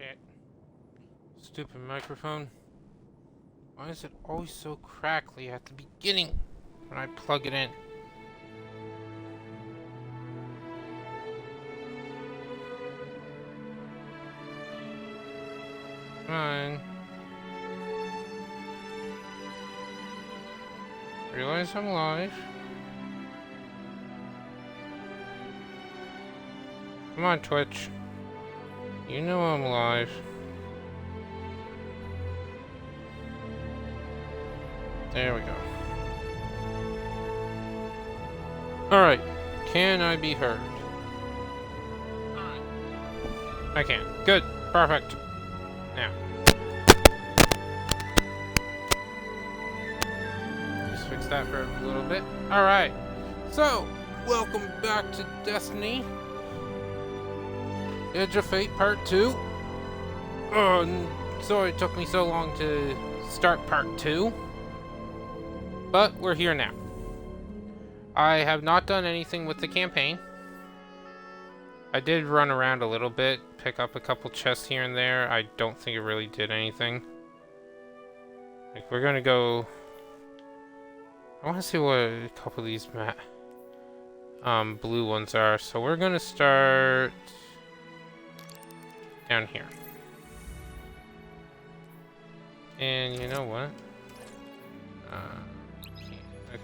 Shit. Stupid microphone. Why is it always so crackly at the beginning when I plug it in? Come on. Realize I'm live. Come on, Twitch. You know I'm live. There we go. Alright. Can I be heard? I can. Good. Perfect. Now. Just fix that for a little bit. Alright. So, welcome back to Destiny. Edge of Fate Part 2. Sorry it took me so long to start Part 2. But we're here now. I have not done anything with the campaign. I did run around a little bit, pick up a couple chests here and there. I don't think it really did anything. Like, we're gonna go... I want to see what a couple of these blue ones are. So we're gonna start... down here. And you know what? Okay.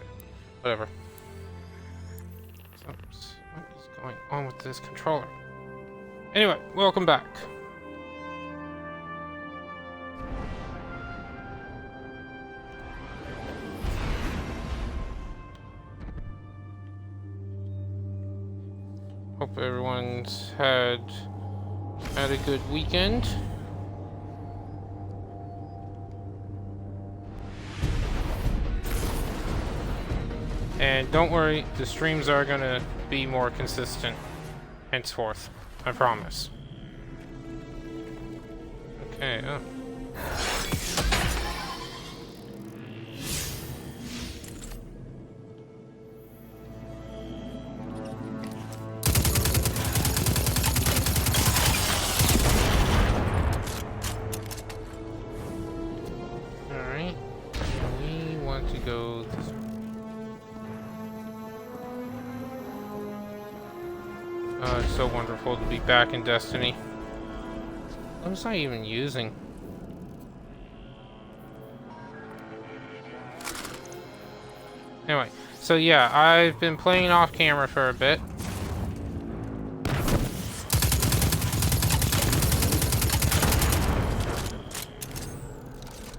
Whatever. What is going on with this controller? Anyway, welcome back. Hope everyone's had a good weekend. And don't worry, the streams are gonna be more consistent henceforth. I promise. Okay, oh. Alright. We want to go this way. Oh, it's so wonderful to be back in Destiny. What was I even using? Anyway, so yeah, I've been playing off camera for a bit.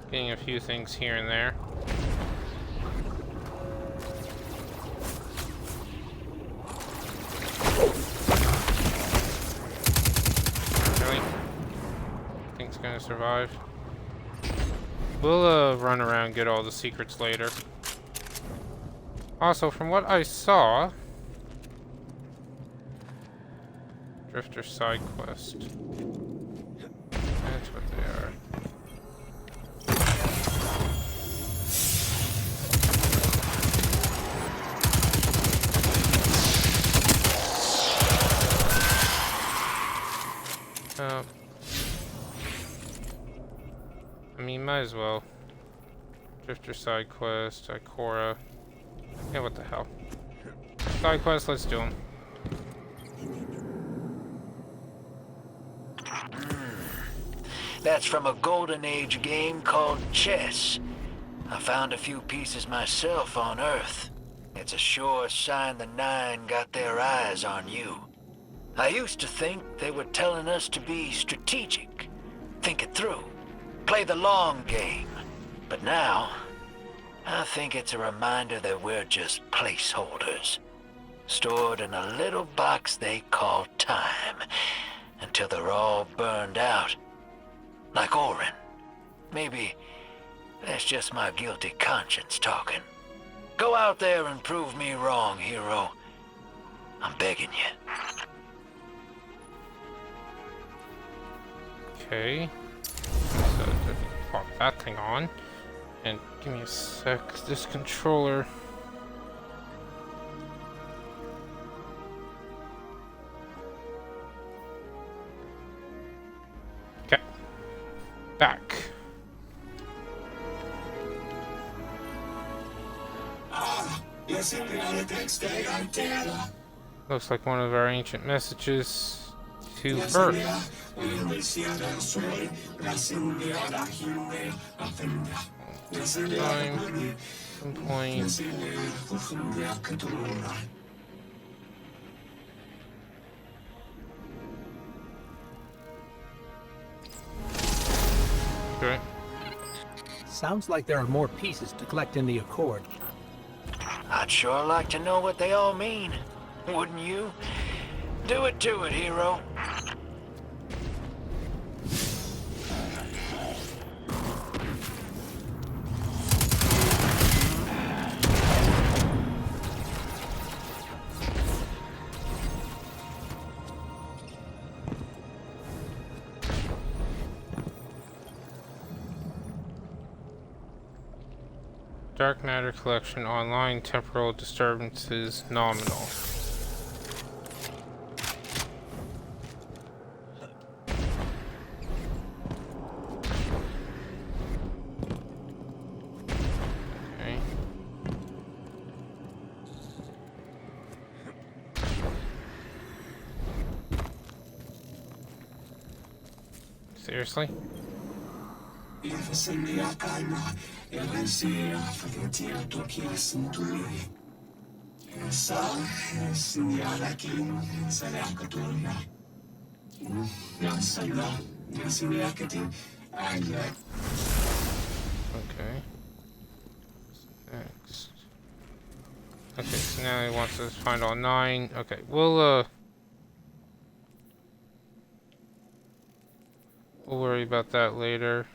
Getting a few things here and there. Gonna survive. We'll run around and get all the secrets later. Also, from what I saw, Drifter side quest. That's what they are. I mean, might as well. Drifter side quest, Ikora. Yeah, what the hell. Side quest, let's do them. That's from a Golden Age game called chess. I found a few pieces myself on Earth. It's a sure sign the Nine got their eyes on you. I used to think they were telling us to be strategic, think it through. Play the long game. But now, I think it's a reminder that we're just placeholders. Stored in a little box they call time. Until they're all burned out. Like Orin. Maybe that's just my guilty conscience talking. Go out there and prove me wrong, hero. I'm begging you. Okay. So just pop that thing on. And give me a sec. This controller. Okay. back. Looks like one of our ancient messages to Earth. Time, some point. Okay. Sounds like there are more pieces to collect in the Accord. I'd sure like to know what they all mean. Wouldn't you? Do it to it, hero. Dark matter collection online, temporal disturbances nominal. Okay. Seriously? Okay. Next. Okay, so now he wants us to find all 9. Okay, we'll worry about that later.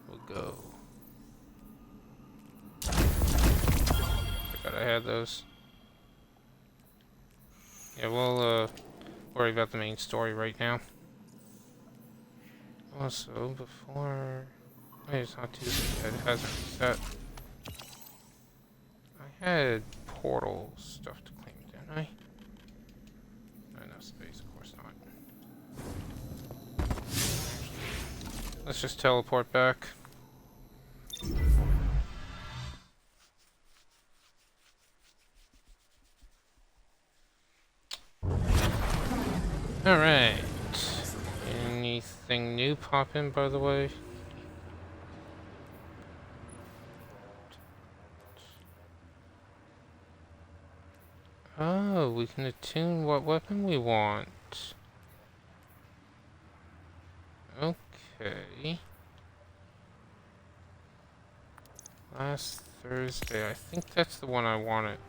We'll go. Forgot I had those. Yeah, we'll worry about the main story right now. Also, before... Wait, it's not Tuesday yet. It hasn't reset. I had portal stuff to claim, didn't I? Not enough space, of course not. Let's just teleport back. Alright. Anything new pop in, by the way? Oh, we can attune what weapon we want. Okay. Last Thursday, I think that's the one I wanted.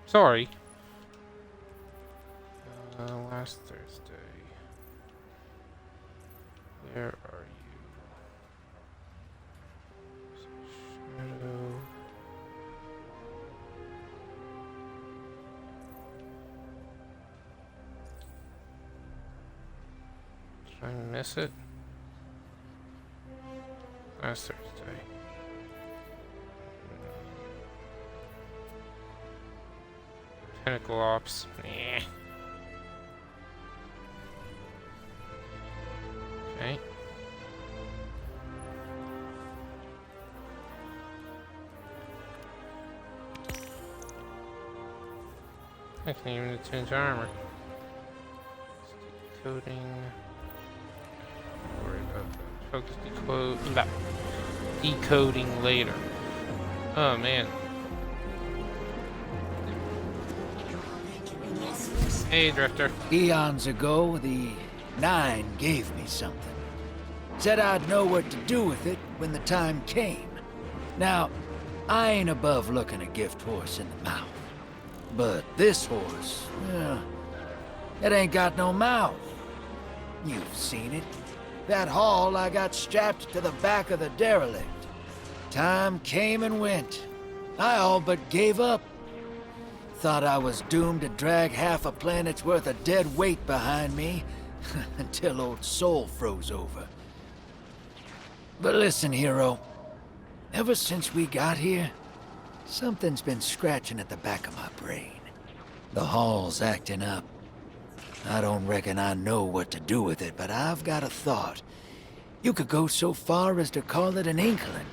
Sorry. Last Thursday. Where are you? Shadow. Did I miss it? Last Thursday. Pinnacle Ops. Nah. Okay. I can't even attune to armor. Decoding. Don't worry about that. Focus decoding later. Oh man. Hey, Drifter. Eons ago, the Nine gave me something. Said I'd know what to do with it when the time came. Now, I ain't above looking a gift horse in the mouth. But this horse, it ain't got no mouth. You've seen it. That haul I got strapped to the back of the derelict. Time came and went. I all but gave up. Thought I was doomed to drag half a planet's worth of dead weight behind me until old Soul froze over. But listen, hero. Ever since we got here, something's been scratching at the back of my brain. The hall's acting up. I don't reckon I know what to do with it, but I've got a thought. You could go so far as to call it an inkling.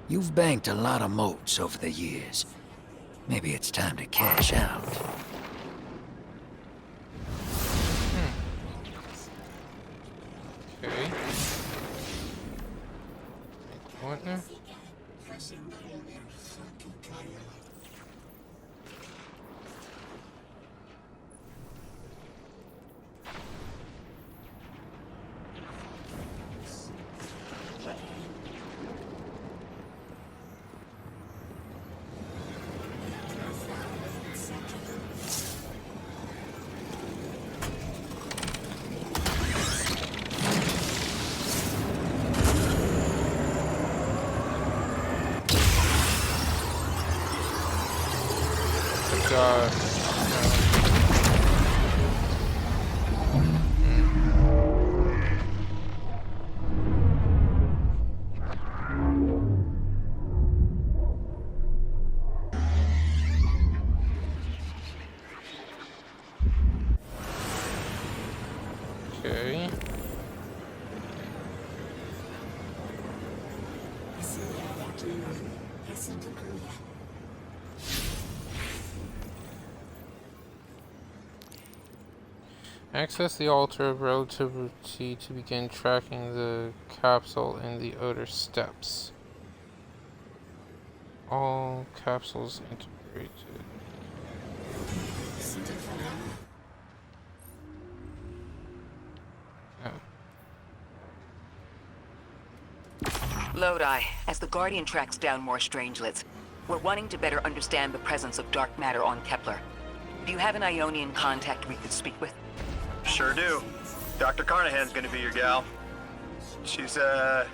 You've banked a lot of moats over the years. Maybe it's time to cash out. Okay. What now? Okay. Access the altar of relativity to begin tracking the capsule in the outer steps. All capsules integrated. Lodi, as the Guardian tracks down more strangelets, we're wanting to better understand the presence of dark matter on Kepler. Do you have an Ionian contact we could speak with? Sure do. Dr. Carnahan's gonna be your gal. She's, a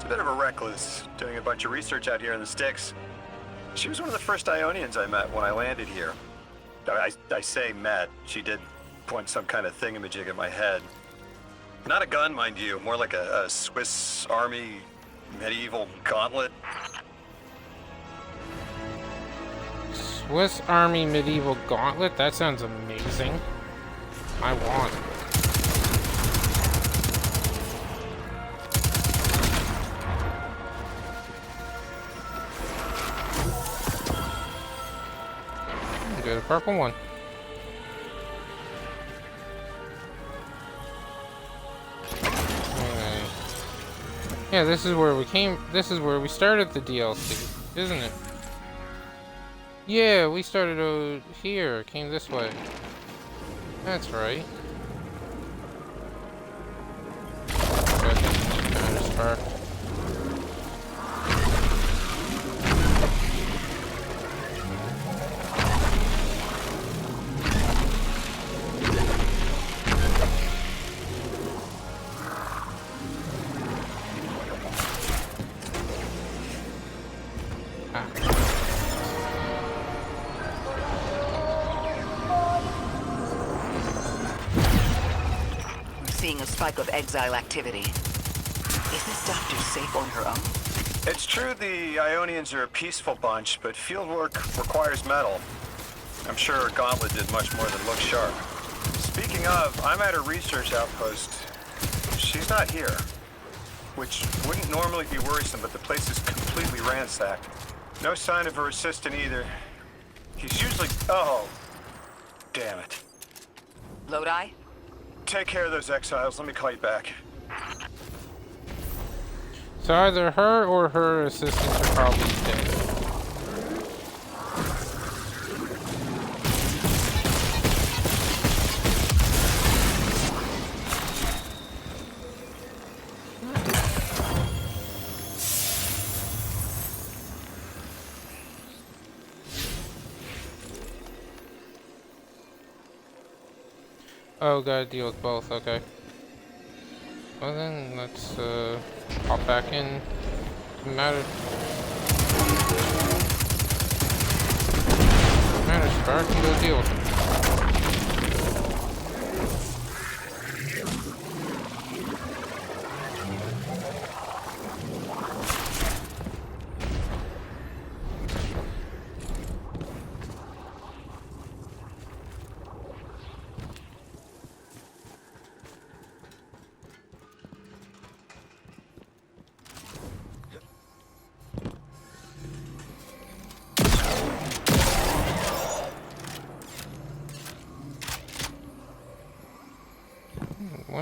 bit of a recluse, doing a bunch of research out here in the sticks. She was one of the first Ionians I met when I landed here. I say met. She did point some kind of thingamajig at my head. Not a gun, mind you, more like a Swiss Army medieval gauntlet. Swiss Army medieval gauntlet? That sounds amazing. I want. Get a purple one. Okay. Yeah, this is where we came. This is where we started the DLC, isn't it? Yeah, we started over here. Came this way. That's right. Spark. Seeing a spike of exile activity. Is this doctor safe on her own? It's true the Ionians are a peaceful bunch, but fieldwork requires metal. I'm sure Gauntlet did much more than look sharp. Speaking of, I'm at her research outpost. She's not here. Which wouldn't normally be worrisome, but the place is completely ransacked. No sign of her assistant either. He's usually... Oh. Damn it. Lodi? Take care of those exiles. Let me call you back. So either her or her assistants are probably dead. Oh, gotta deal with both, okay. Well then, let's hop back in. Matter Spark, you go deal with it.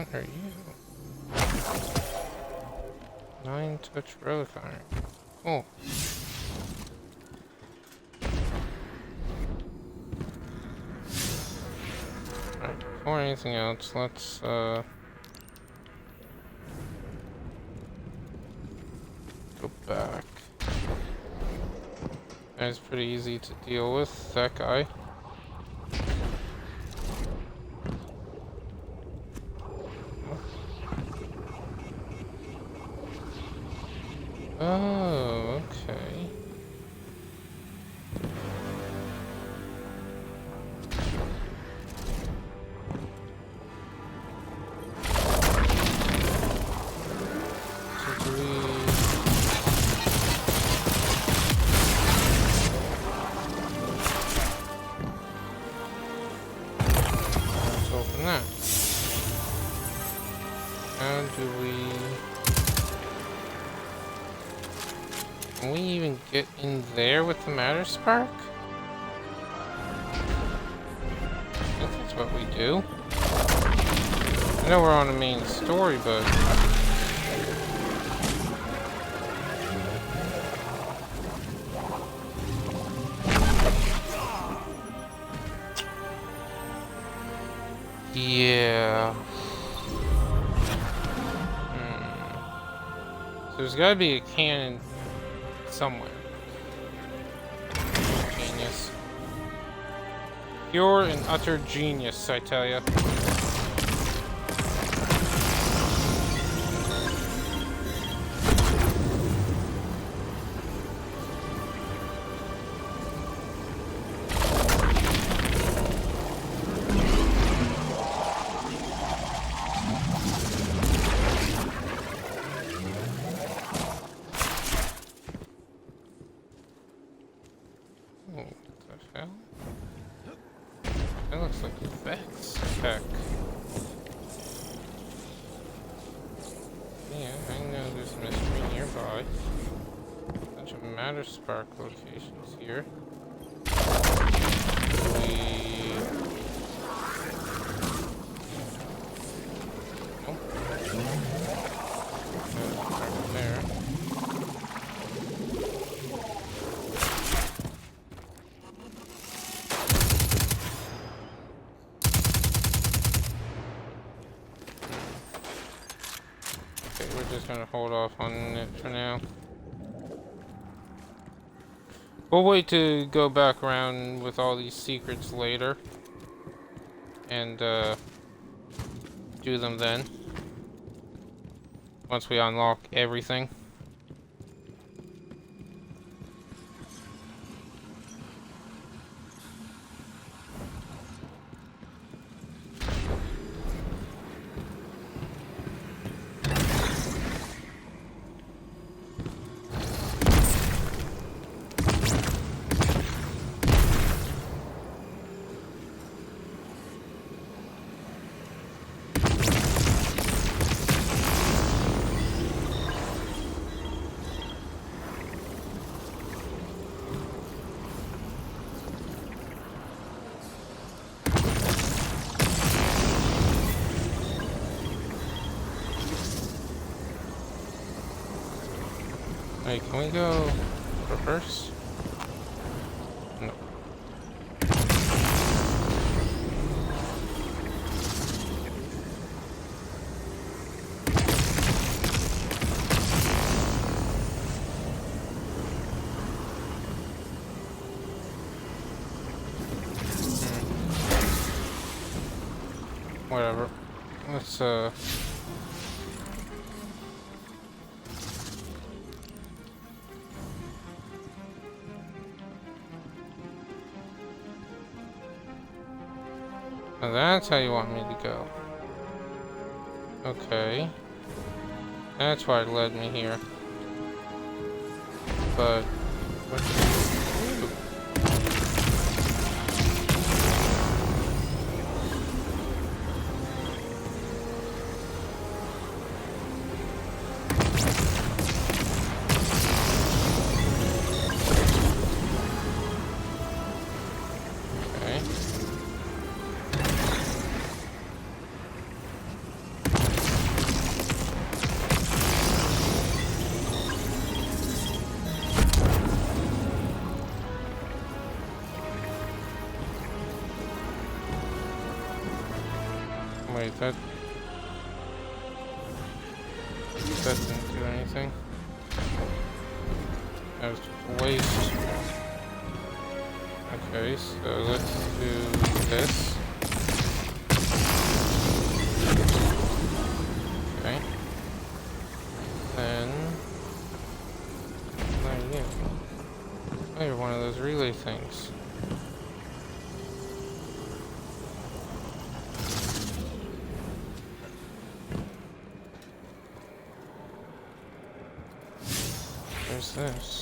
What are you? 9-touch relic iron. Oh. Alright, before anything else, let's go back. That's pretty easy to deal with, that guy. Oh, okay. So do we... Let's open that. How do we... Can we even get in there with the matter spark? I think that's what we do. I know we're on the main story, but... Yeah. So there's gotta be a cannon somewhere. Genius. Pure and utter genius, I tell ya. That looks like Vex tech. Yeah, I know there's a mystery nearby. Bunch of matter spark locations here. There. Just gonna hold off on it for now. We'll wait to go back around with all these secrets later and do them then once we unlock everything. Wait, can we go reverse? No. Whatever. Let's Now that's how you want me to go. Okay. That's why it led me here. But what do? Okay. Wait, that didn't do anything. That was just waste. Okay, so let's do this. Okay. Then what are you? Oh, you're one of those relay things. There's this.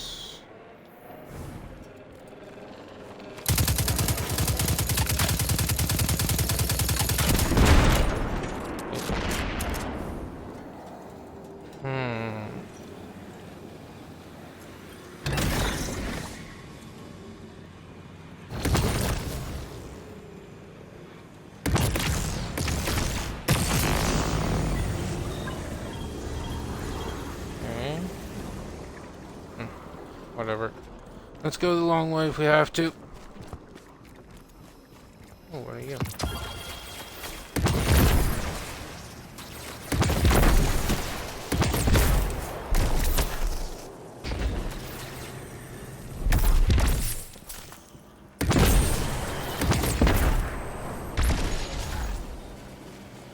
Whatever. Let's go the long way if we have to. Oh, what are you?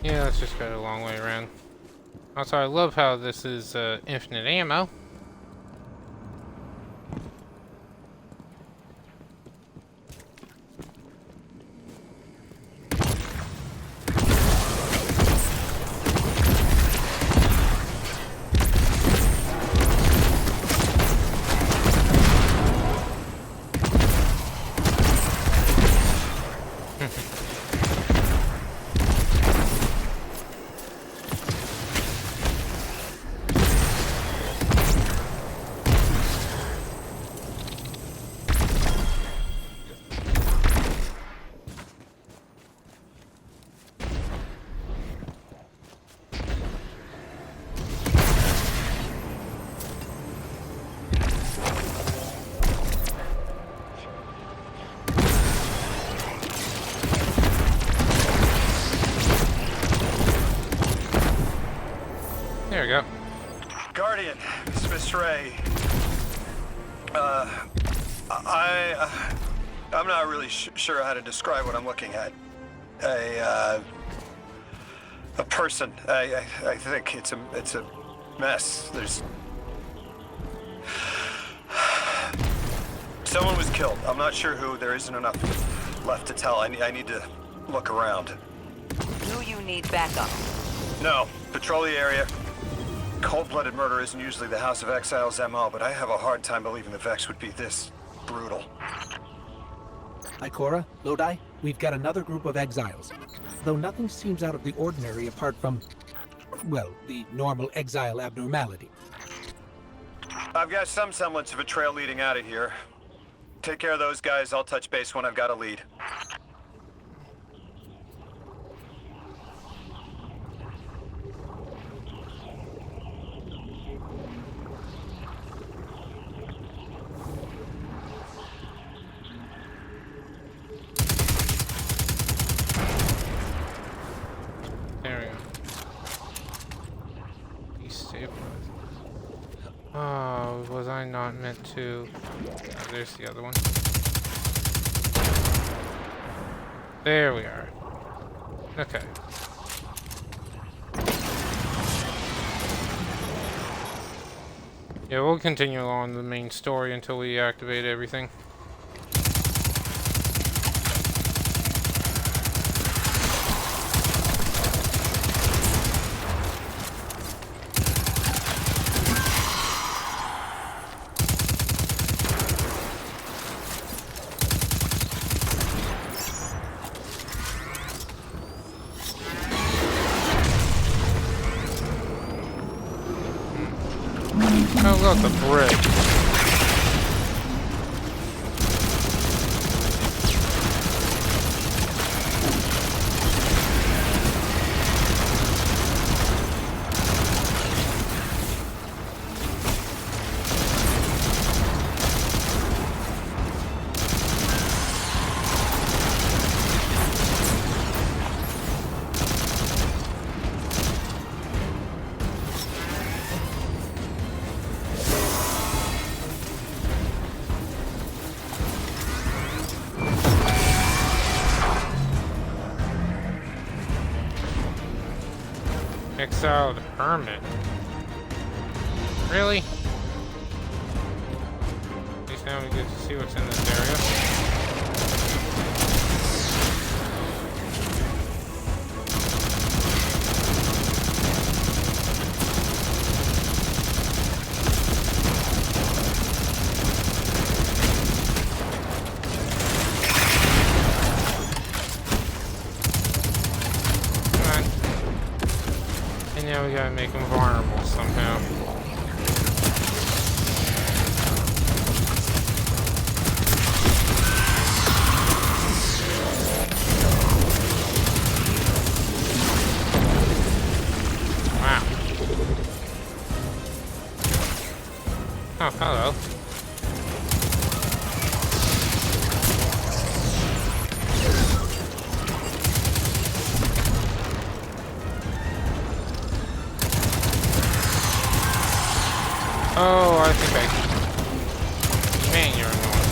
Yeah, let's just go a long way around. Also, I love how this is infinite ammo. There we go. Guardian, Miss Ray. I'm not really sure how to describe what I'm looking at. A person. I think it's a mess. There's someone was killed. I'm not sure who. There isn't enough left to tell. I need to look around. Do you need backup? No. Patrol the area. Cold-blooded murder isn't usually the House of Exile's MO, but I have a hard time believing the Vex would be this brutal. Ikora, Lodi, we've got another group of exiles. Though nothing seems out of the ordinary apart from, well, the normal exile abnormality. I've got some semblance of a trail leading out of here. Take care of those guys. I'll touch base when I've got a lead. There we go. Destabilize. Oh, was I not meant to? Oh, there's the other one. There we are. Okay. Yeah, we'll continue along the main story until we activate everything. Oh, look, the bridge. Exiled Hermit. Really? At least now we get to see what's in this area. Now we gotta make them vulnerable somehow. Wow. Oh, hello. Oh, I think I... Man, you're annoying.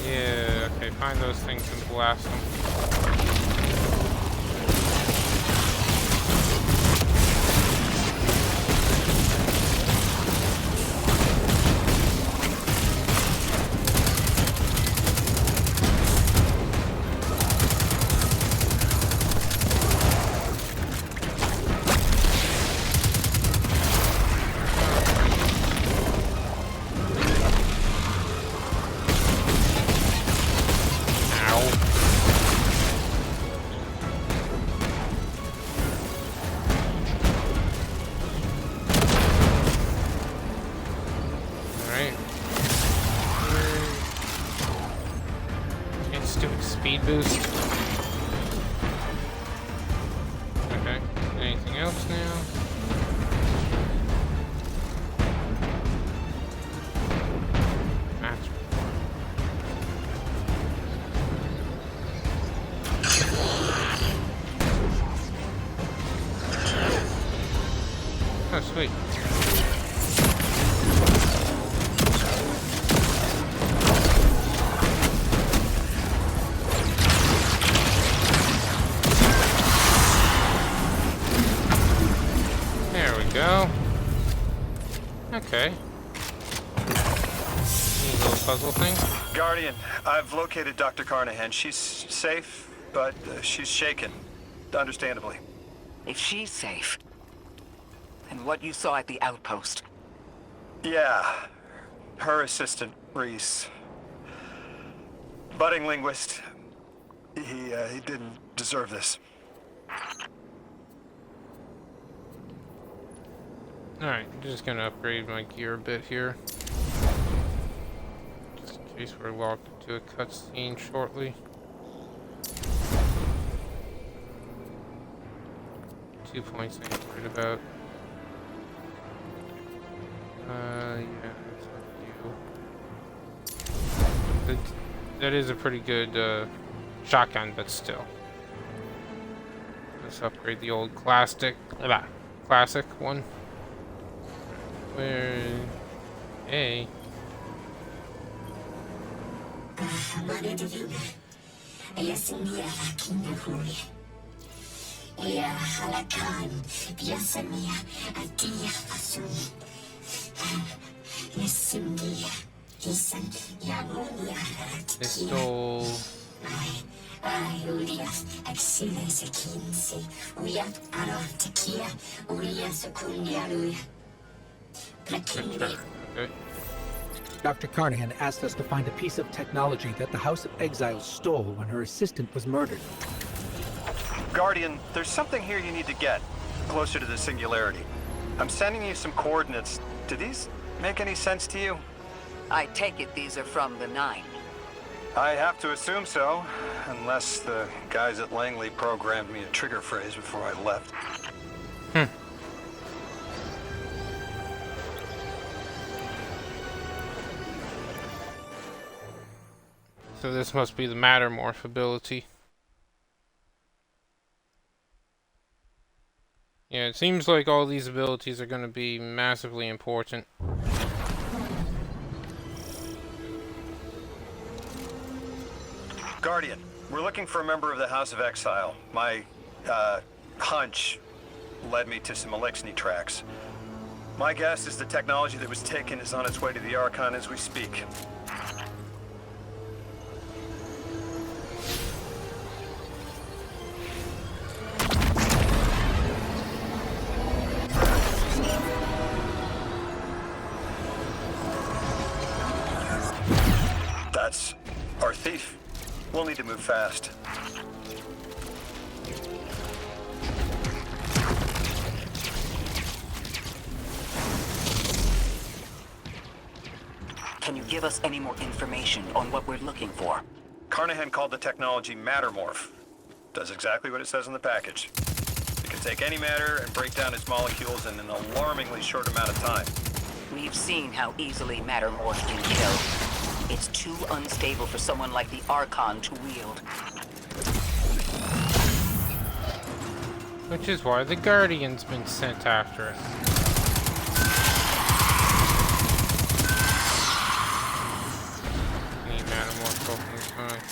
Yeah, okay, find those things and blast them. Speed boost. Okay. Anything else now? That's oh, sweet. Go. Okay. Neat little puzzle thing. Guardian, I've located Dr. Carnahan. She's safe, but she's shaken. Understandably. If she's safe, then what you saw at the outpost. Yeah. Her assistant, Reese. Budding linguist. He didn't deserve this. Alright, just gonna upgrade my gear a bit here. Just in case we're locked into a cutscene shortly. 2 points I ain't worried about. Yeah, that's not you. That is a pretty good shotgun, but still. Let's upgrade the old classic one. Where? Hey. They stole... Okay. Dr. Carnahan asked us to find a piece of technology that the House of Exiles stole when her assistant was murdered. Guardian, there's something here you need to get, closer to the Singularity. I'm sending you some coordinates. Do these make any sense to you? I take it these are from the Nine. I have to assume so, unless the guys at Langley programmed me a trigger phrase before I left. So this must be the Mattermorph ability. Yeah, it seems like all these abilities are going to be massively important. Guardian, we're looking for a member of the House of Exile. My, hunch led me to some Elixni tracks. My guess is the technology that was taken is on its way to the Archon as we speak. That's our thief. We'll need to move fast. Can you give us any more information on what we're looking for? Carnahan called the technology Mattermorph. Does exactly what it says in the package. It can take any matter and break down its molecules in an alarmingly short amount of time. We've seen how easily Mattermorph can kill. It's too unstable for someone like the Archon to wield. Which is why the Guardian's been sent after us. Need Mattermorph open time.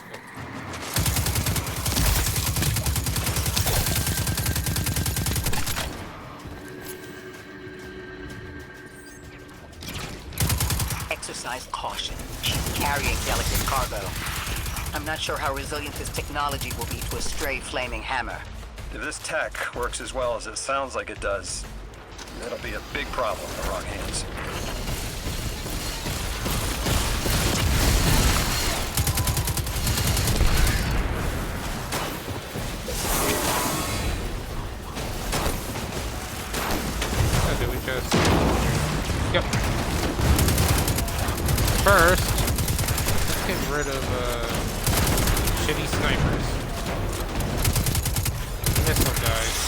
Exercise caution. She's carrying delicate cargo. I'm not sure how resilient this technology will be to a stray flaming hammer. If this tech works as well as it sounds like it does, that'll be a big problem in the wrong hands. So do we just... Yep. First, let's get rid of shitty snipers. Missile guys.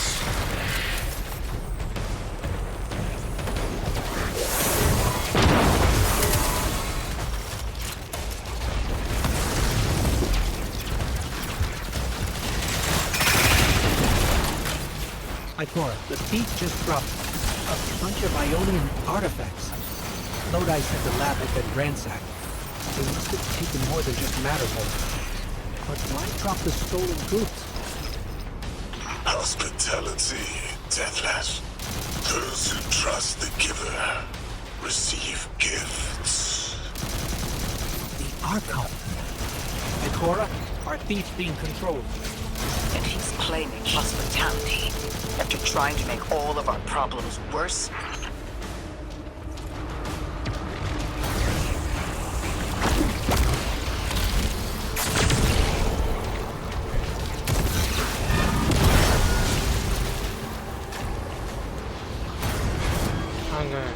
Ikora, the thief just dropped a bunch of Ionian artifacts. Lodi said the lab had been ransacked. They must have taken more than just Mattermorph. But why drop the stolen goods? Hospitality, Deathless. Those who trust the giver receive gifts. The Archon. Ikora, our thief's being controlled. And he's claiming hospitality after trying to make all of our problems worse. I'm gonna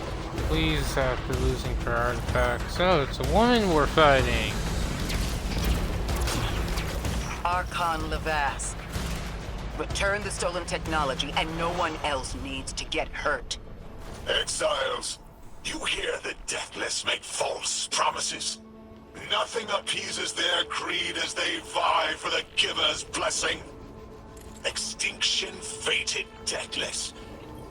please after losing for artifacts. So it's a woman we're fighting. Archon Levas. Return the stolen technology and no one else needs to get hurt. Exiles, you hear the Deathless make false promises. Nothing appeases their greed as they vie for the giver's blessing. Extinction fated, Deathless.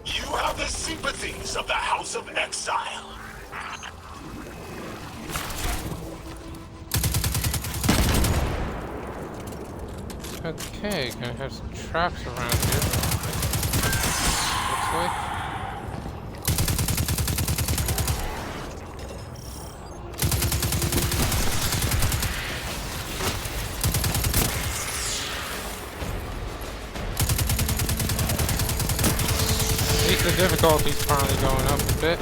You have the sympathies of the House of Exile. Okay, gonna have some traps around here. Looks like. At least the difficulty's finally going up a bit.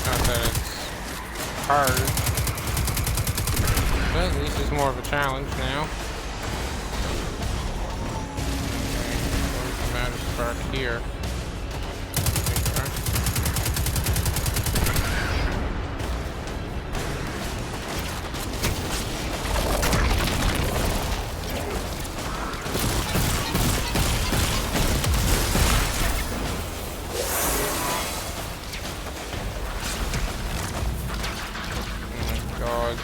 Not that it's hard, but at least it's more of a challenge now. Okay, where's the matter spark here? God.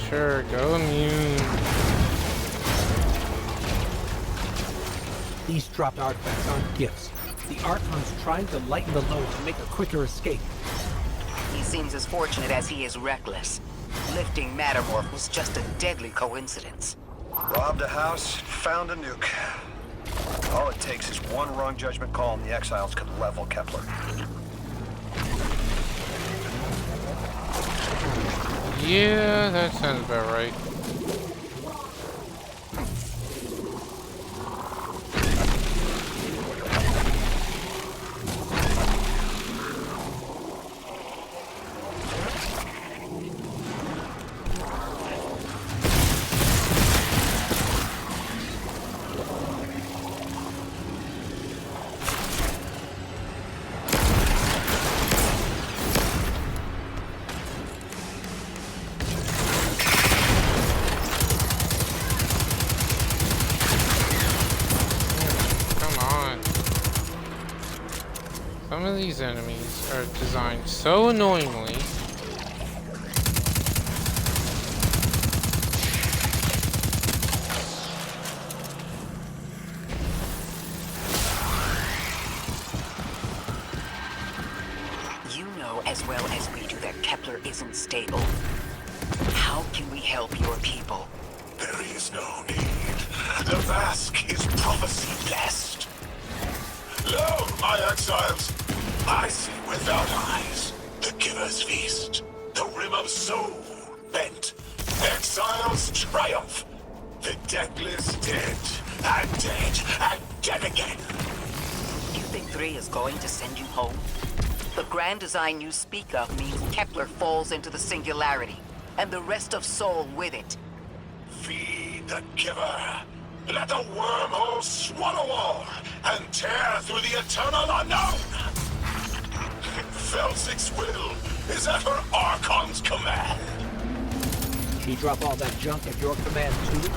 Sure, go immune. These dropped artifacts aren't gifts. The Archon's trying to lighten the load to make a quicker escape. He seems as fortunate as he is reckless. Lifting Mattermorph was just a deadly coincidence. Robbed a house, found a nuke. All it takes is one wrong judgment call and the Exiles could level Kepler. Yeah, that sounds about right. Some of these enemies are designed so annoyingly. You know as well as we do that Kepler isn't stable. How can we help your people? There is no need. The Vask is prophecy blessed. Lo, my exiles, I see without eyes. The Giver's feast, the rim of soul bent. Exiles triumph. The deathless dead, and dead, and dead again. You think 3 is going to send you home? The grand design you speak of means Kepler falls into the singularity, and the rest of Soul with it. Feed the Giver. Let the wormhole swallow all and tear through the eternal unknown. Felsik's will is at her Archon's command. She drop all that junk at your command too?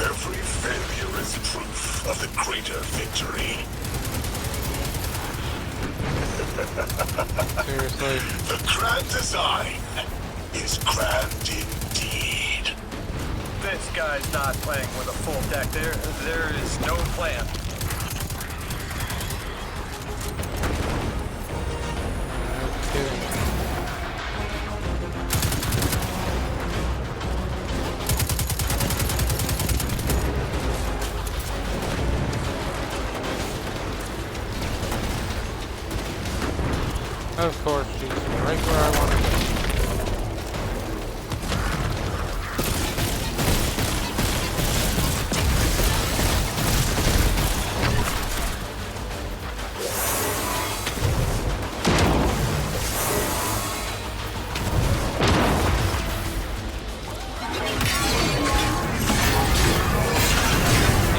Every failure is proof of the greater victory. Seriously. The grand design is grand indeed. This guy's not playing with a full deck. There is no plan. No kidding. Of course, she's right where I want to go.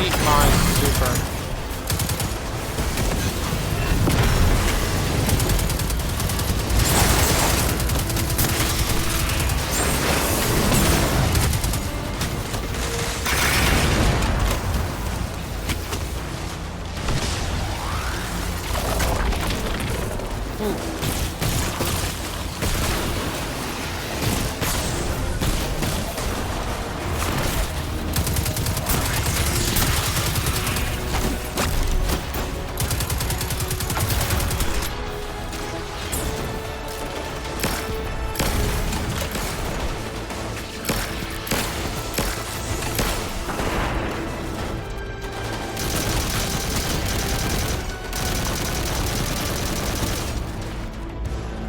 Eat my super.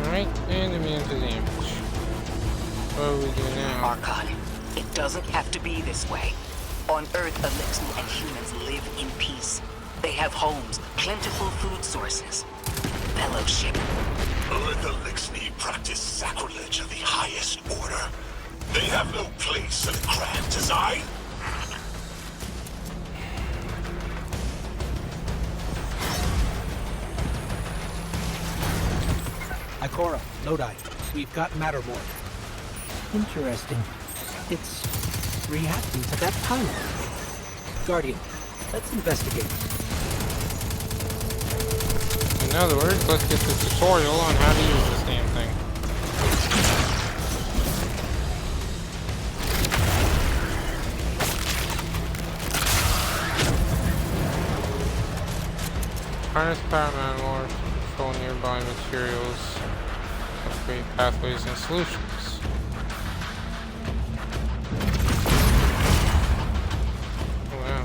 Alright, and immune to damage. What do we do now? Archon, it doesn't have to be this way. On Earth, Elixir and humans live in peace. They have homes, plentiful food sources, fellowship. Earth Elixir practice sacrilege of the highest order. They have no place in grand design. Ikora, Lodi, we've got Mattermorph. Interesting. It's reacting to that power. Guardian, let's investigate. In other words, let's get the tutorial on how to use this damn thing. Harness power manowar to control nearby materials, upgrade pathways and solutions. Oh, wow.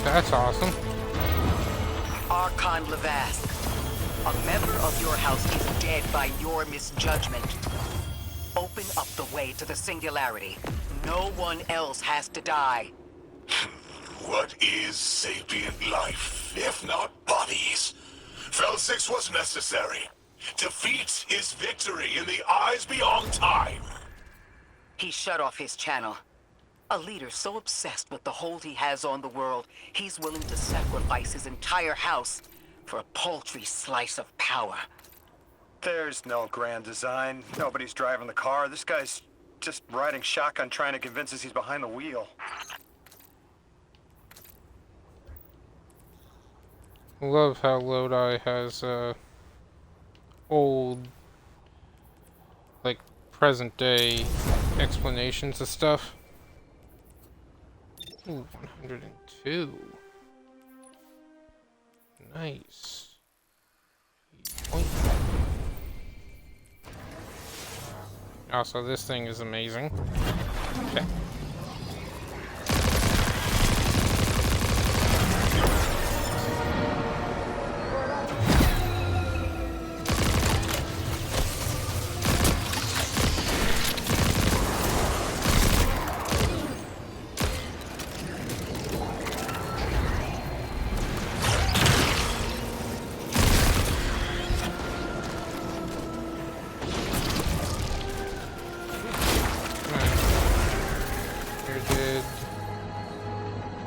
That's awesome. Archon Levask, a member of your house is dead by your misjudgment. Open up the way to the Singularity. No one else has to die. What is sapient life, if not bodies? Fel 6 was necessary. Defeat is victory in the eyes beyond time. He shut off his channel. A leader so obsessed with the hold he has on the world, he's willing to sacrifice his entire house for a paltry slice of power. There's no grand design. Nobody's driving the car. This guy's just riding shotgun trying to convince us he's behind the wheel. Love how Lodi has old, like, present day explanations of stuff. Ooh, 102. Nice. Also, this thing is amazing. Okay.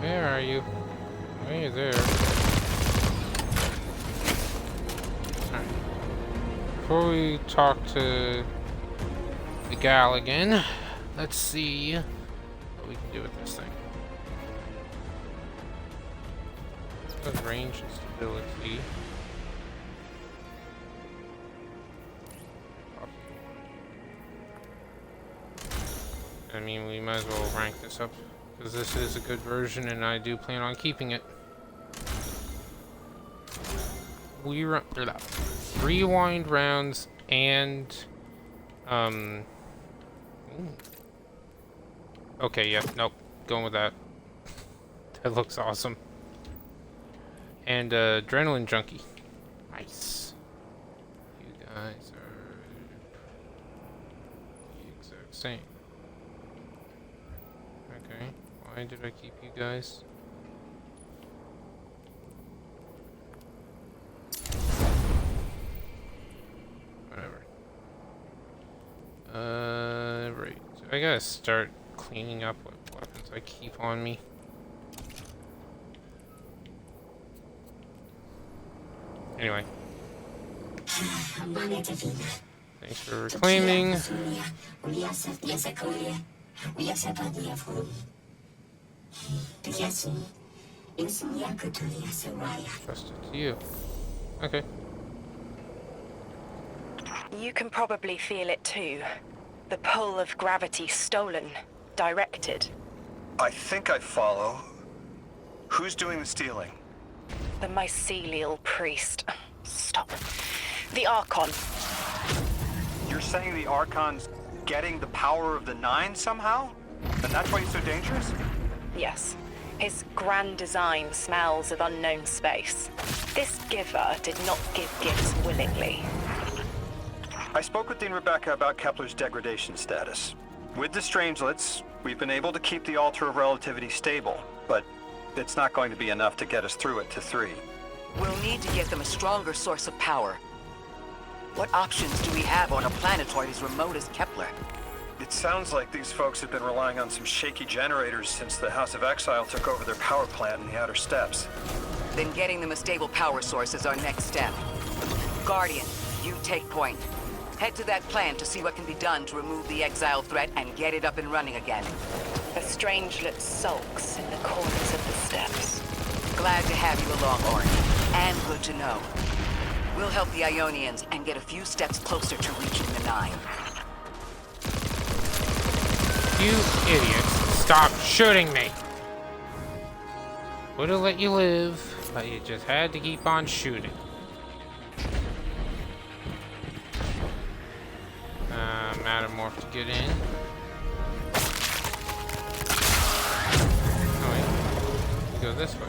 Where are you? Why are you there? Alright. Before we talk to the gal again, let's see what we can do with this thing. It has range and stability. I mean, we might as well rank this up, because this is a good version, and I do plan on keeping it. Rewind rounds and okay, yeah, nope, going with that. That looks awesome. And adrenaline junkie, nice. You guys are the exact same. Okay, why did I keep you guys? Whatever. Right. I gotta start cleaning up what weapons I keep on me. Anyway. Thanks for reclaiming. Trust it to you. Okay. You can probably feel it too. The pull of gravity stolen, directed. I think I follow. Who's doing the stealing? The mycelial priest. Stop. The Archon. You're saying the Archon's getting the power of the Nine somehow? And that's why he's so dangerous? Yes. His grand design smells of unknown space. This giver did not give gifts willingly. I spoke with Dean Rebecca about Kepler's degradation status. With the Strangelets, we've been able to keep the Altar of Relativity stable, but it's not going to be enough to get us through it to 3. We'll need to get them a stronger source of power. What options do we have on a planetoid as remote as Kepler? It sounds like these folks have been relying on some shaky generators since the House of Exile took over their power plant in the Outer Steppes. Then getting them a stable power source is our next step. Guardian, you take point. Head to that plant to see what can be done to remove the exile threat and get it up and running again. The Strangelet sulks in the corners of the steps. Glad to have you along, Orin. And good to know. We'll help the Ionians and get a few steps closer to reaching the Nine. You idiots, stop shooting me! Would've let you live, but you just had to keep on shooting. Mattermorph to get in. Oh wait, go this way.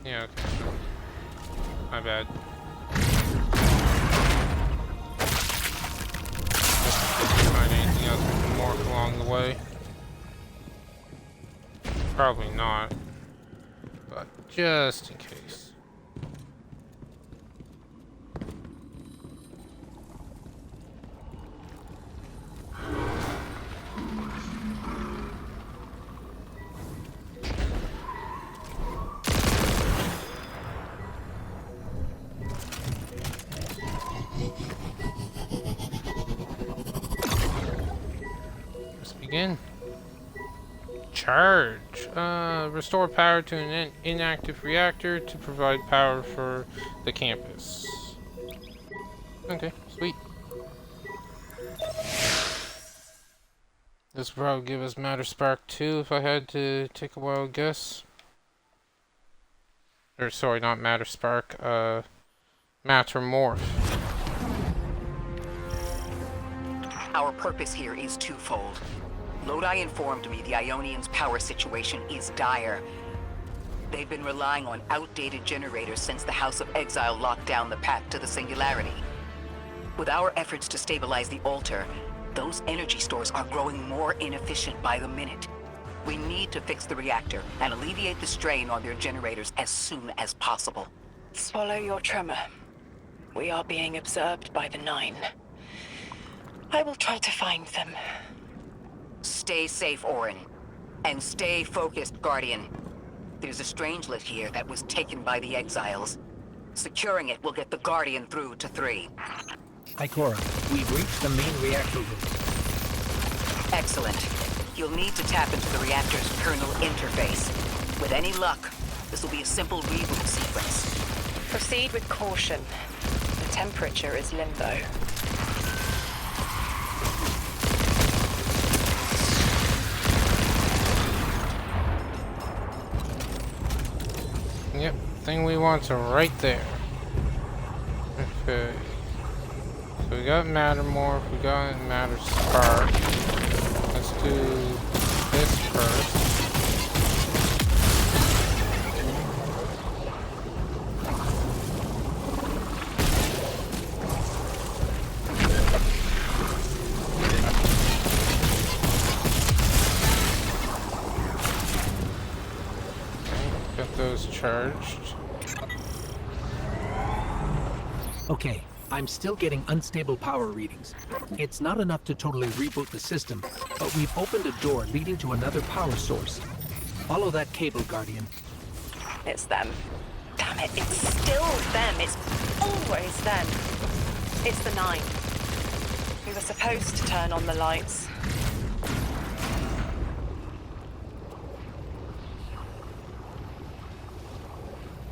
Yeah, okay. My bad. Find anything else we can morph along the way? Probably not. But just in case. Again. Charge. Restore power to an inactive reactor to provide power for the campus. Okay, sweet. This would probably give us Matter Spark 2 if I had to take a wild guess. Or sorry, not Matter Spark, Mattermorph. Our purpose here is twofold. Lodi informed me the Ionians' power situation is dire. They've been relying on outdated generators since the House of Exile locked down the path to the Singularity. With our efforts to stabilize the altar, those energy stores are growing more inefficient by the minute. We need to fix the reactor and alleviate the strain on their generators as soon as possible. Swallow your tremor. We are being observed by the Nine. I will try to find them. Stay safe, Orin. And stay focused, Guardian. There's a Strangelet here that was taken by the Exiles. Securing it will get the Guardian through to 3. Ikora, we've reached the main reactor room. Excellent. You'll need to tap into the reactor's kernel interface. With any luck, this will be a simple reboot sequence. Proceed with caution. The temperature is limbo. Yep, thing we want's right there. Okay. So we got Mattermorph, we got Matter Spark. Let's do this first. Those charged. Okay, I'm still getting unstable power readings. It's not enough to totally reboot the system, but we've opened a door leading to another power source. Follow that cable, Guardian. It's them. Damn it, it's still them. It's always them. It's the Nine. We were supposed to turn on the lights.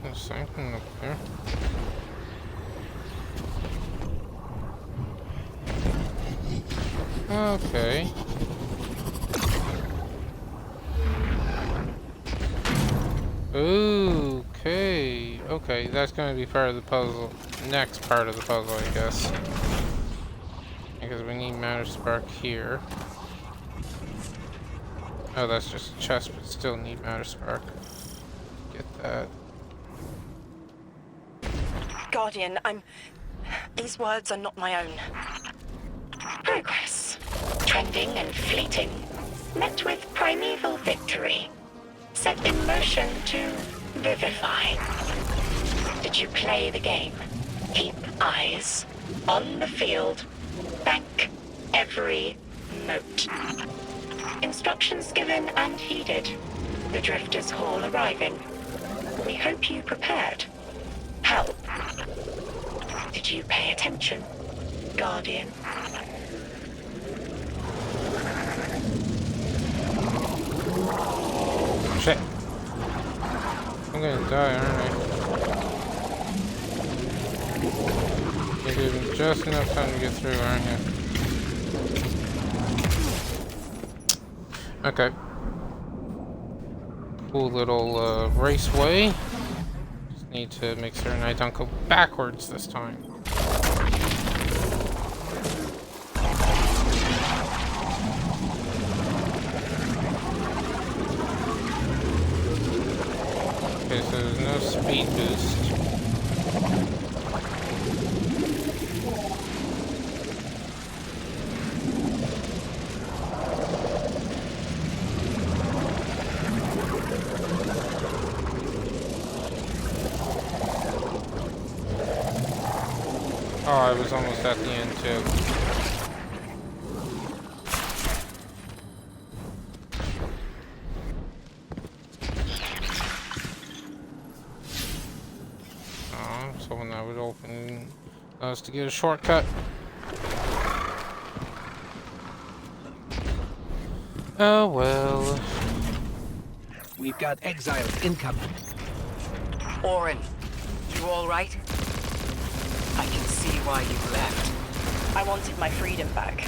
There's something up there. Okay. Okay. Okay, that's going to be part of the puzzle. Next part of the puzzle, I guess. Because we need Matter Spark here. Oh, that's just a chest, but still need Matter Spark. Get that. Guardian, these words are not my own. Progress. Trending and fleeting. Met with primeval victory. Set in motion to vivify. Did you play the game? Keep eyes on the field Bank every mote. Instructions given and heeded. The Drifter's Hall arriving. We hope you prepared. Help. Did you pay attention, Guardian? Shit. I'm gonna die, aren't I? You're giving just enough time to get through, aren't you? Okay. Cool little raceway. Just need to make certain I don't go backwards this time. Okay, so there's no speed boost. Oh, I was almost at the end too. Oh, so when that would open us to get a shortcut. Oh well. We've got exiles incoming. Orin, you all right? I can see why you left. I wanted my freedom back.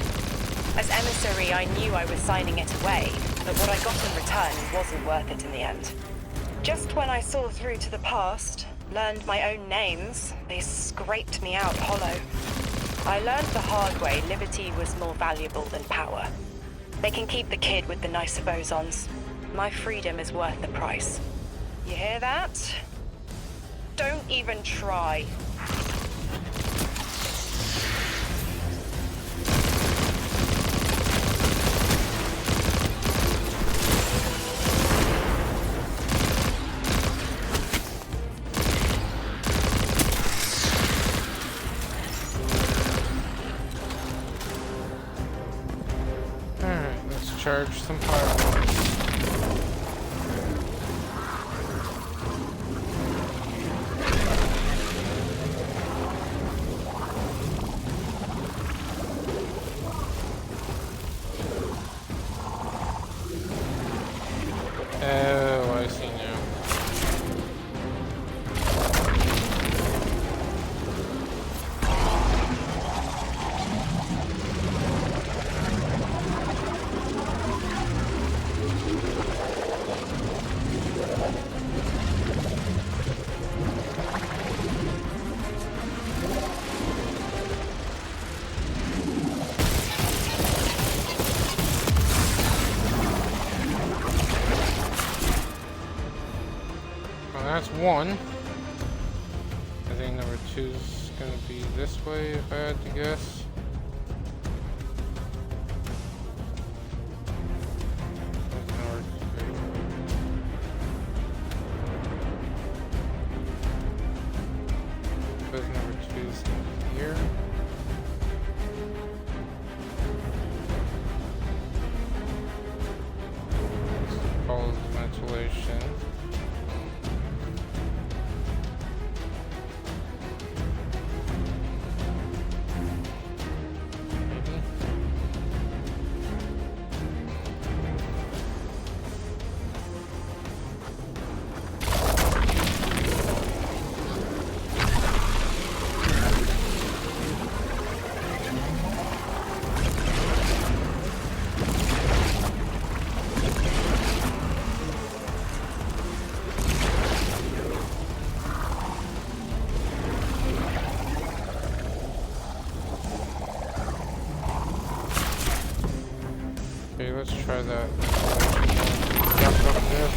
As emissary, I knew I was signing it away, but what I got in return wasn't worth it in the end. Just when I saw through to the past, learned my own names, they scraped me out hollow. I learned the hard way liberty was more valuable than power. They can keep the kid with the nicer bosons. My freedom is worth the price. You hear that? Don't even try. Charge some fireworks. Oh, I see now. That's one. I think number 2's gonna be this way if I had to guess. That's number 3. Because number 2's in here. Follows the ventilation. Okay, let's try that. Jump up there.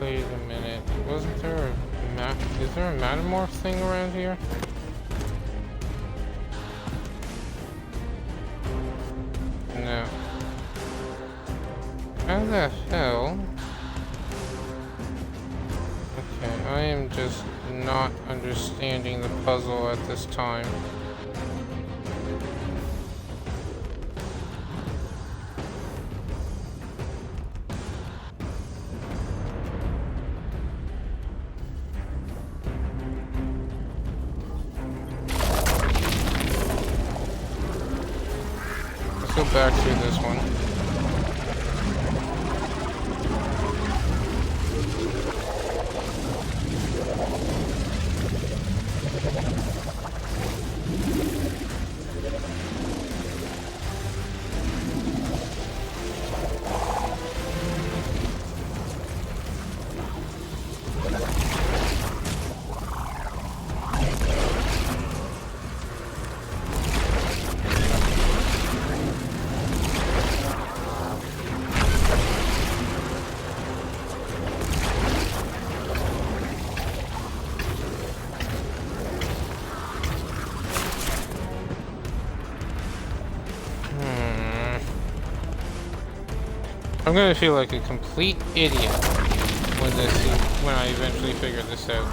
Wait a minute. Wasn't there a is there a Metamorph thing around here? No. How the hell? Okay, I am just not understanding the puzzle at this time. Let's go back through this one. I'm gonna feel like a complete idiot when I eventually figure this out.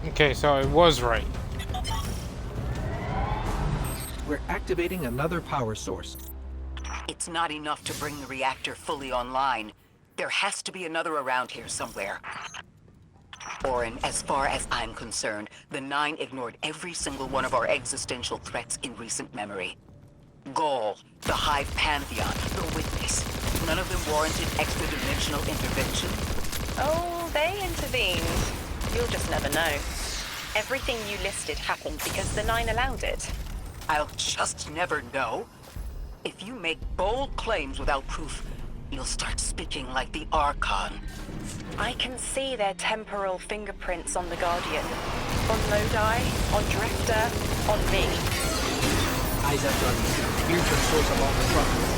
Okay, so I was right. We're activating another power source. It's not enough to bring the reactor fully online. There has to be another around here somewhere. Orin, as far as I'm concerned, the Nine ignored every single one of our existential threats in recent memory. Gaul, the Hive Pantheon, the Witness. None of them warranted extra-dimensional intervention. Oh, they intervened. You'll just never know. Everything you listed happened because the Nine allowed it. I'll just never know. If you make bold claims without proof, you'll start speaking like the Archon. I can see their temporal fingerprints on the Guardian. On Lodi, on Drifter, on me. Eyes up, Guardian. Here's the source of all the trouble.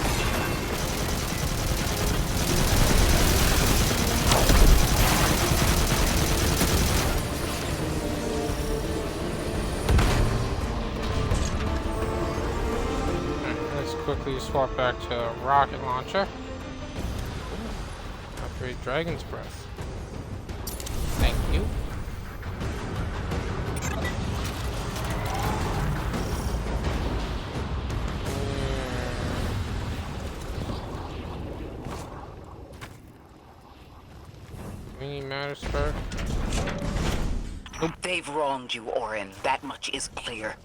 Quickly swap back to rocket launcher. Upgrade Dragon's Breath. Thank you. Mini matter spark. Nope. They've wronged you, Orin. That much is clear.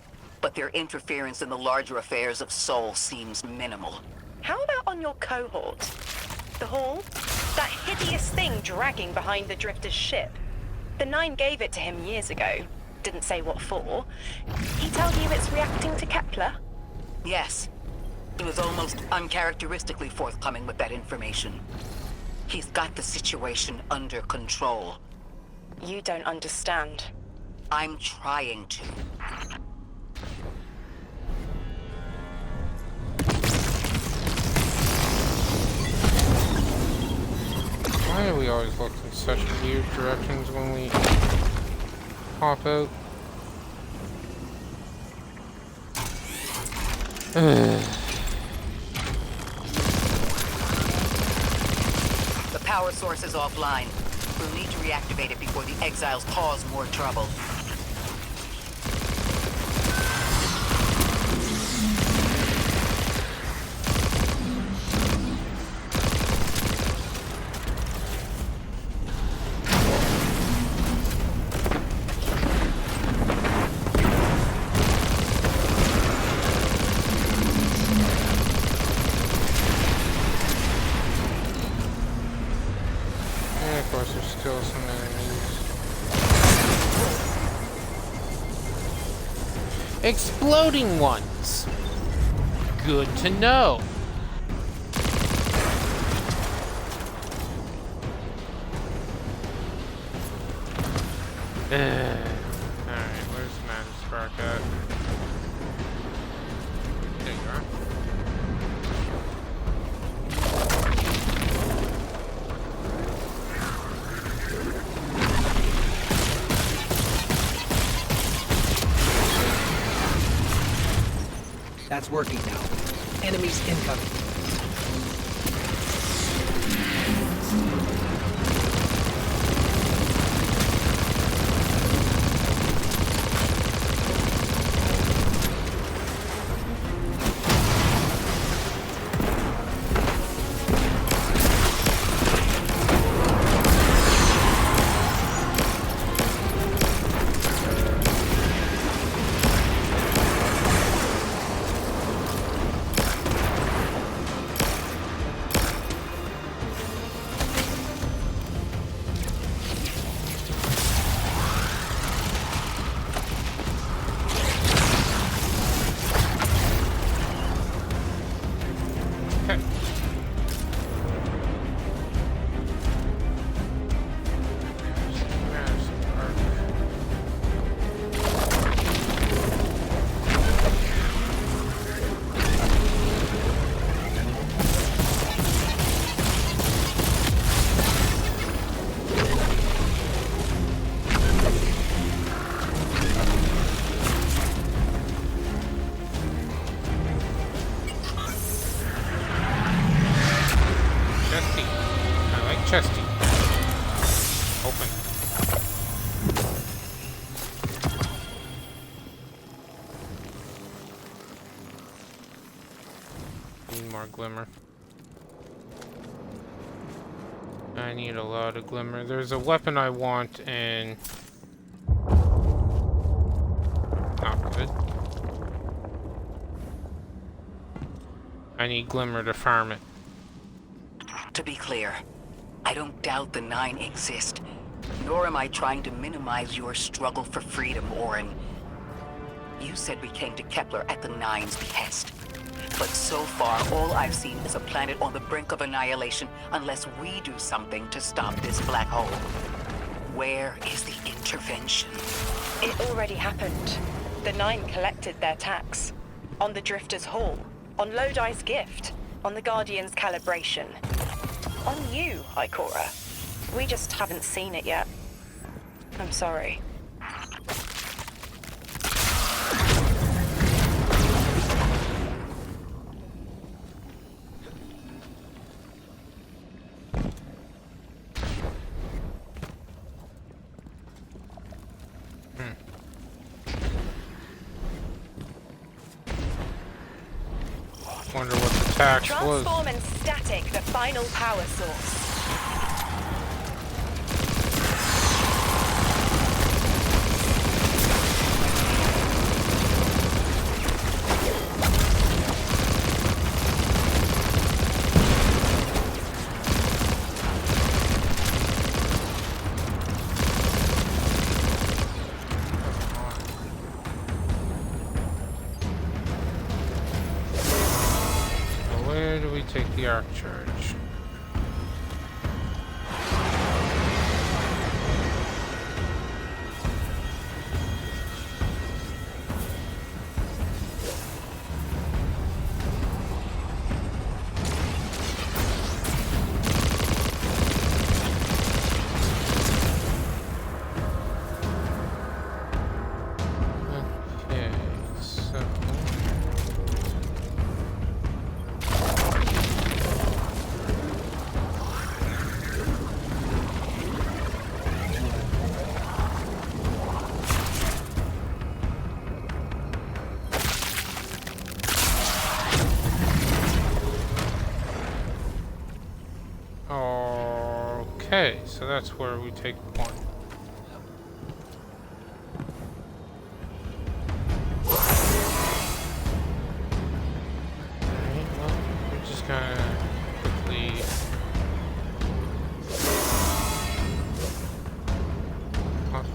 But their interference in the larger affairs of Sol seems minimal. How about on your cohort? The Hall? That hideous thing dragging behind the Drifter's ship. The Nine gave it to him years ago. Didn't say what for. He told you it's reacting to Kepler? Yes. He was almost uncharacteristically forthcoming with that information. He's got the situation under control. You don't understand. I'm trying to. Why do we always look in such weird directions when we hop out? The power source is offline. We'll need to reactivate it before the exiles cause more trouble. course, there's still some enemies. Exploding ones! Good to know. Alright, where's Matter Spark at? There you are. That's working now. Enemies incoming. Chesty. Open. Need more glimmer. I need a lot of glimmer. There's a weapon I want and not good. I need glimmer to farm it. To be clear, I don't doubt the Nine exist, nor am I trying to minimize your struggle for freedom, Orin. You said we came to Kepler at the Nine's behest. But so far, all I've seen is a planet on the brink of annihilation unless we do something to stop this black hole. Where is the intervention? It already happened. The Nine collected their tax. On the Drifter's Hall. On Lodi's gift. On the Guardian's calibration. On you, Ikora. We just haven't seen it yet. I'm sorry. Wonder what the tax was. Transform and static the final power source. Take the arc charge. Okay, so okay, so that's where we take point. Alright, well, we're just gonna quickly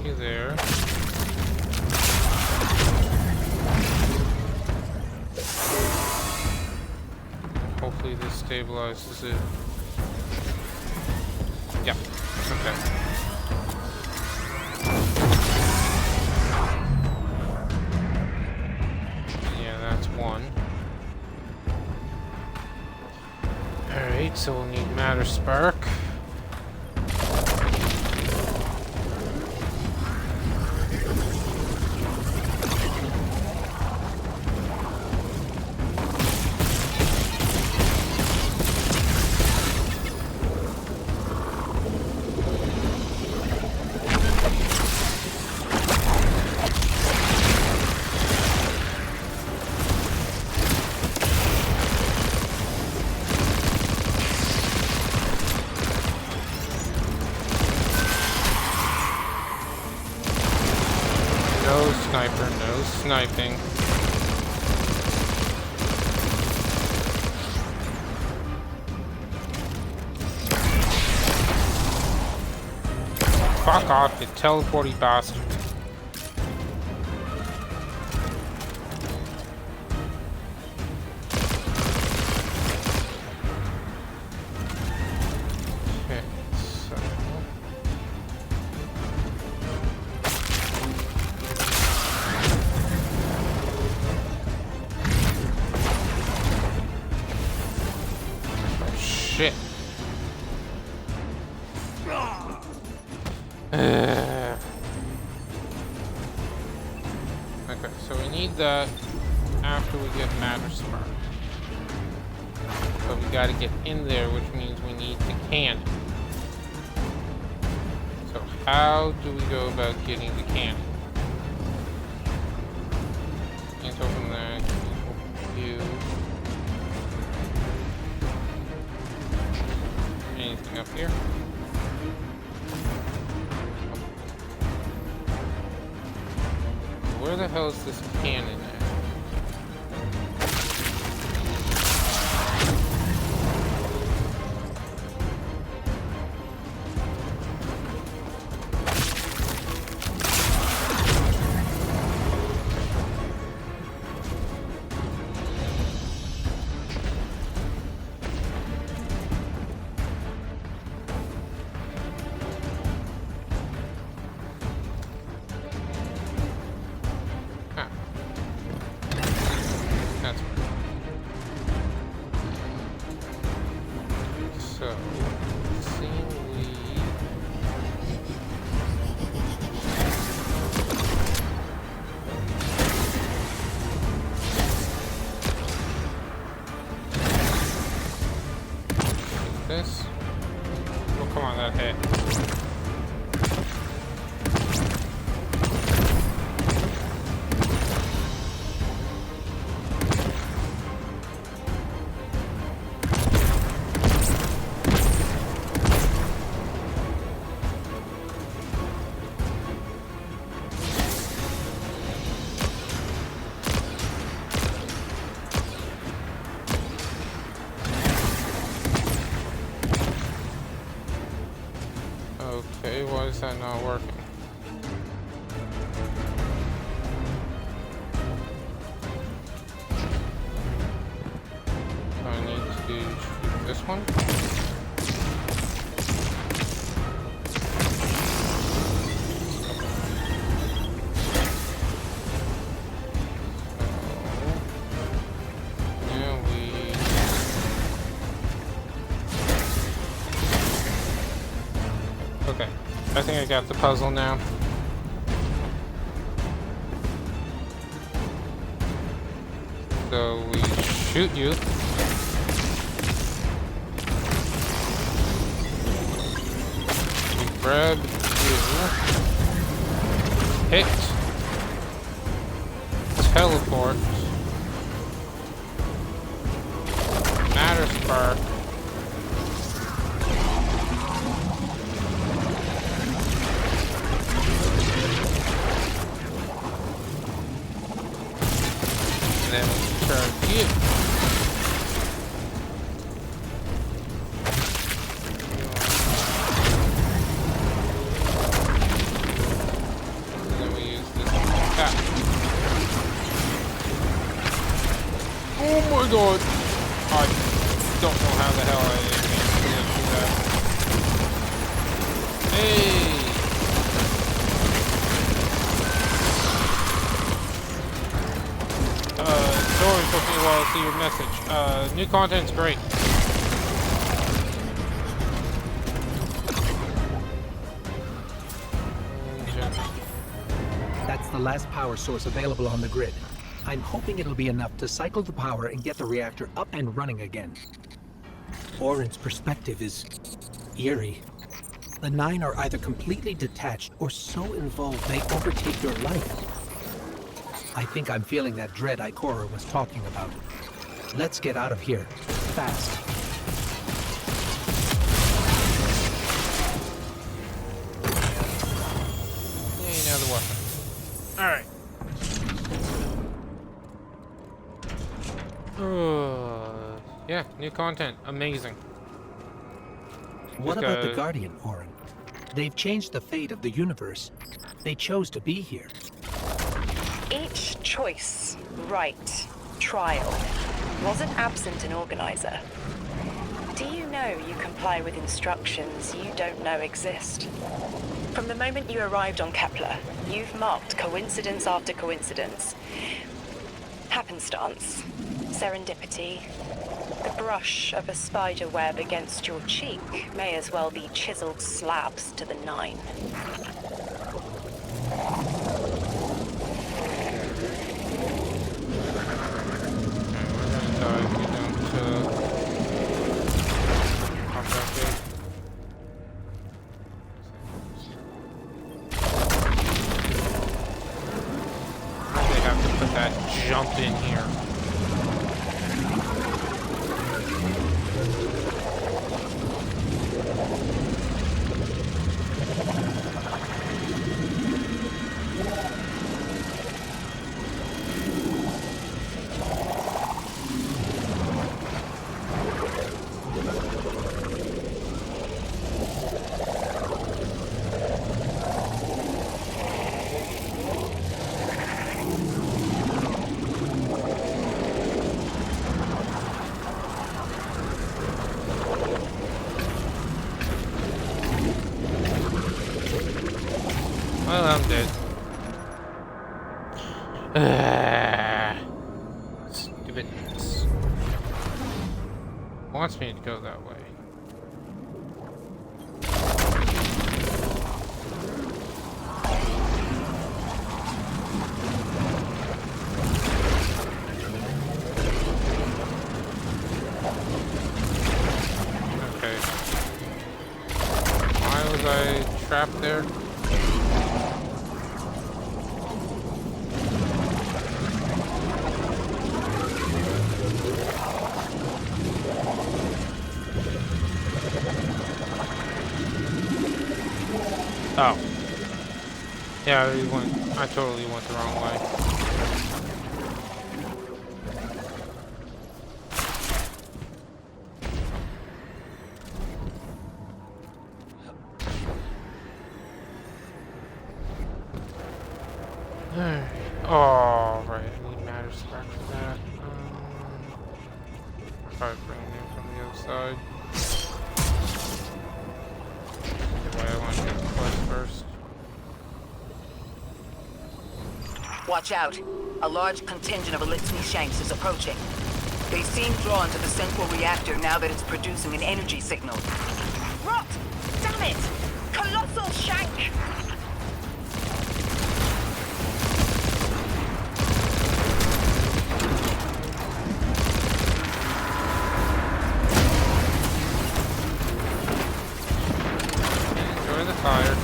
you there. Hopefully this stabilizes it. Yep. Okay. Yeah, that's one. Alright, so we'll need Matter Spark. No sniper, no sniping. Fuck off, you teleporty bastard. Okay, so... Shit. Okay, so we need that after we get Matter Spark. But we gotta get in there, which means we need the cannon. So how do we go about getting the cannon? Can't open that. Can't open you. Anything up here? Where the hell is this cannon at? That's right. So, seemingly... This? Oh, come on, that hit. Okay, why is that not working? So I need to shoot this one. Now we... Okay, I think I got the puzzle now. So we shoot you. We grab you. Hit. Teleport. Matter Spark. Then we charge you. god! I don't know how the hell I managed to do that. Hey! Sorry, it took me a while to see your message. New content's great. That's the last power source available on the grid. I'm hoping it'll be enough to cycle the power and get the reactor up and running again. Orin's perspective is eerie. The Nine are either completely detached or so involved they overtake your life. I think I'm feeling that dread Ikora was talking about. Let's get out of here. Fast. Yay, another weapon. Alright. Yeah, new content. Amazing. What about the Guardian, Orin? They've changed the fate of the universe. They chose to be here. Each choice, right, trial, wasn't absent an organizer. Do you know you comply with instructions you don't know exist? From the moment you arrived on Kepler, you've marked coincidence after coincidence. Happenstance, serendipity. The brush of a spider web against your cheek may as well be chiseled slabs to the Nine. Jump in here. Well, I'm dead. Stupid. Wants me to go that way. Okay. Why was I trapped there? Oh. Yeah, I totally went the wrong way. Alright. Oh, right. I need matter scrap for that. Probably bring it in from the other side. I want to get the quest first. Watch out. A large contingent of Elixni Shanks is approaching. They seem drawn to the central reactor now that it's producing an energy signal. Rot! Damn it! Colossal Shank! Enjoy the fire.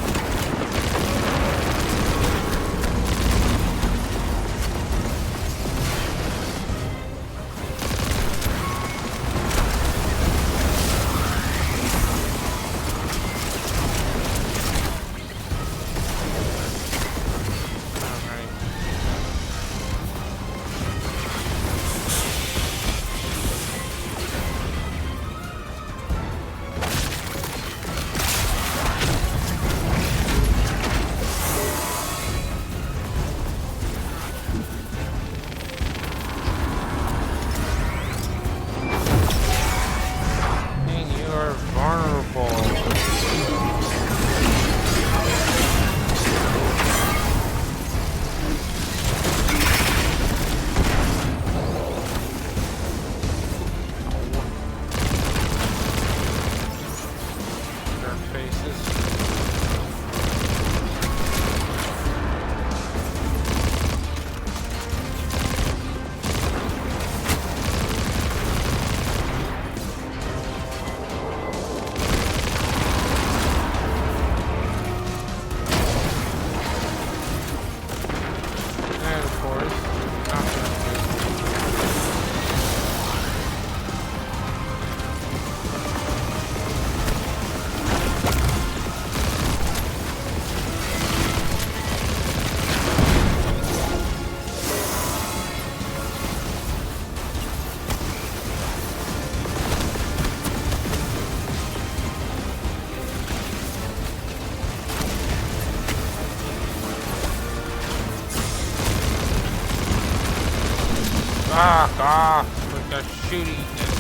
Fuck off with the shootiness.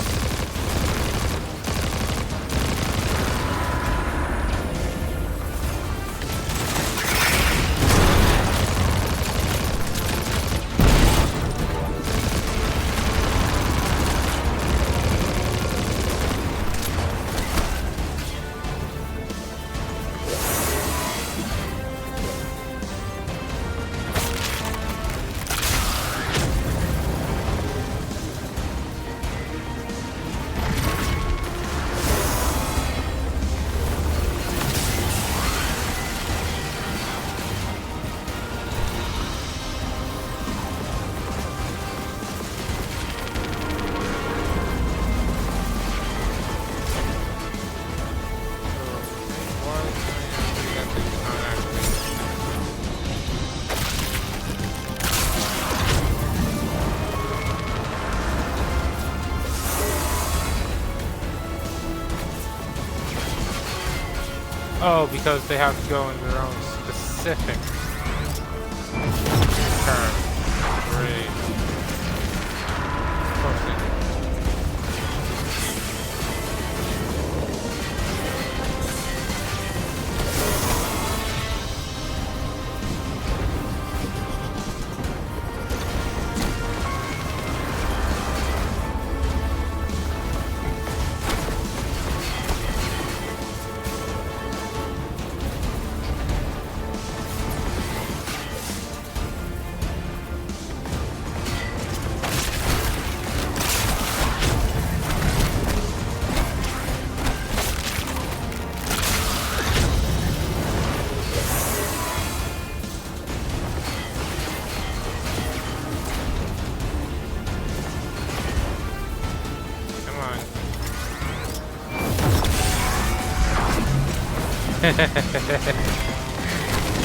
Oh, because they have to go in their own specific turn. Great. Of course they do.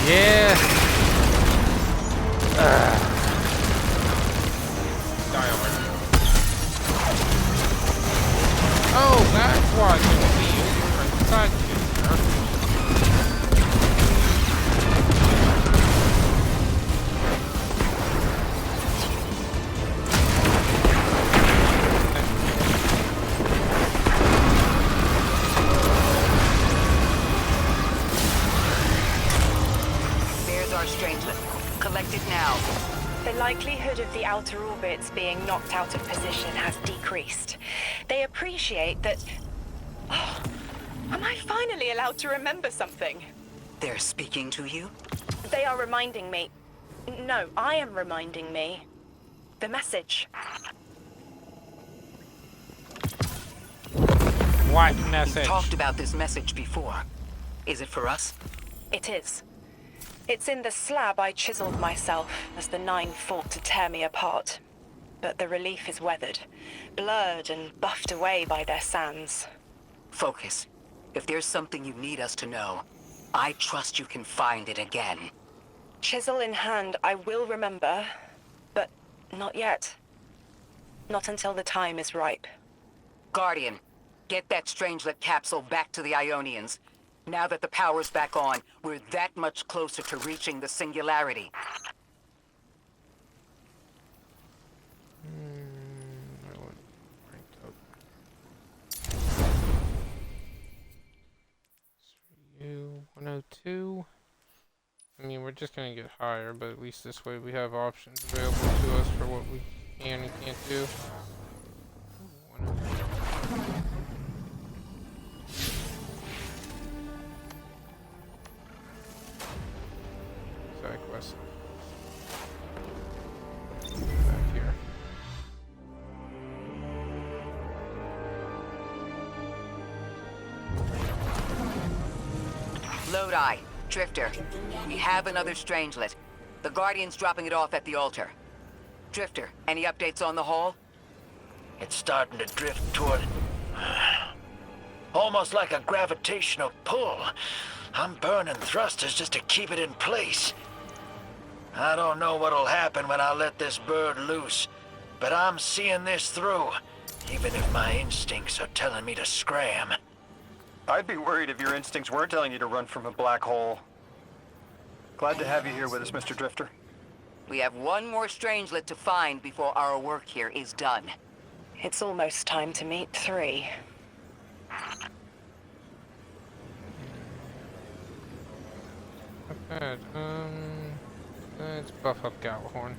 Yeah. Die already. Oh, that's why I can see you inside you. The likelihood of the outer orbits being knocked out of position has decreased. They appreciate that... Oh, am I finally allowed to remember something? They're speaking to you? They are reminding me... No, I am reminding me. The message. What message? You've talked about this message before. Is it for us? It is. It's in the slab I chiseled myself as the Nine fought to tear me apart. But the relief is weathered, blurred and buffed away by their sands. Focus. If there's something you need us to know, I trust you can find it again. Chisel in hand, I will remember, but not yet. Not until the time is ripe. Guardian, get that Strangelet capsule back to the Ionians. Now that the power's back on, we're that much closer to reaching the Singularity. You 102. I mean, we're just gonna get higher, but at least this way we have options available to us for what we can and can't do. Side quest. Back here. Lodi, Drifter, we have another Strangelet. The Guardian's dropping it off at the altar. Drifter, any updates on the haul? It's starting to drift toward... almost like a gravitational pull. I'm burning thrusters just to keep it in place. I don't know what'll happen when I let this bird loose, but I'm seeing this through, even if my instincts are telling me to scram. I'd be worried if your instincts weren't telling you to run from a black hole. Glad to have you here with us, Mr. Drifter. We have one more Strangelet to find before our work here is done. It's almost time to meet 3. Not bad. Let's buff up Gallahorn.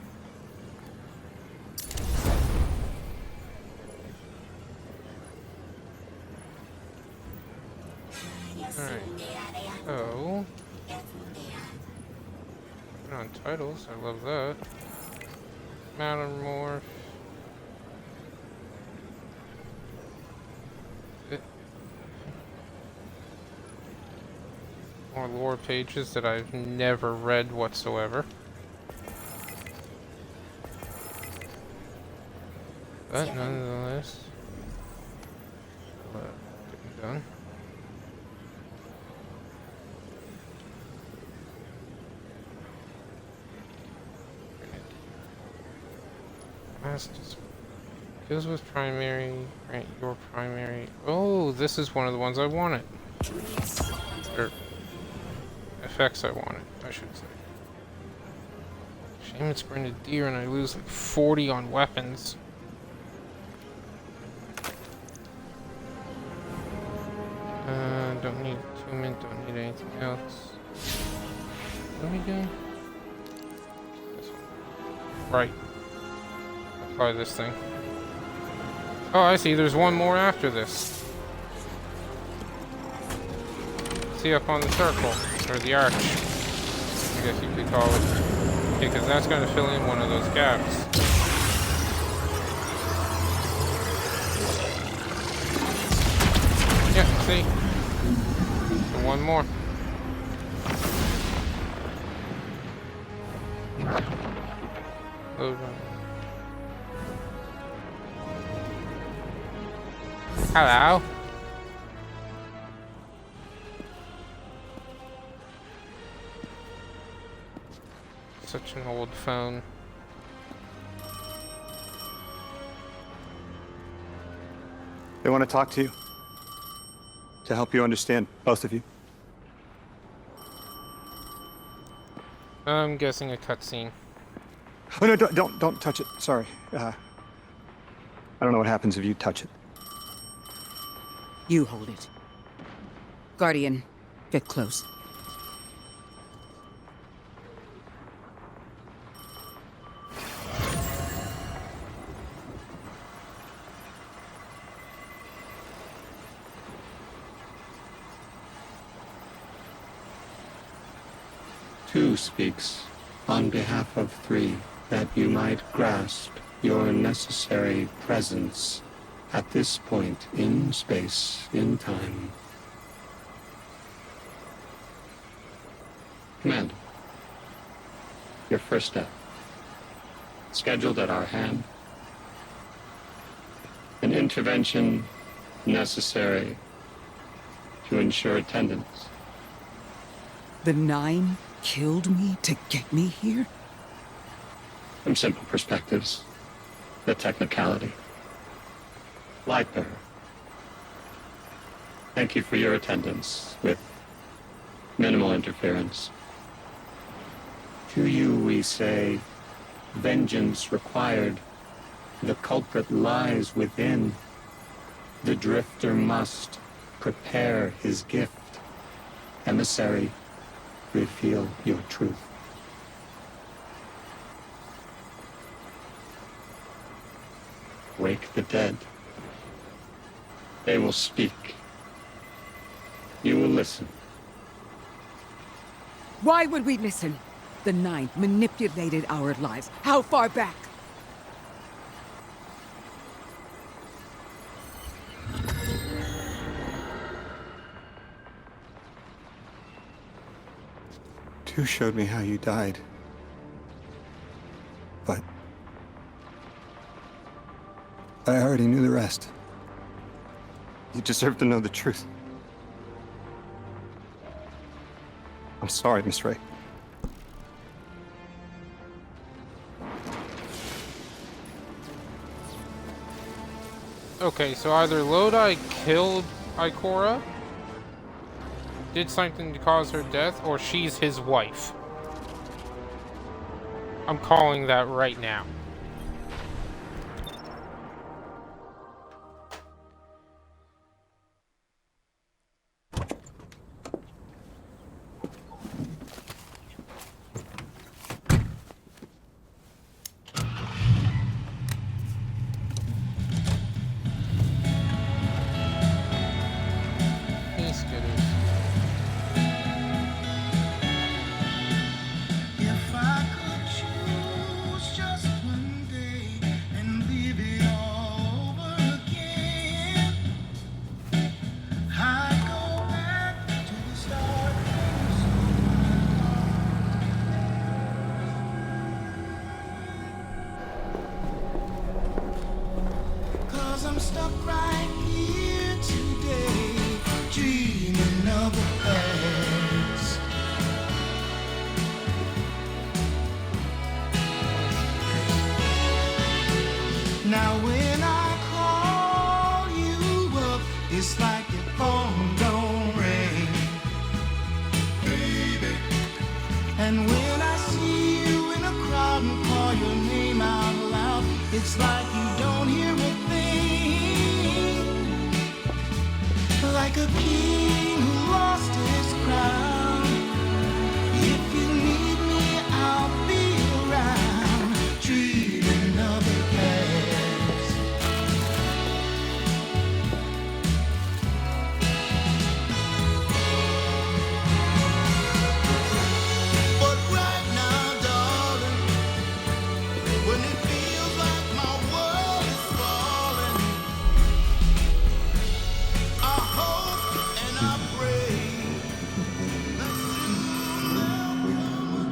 Alright. So... Put on titles, I love that. Mattermorph. More lore pages that I've never read whatsoever. But nonetheless, getting done. Kills with primary, grant your primary. Oh, this is one of the ones I wanted. Or effects I wanted, I should say. Shaman sprinted deer and I lose like 40 on weapons. Don't need attunement, don't need anything else. What are we doing? This one. Right. Apply this thing. Oh, I see. There's one more after this. See up on the circle, or the arch, I guess you could call it. Because that's going to fill in one of those gaps. Yeah, see? So one more. Load on. Hello. Such an old phone. They want to talk to you. To help you understand, both of you. I'm guessing a cutscene. Oh no, don't touch it. Sorry. I don't know what happens if you touch it. You hold it. Guardian, get close. Two speaks on behalf of 3 that you might grasp your necessary presence at this point in space, in time. Commander, your first step, scheduled at our hand. An intervention necessary to ensure attendance. The 9 killed me to get me here? From simple perspectives, the technicality. Lightbearer, thank you for your attendance with minimal interference. To you we say, vengeance required. The culprit lies within. The drifter must prepare his gift. Emissary, reveal your truth. Wake the dead. They will speak. You will listen. Why would we listen? The 9 manipulated our lives. How far back? Tu showed me how you died. But I already knew the rest. You deserve to know the truth. I'm sorry, Miss Ray. Okay, so either Lodi killed Ikora, did something to cause her death, or she's his wife. I'm calling that right now. If I could choose just one day and live it all over again, I'd go back to the start. 'Cause I'm stuck right here today, dreaming of the past. Now when I call you up, it's like your phone don't ring, baby. And when I see you in a crowd and call your name out loud, it's like you don't hear a thing. Like a king who lost his crown. If you need me, I'll be around, dreaming of the past. But right now, darling, when it feels like my world is falling, I hope and I pray that soon there'll come a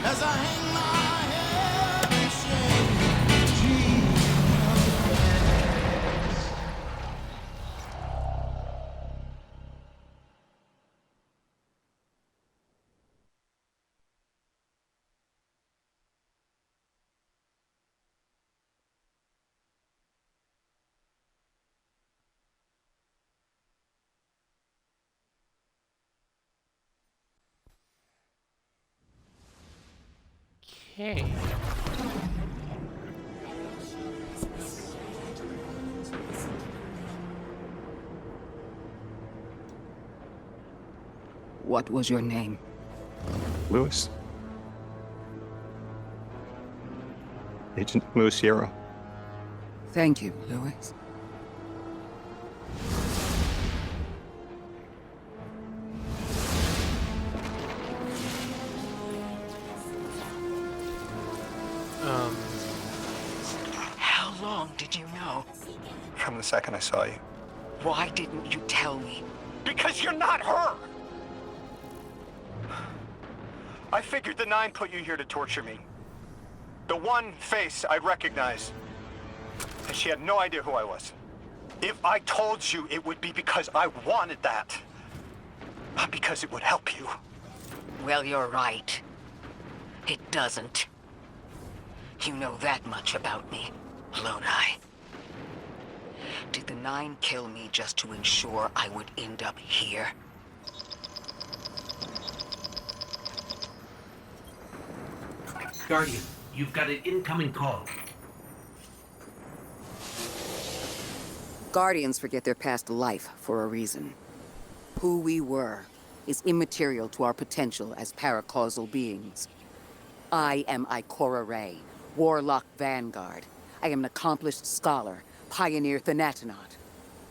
as I hang my head in shame, dreaming of the past. Okay. What was your name? Lewis. Agent Lewis Sierra. Thank you, Lewis. How long did you know? From the second I saw you. Why didn't you tell me? Because you're not her! I figured the Nine put you here to torture me. The one face I'd recognize. And she had no idea who I was. If I told you, it would be because I wanted that. Not because it would help you. Well, you're right. It doesn't. You know that much about me, Lodi. Did the Nine kill me just to ensure I would end up here? Guardian, you've got an incoming call. Guardians forget their past life for a reason. Who we were is immaterial to our potential as paracausal beings. I am Ikora Rey, Warlock Vanguard. I am an accomplished scholar, pioneer Thanatonaut.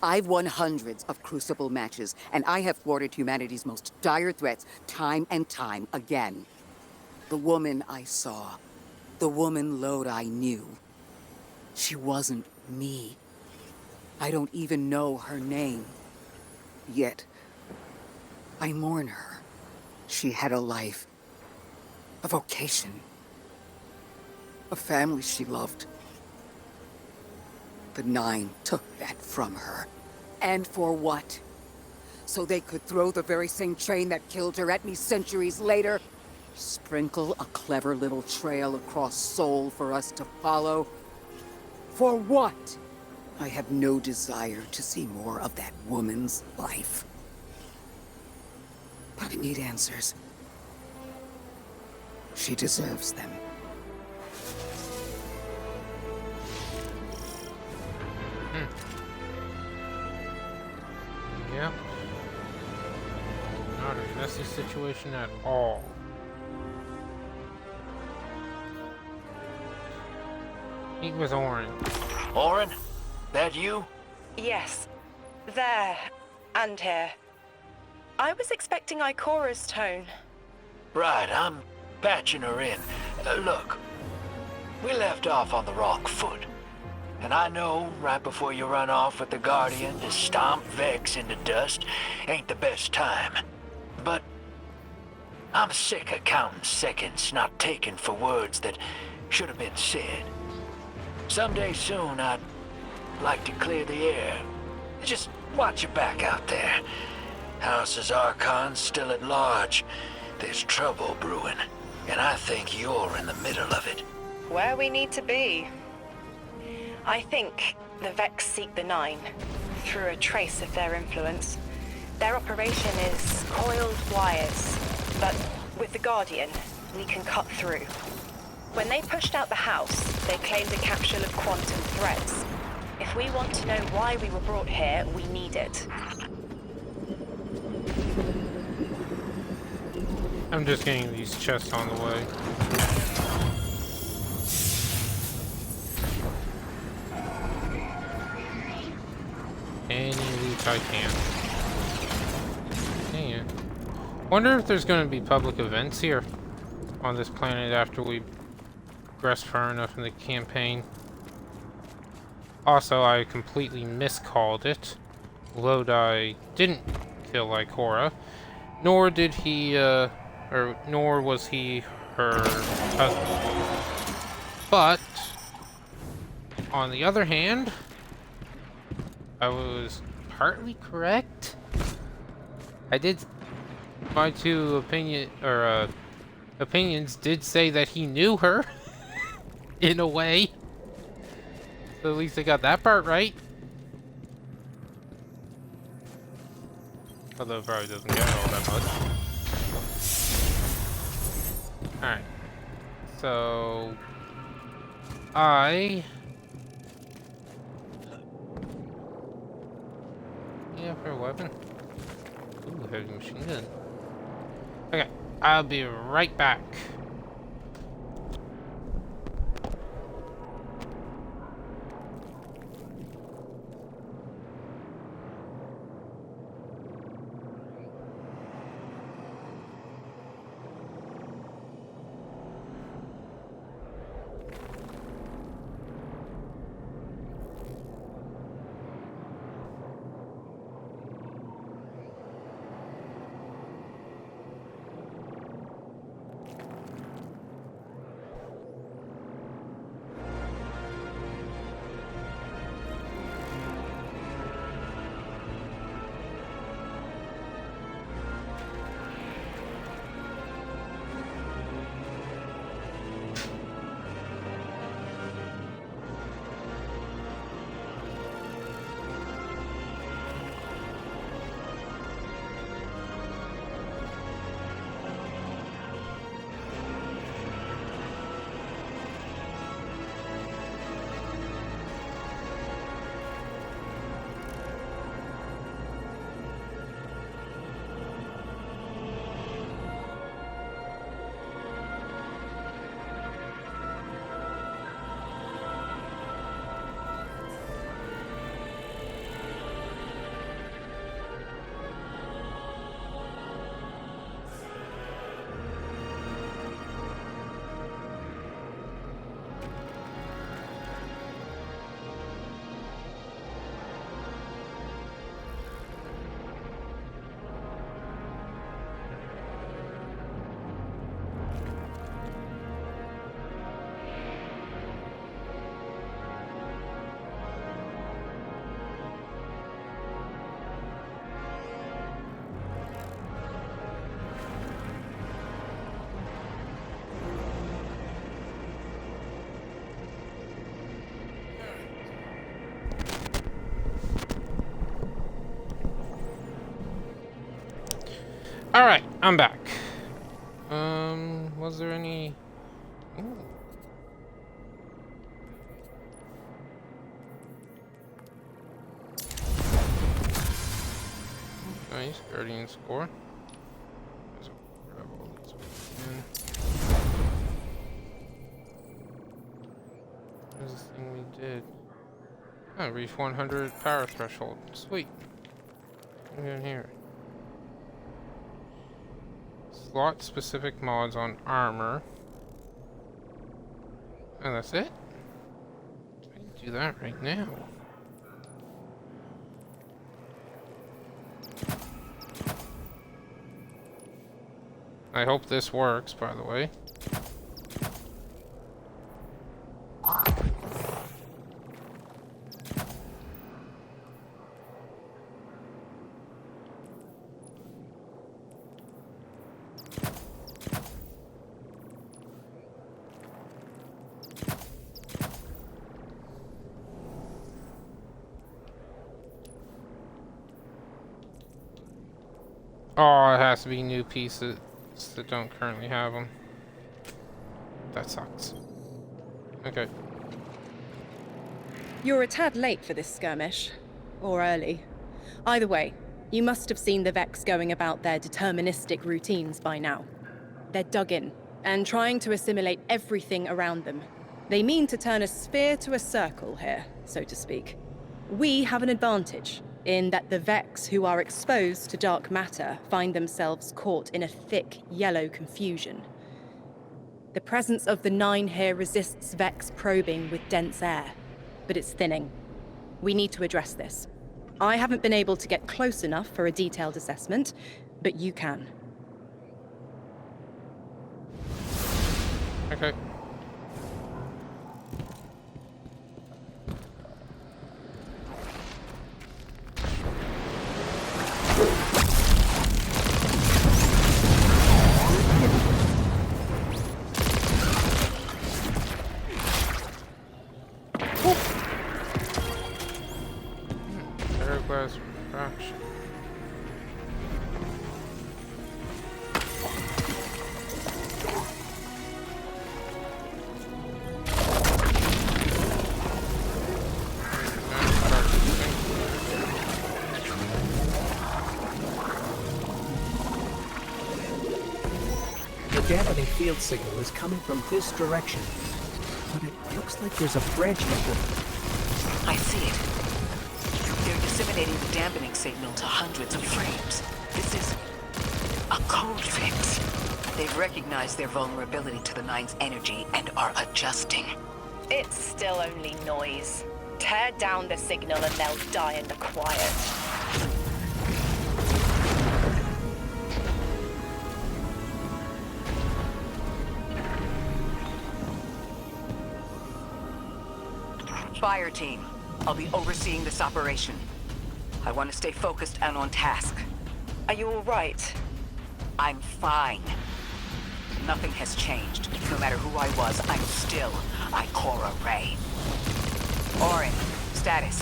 I've won hundreds of Crucible matches, and I have thwarted humanity's most dire threats time and time again. The woman I saw, the woman Lodi knew, she wasn't me. I don't even know her name. Yet, I mourn her. She had a life, a vocation. a family she loved. The Nine took that from her. And for what? So they could throw the very same train that killed her at me centuries later? Sprinkle a clever little trail across Sol for us to follow? For what? I have no desire to see more of that woman's life. But I need answers. She deserves them. Yep. Not a messy situation at all. Meet with Orin. Orin? That you? Yes. There. And here. I was expecting Ikora's tone. Right, I'm patching her in. Look, we left off on the wrong foot. And I know right before you run off with the Guardian to stomp Vex into dust ain't the best time. But I'm sick of counting seconds not taken for words that should have been said. Someday soon I'd like to clear the air. Just watch your back out there. House Archon's still at large. There's trouble brewing, and I think you're in the middle of it. Where we need to be. I think the Vex seek the Nine, through a trace of their influence. Their operation is coiled wires, but with the Guardian, we can cut through. When they pushed out the house, they claimed a capsule of quantum threads. If we want to know why we were brought here, we need it. I'm just getting these chests on the way. Any loot I can. Yeah. Wonder if there's going to be public events here on this planet after we progress far enough in the campaign. Also, I completely miscalled it. Lodi didn't kill Ikora, nor did he, nor was he her husband. But, on the other hand, I was partly correct. I did, my two opinions did say that he knew her, in a way. So at least I got that part right. Although it probably doesn't get all that much. Alright. So yeah, for a weapon. Ooh, heavy machine gun. Okay, I'll be right back. Alright, I'm back. Was there any... Ooh. Nice, Guardian score. What is this thing we did? Oh, reach 100 power threshold. Sweet. What in here? Slot specific mods on armor. Oh, that's it? I can do that right now. I hope this works, by the way. Oh, it has to be new pieces that don't currently have them. That sucks. Okay. You're a tad late for this skirmish. Or early. Either way, you must have seen the Vex going about their deterministic routines by now. They're dug in, and trying to assimilate everything around them. They mean to turn a sphere to a circle here, so to speak. We have an advantage, in that the Vex who are exposed to dark matter find themselves caught in a thick, yellow confusion. The presence of the Nine here resists Vex probing with dense air, but it's thinning. We need to address this. I haven't been able to get close enough for a detailed assessment, but you can. Okay. Glass refraction. The dampening field signal is coming from this direction, but it looks like there's a branch network. I see it. They're disseminating the dampening signal to hundreds of frames. This is a code fix. They've recognized their vulnerability to the Nine's energy and are adjusting. It's still only noise. Tear down the signal and they'll die in the quiet. Fire team, I'll be overseeing this operation. I want to stay focused and on task. Are you all right? I'm fine. Nothing has changed. No matter who I was, I'm still Ikora Rey. Orin, status.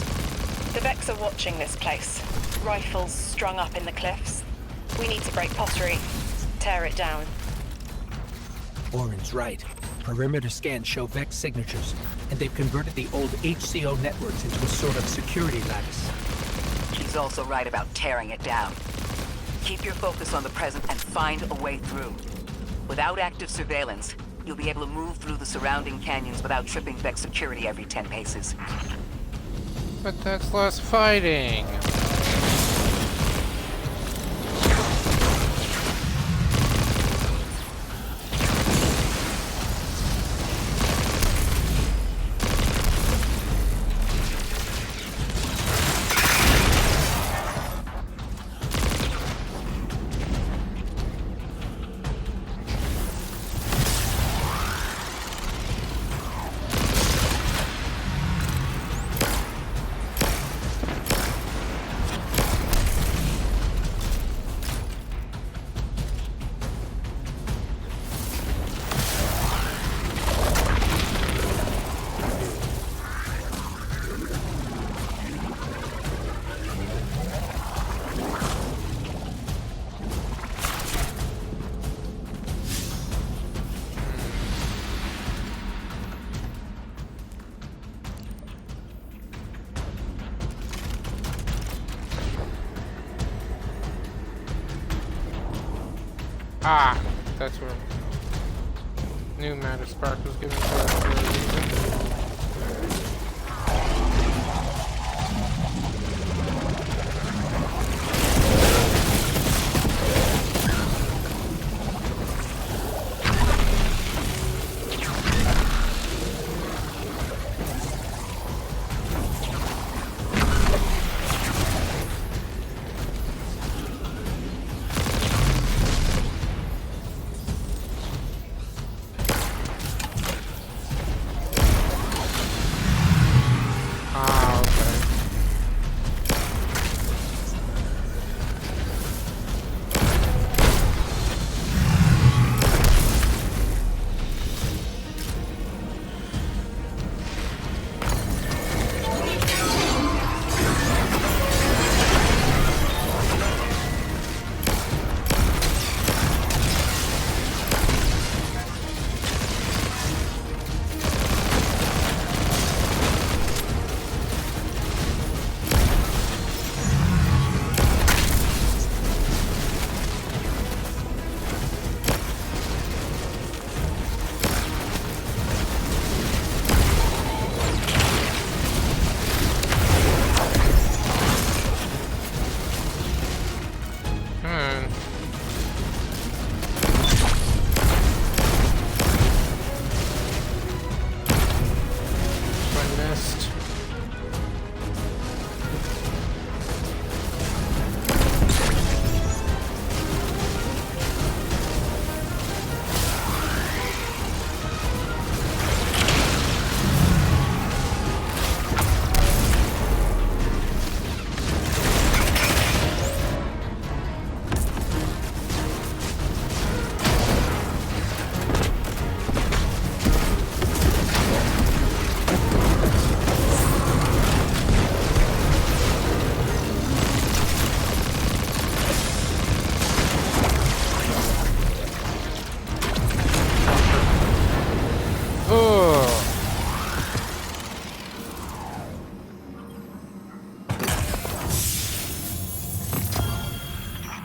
The Vex are watching this place. Rifles strung up in the cliffs. We need to break pottery. Tear it down. Orin's right. Perimeter scans show Vex signatures, and they've converted the old HCO networks into a sort of security lattice. She's also right about tearing it down. Keep your focus on the present and find a way through. Without active surveillance, you'll be able to move through the surrounding canyons without tripping Vex security every 10 paces. But that's less fighting. Ah, that's where new matter spark was given to us for a reason.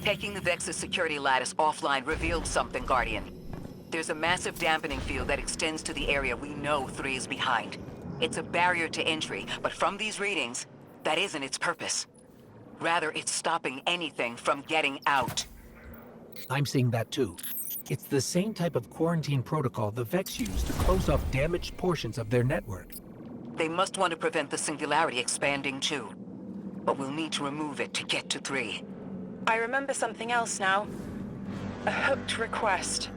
Taking the Vex's security lattice offline revealed something, Guardian. There's a massive dampening field that extends to the area we know 3 is behind. It's a barrier to entry, but from these readings, that isn't its purpose. Rather, it's stopping anything from getting out. I'm seeing that too. It's the same type of quarantine protocol the Vex use to close off damaged portions of their network. They must want to prevent the Singularity expanding too. But we'll need to remove it to get to 3. I remember something else now. A hooked request.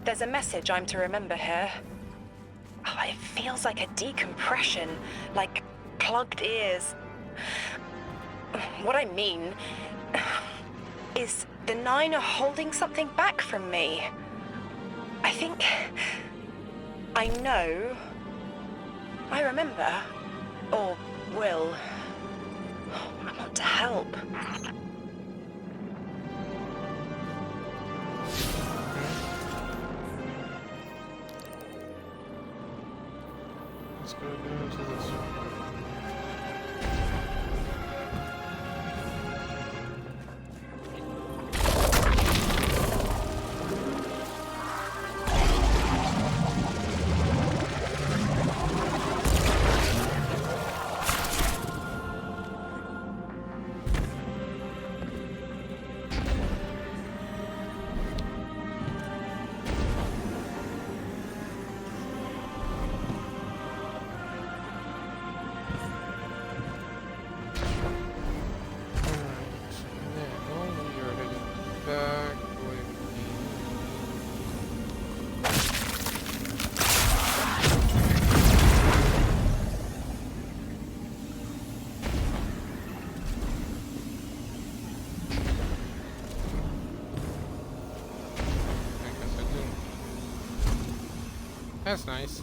There's a message I'm to remember here. Oh, it feels like a decompression, like plugged ears. What I mean is the 9 are holding something back from me. I think I know. I remember. Or will. I want to help. Let's go down to this one. That's nice.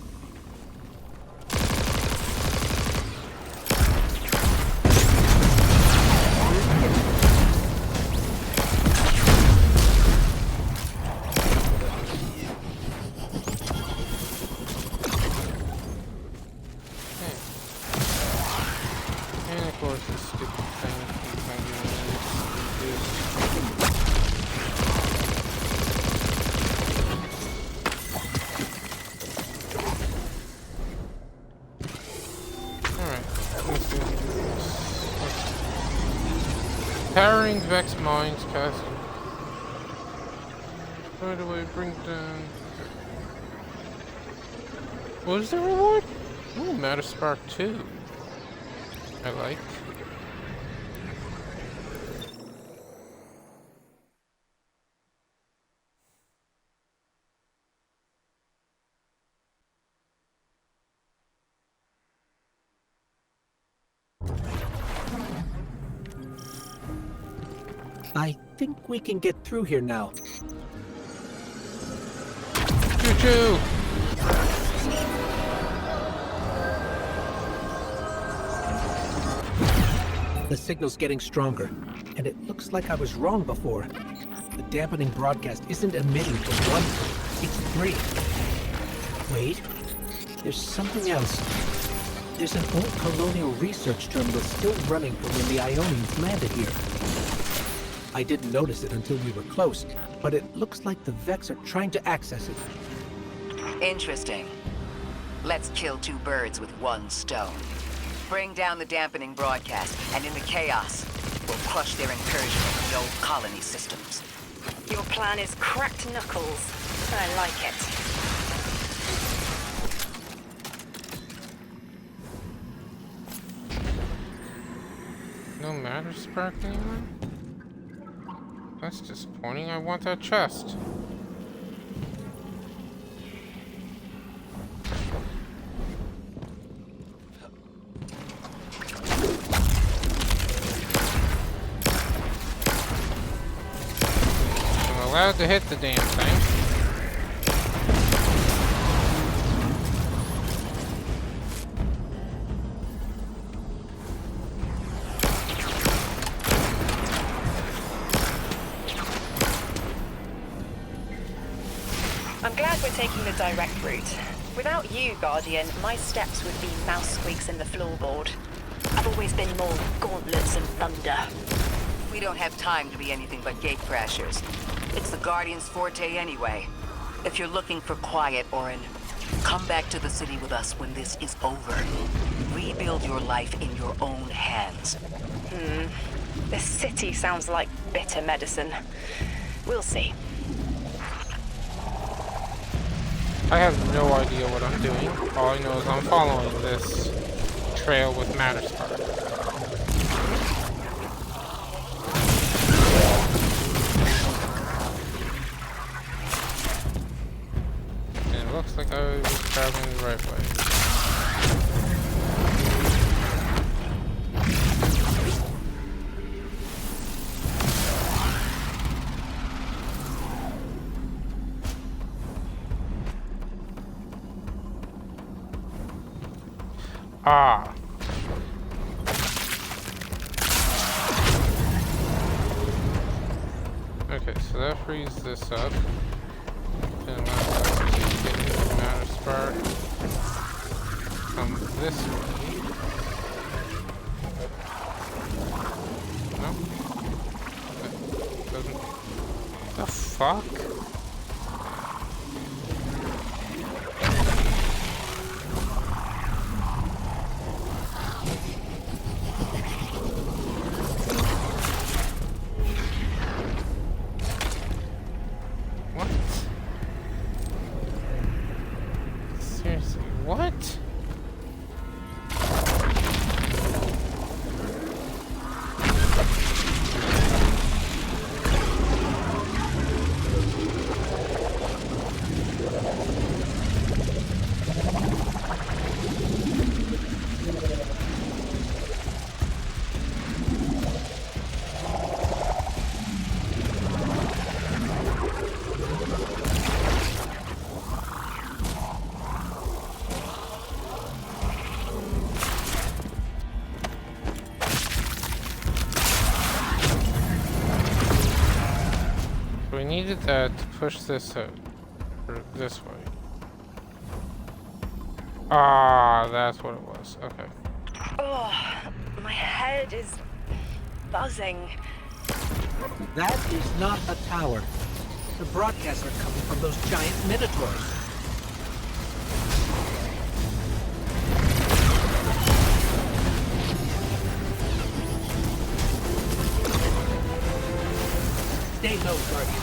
And of course this stupid thing keeps on doing this. Powering Vex mines, casting. How do I bring down? What is the reward? Ooh, Matter Spark 2. I like. I think we can get through here now. Choo-choo! The signal's getting stronger, and it looks like I was wrong before. The dampening broadcast isn't emitting from one, it's 3. Wait, there's something else. There's an old colonial research terminal still running from when the Ionians landed here. I didn't notice it until we were close, but it looks like the Vex are trying to access it. Interesting. Let's kill 2 birds with 1 stone. Bring down the dampening broadcast, and in the chaos, we'll crush their incursion into the old colony systems. Your plan is cracked knuckles. I like it. No Matter Spark anymore? That's disappointing. I want that chest. I'm allowed to hit the damn thing. I'm glad we're taking the direct route. Without you, Guardian, my steps would be mouse squeaks in the floorboard. I've always been more gauntlets and thunder. We don't have time to be anything but gate crashers. It's the Guardian's forte anyway. If you're looking for quiet, Orin, come back to the city with us when this is over. Rebuild your life in your own hands. The city sounds like bitter medicine. We'll see. I have no idea what I'm doing. All I know is I'm following this trail with Matter Spark. And it looks like I was traveling the right way. Ah. Okay, so that frees this up. Then allows us to get into the Matter Spark. Come this way. No? That doesn't... The fuck? What? We needed that to push this out, or this way. Ah, that's what it was. Okay. Oh, my head is buzzing. That is not a tower. The broadcasts are coming from those giant minotaurs. Stay low, Guardian.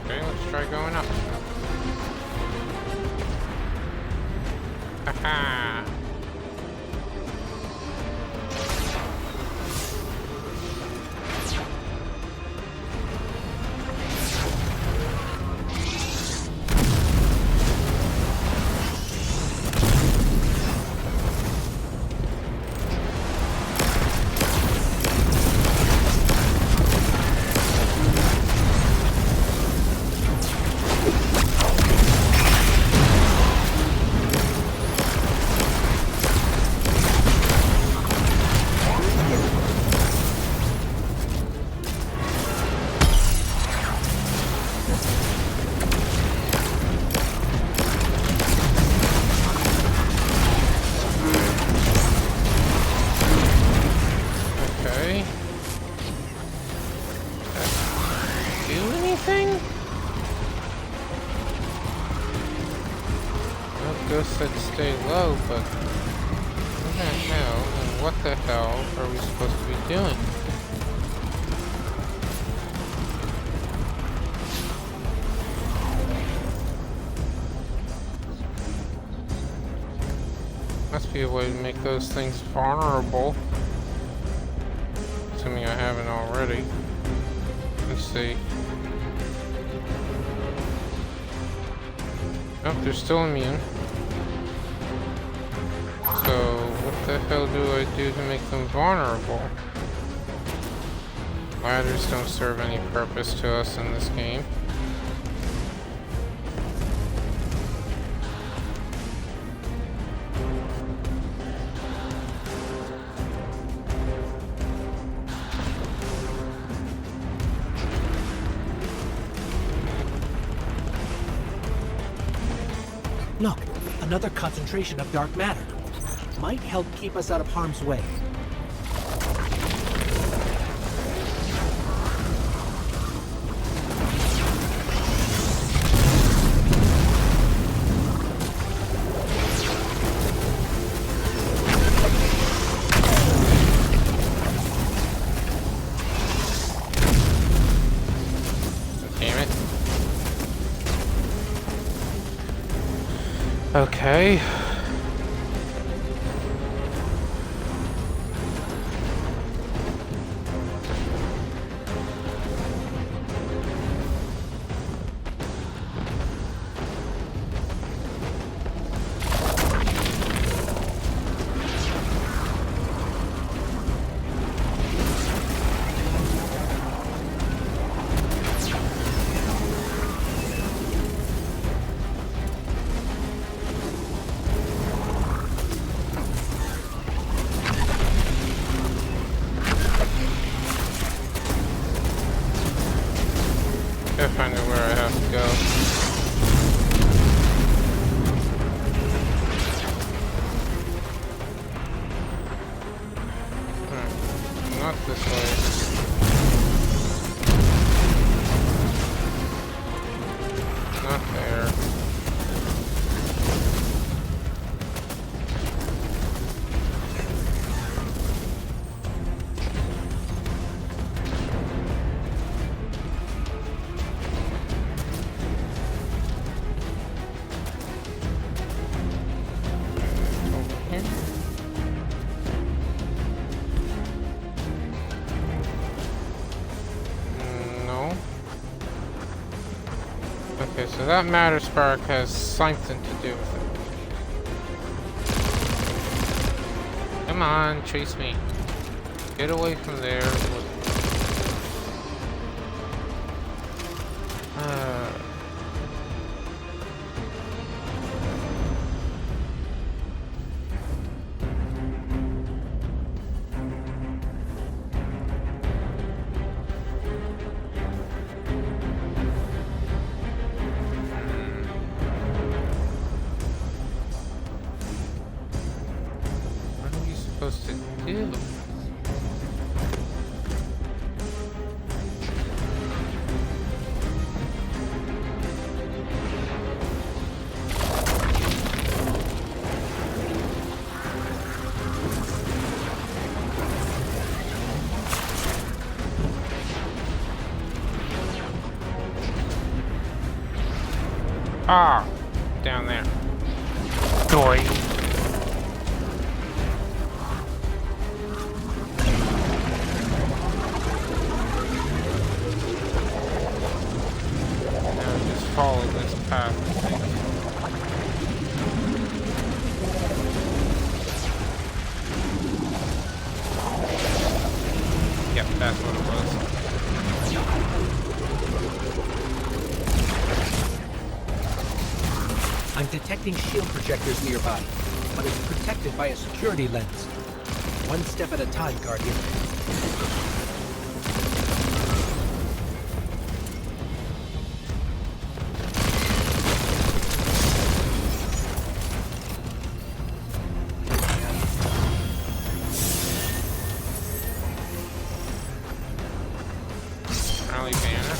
Okay, let's try going up. Haha. Okay. Do anything? Well, Ghost said stay low, but what the hell and what the hell are we supposed to be doing? Must be a way to make those things vulnerable. Assuming I haven't already. Let's see. Oh, they're still immune. So, what the hell do I do to make them vulnerable? Ladders don't serve any purpose to us in this game. Look, another concentration of dark matter. Might help keep us out of harm's way. Damn it. Okay. Gotta find out where I have to go. Not this way. Not there. Okay, so that matter spark has something to do with it. Come on, chase me. Get away from there. Ah, down there. Doy. Now just follow this path, I think. Yep, that's what it was. I'm detecting shield projectors nearby, but it's protected by a security lens. One step at a time, Guardian. Rally banner.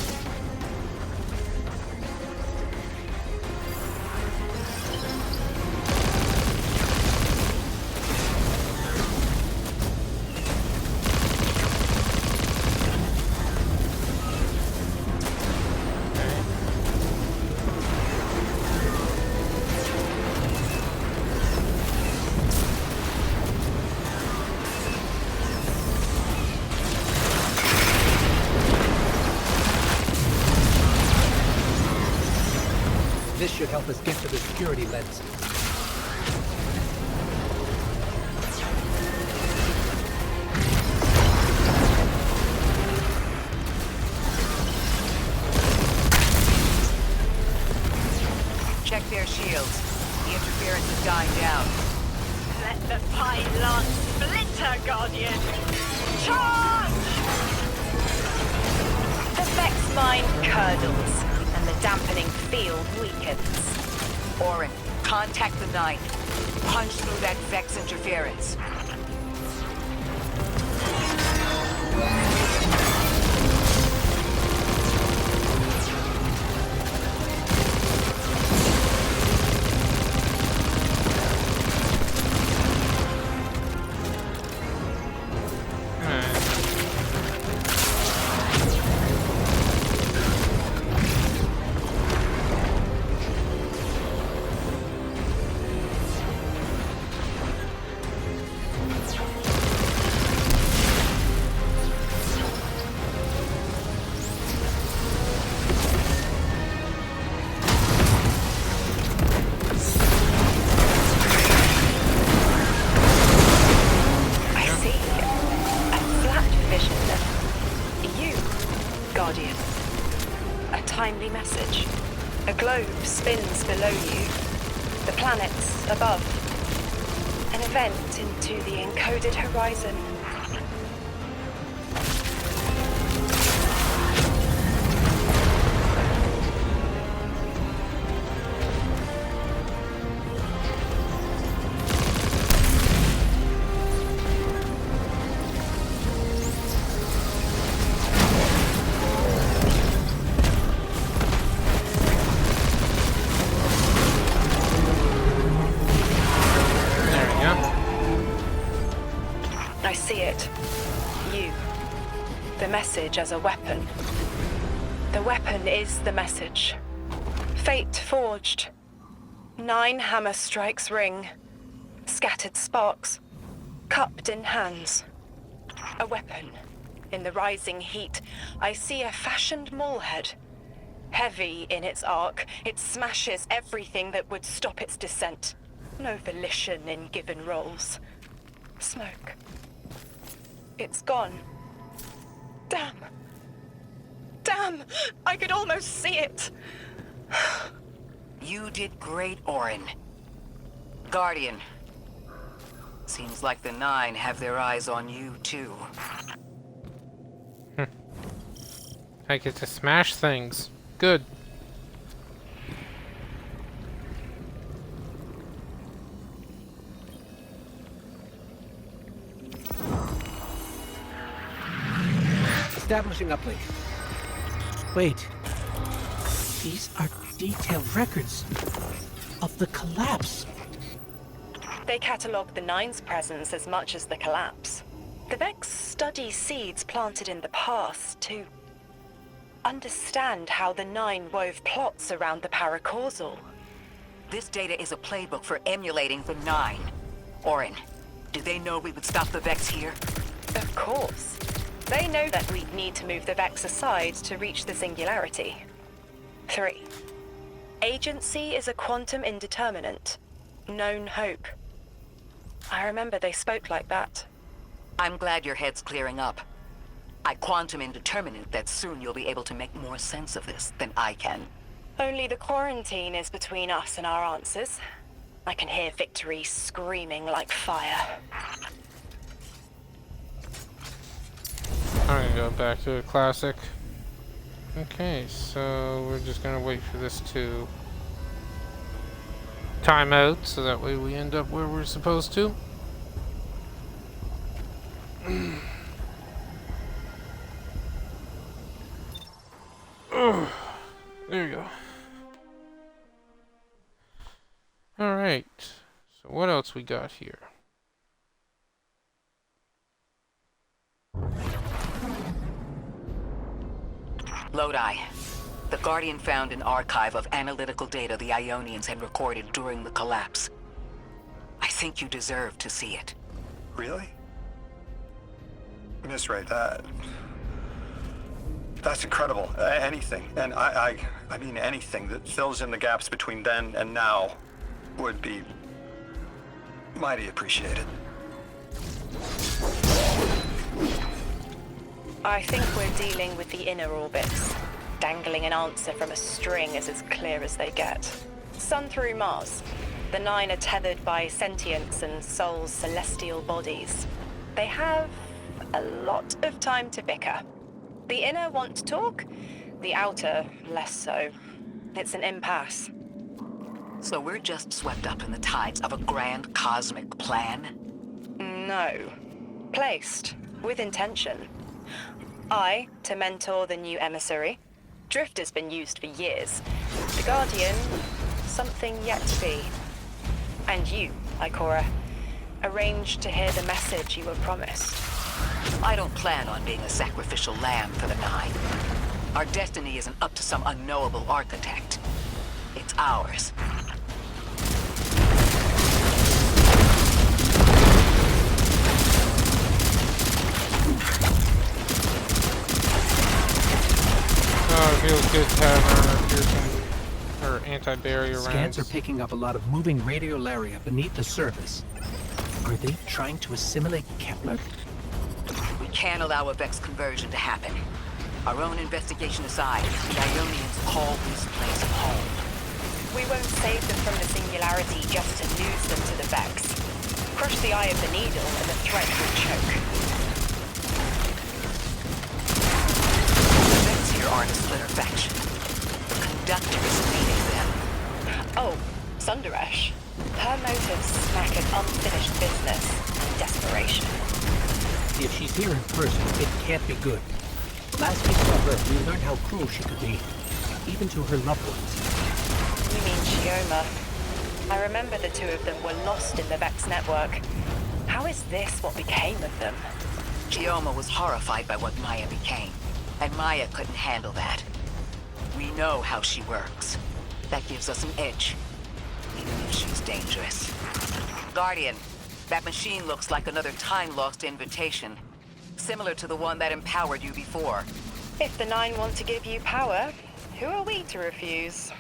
This should help us get to the security lens. Check their shields. The interference is dying down. Let the pylon splinter, Guardian! Charge! The Vex mine curdles, and the dampening field weakens. Orin, contact the 9. Punch through that Vex interference. Timely message. A globe spins below you. The planets above. An event into the encoded horizon. I see it. You. The message as a weapon. The weapon is the message. Fate forged. 9 hammer strikes ring. Scattered sparks. Cupped in hands. A weapon. In the rising heat, I see a fashioned mallhead. Heavy in its arc, it smashes everything that would stop its descent. No volition in given roles. Smoke. It's gone. Damn. Damn! I could almost see it! You did great, Orin. Guardian. Seems like the 9 have their eyes on you, too. I get to smash things. Good. Establishing uplink. Wait. These are detailed records of the collapse. They catalogue the 9's presence as much as the collapse. The Vex study seeds planted in the past, too. understand how the Nine wove plots around the paracausal. This data is a playbook for emulating the Nine. Orin, did they know we would stop the Vex here? Of course. They know that we'd need to move the Vex aside to reach the singularity. 3. Agency is a quantum indeterminate. Known hope. I remember they spoke like that. I'm glad your head's clearing up. I quantum indeterminate that soon you'll be able to make more sense of this than I can. Only the quarantine is between us and our answers. I can hear Victory screaming like fire. I'm gonna go back to a classic. Okay, so we're just gonna wait for this to time out so that way we end up where we're supposed to. There you go. Alright, so what else we got here? Lodi. The Guardian found an archive of analytical data the Ionians had recorded during the collapse. I think you deserve to see it. Really? Miss Ray, that's incredible. Anything, and I mean anything that fills in the gaps between then and now would be mighty appreciated. I think we're dealing with the inner orbits. Dangling an answer from a string is as clear as they get. Sun through Mars. The Nine are tethered by sentience and Sol's celestial bodies. They have a lot of time to bicker. The inner want to talk, the outer less so. It's an impasse. So we're just swept up in the tides of a grand cosmic plan? No. Placed. With intention. I, to mentor the new emissary. Drifter's been used for years. The Guardian, something yet to be. And you, Ikora, arranged to hear the message you were promised. I don't plan on being a sacrificial lamb for the Nine. Our destiny isn't up to some unknowable architect. It's ours. Oh, it feels good to have armor piercing or anti-barrier rounds. Scans are picking up a lot of moving radiolaria beneath the surface. Are they trying to assimilate Kepler? We can't allow a Vex conversion to happen. Our own investigation aside, the Ionians call this place home. We won't save them from the singularity just to lose them to the Vex. Crush the eye of the needle and the threat will choke. The Vex here aren't a splinter faction. The conductor is leading them. Oh, Sundaresh. Her motives smack of unfinished business and desperation. If she's here in person, it can't be good. Last we saw her, we learned how cruel she could be, even to her loved ones. You mean Shioma? I remember the two of them were lost in the Vex network. How is this what became of them? Shioma was horrified by what Maya became, and Maya couldn't handle that. We know how she works. That gives us an edge, even if she's dangerous. Guardian, that machine looks like another time-lost invitation, similar to the one that empowered you before. If the Nine want to give you power, who are we to refuse?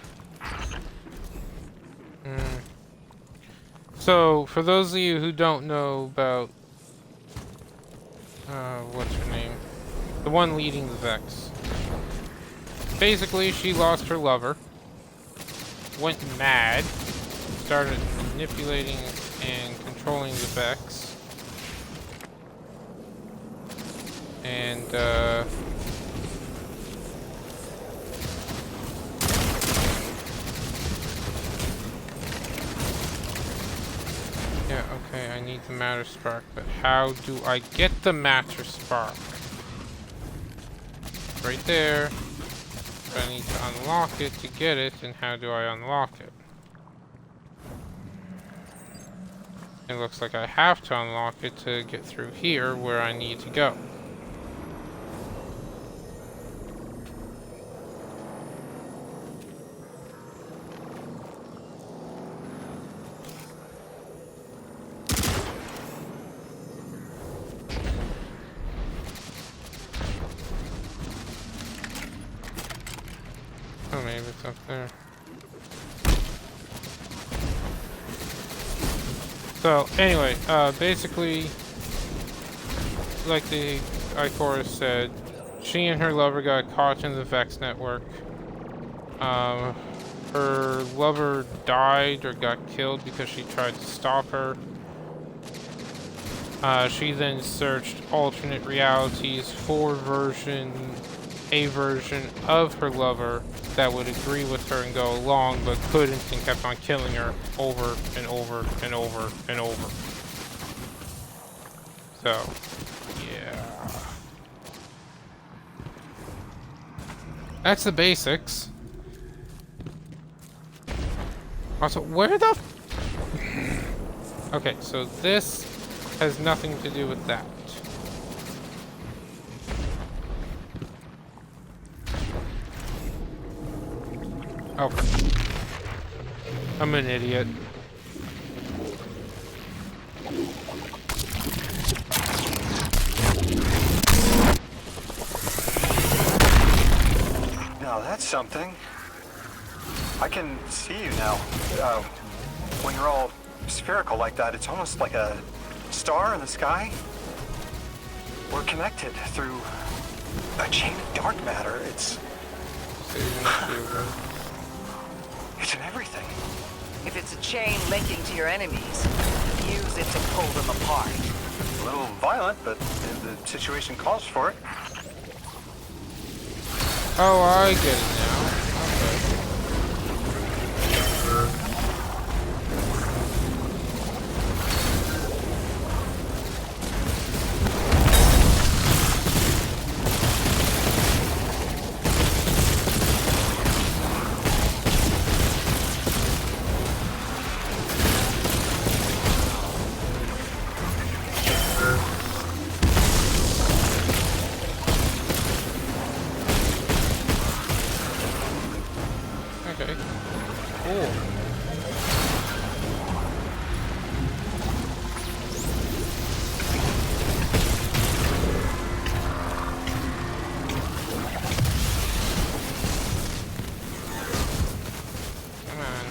So, for those of you who don't know about, what's her name? The one leading the Vex. Basically, she lost her lover, went mad, started manipulating and controlling the Vex, and, yeah, okay, I need the matter spark, but how do I get the matter spark? Right there. But I need to unlock it to get it, and how do I unlock it? It looks like I have to unlock it to get through here where I need to go. Oh, maybe it's up there. So, anyway, basically, like the Ikora said, she and her lover got caught in the Vex network. Her lover died or got killed because she tried to stop her. She then searched alternate realities for a version of her lover that would agree with her and go along, but couldn't, and kept on killing her over and over and over and over. So, yeah. That's the basics. Also, where the... Okay, so this has nothing to do with that. Okay. I'm an idiot. Now that's something. I can see you now. When you're all spherical like that, it's almost like a star in the sky. We're connected through a chain of dark matter. It's in everything. If it's a chain linking to your enemies, use it to pull them apart. A little violent, but the situation calls for it. Oh, I get it now. Okay. Okay. Cool. Come on.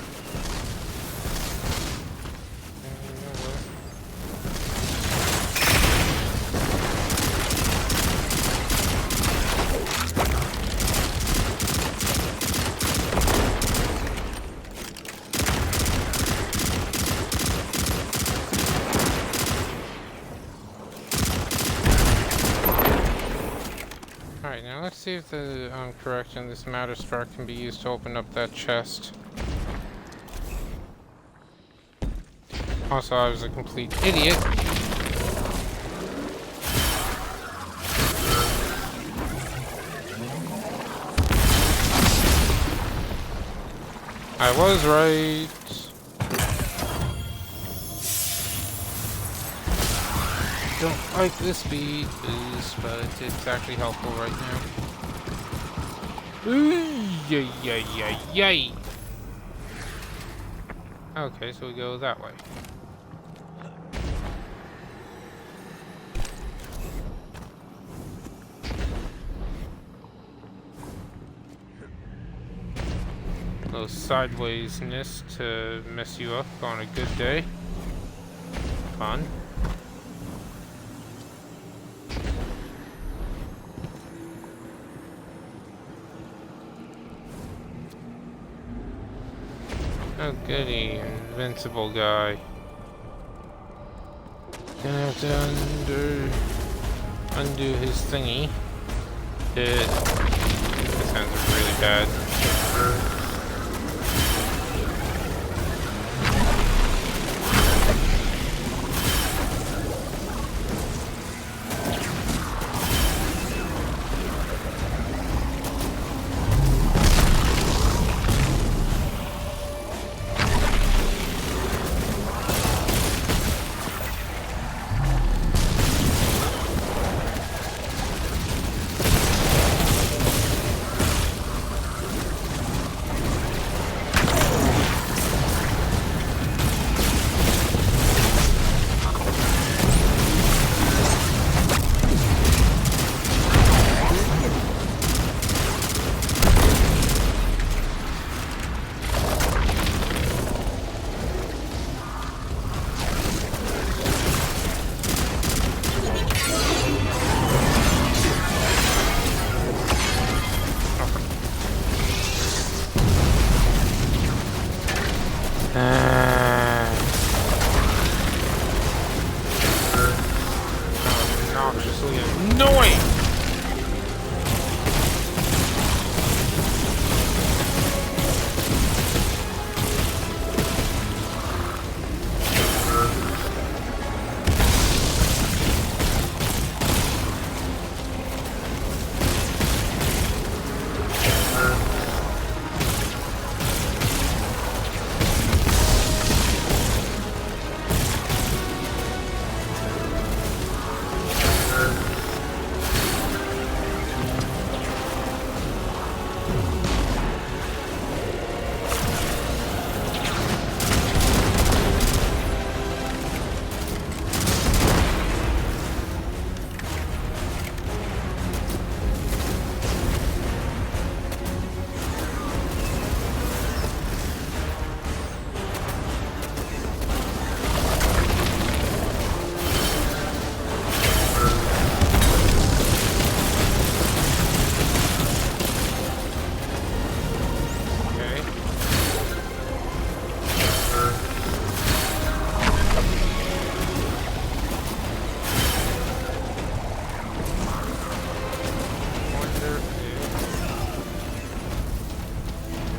Alright, now let's see if the correction, this matter spark can be used to open up that chest. Also, I was a complete idiot. I was right. Don't like the speed boost, but it's actually helpful right now. Ooh, yay, yay, yay, yay. Okay, so we go that way. A little sidewaysness to mess you up on a good day. Fun. Oh goody, invincible guy. Gonna have to undo his thingy. That sounds really bad.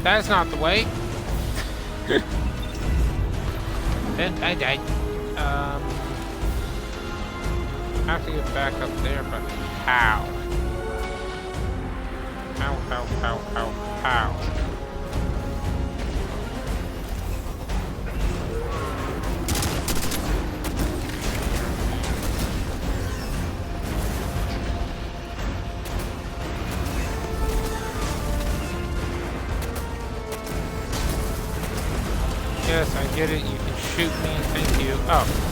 That's not the way. I died. I have to get back up there, but how? How? Yes, I get it. You can shoot me. Thank you. Oh.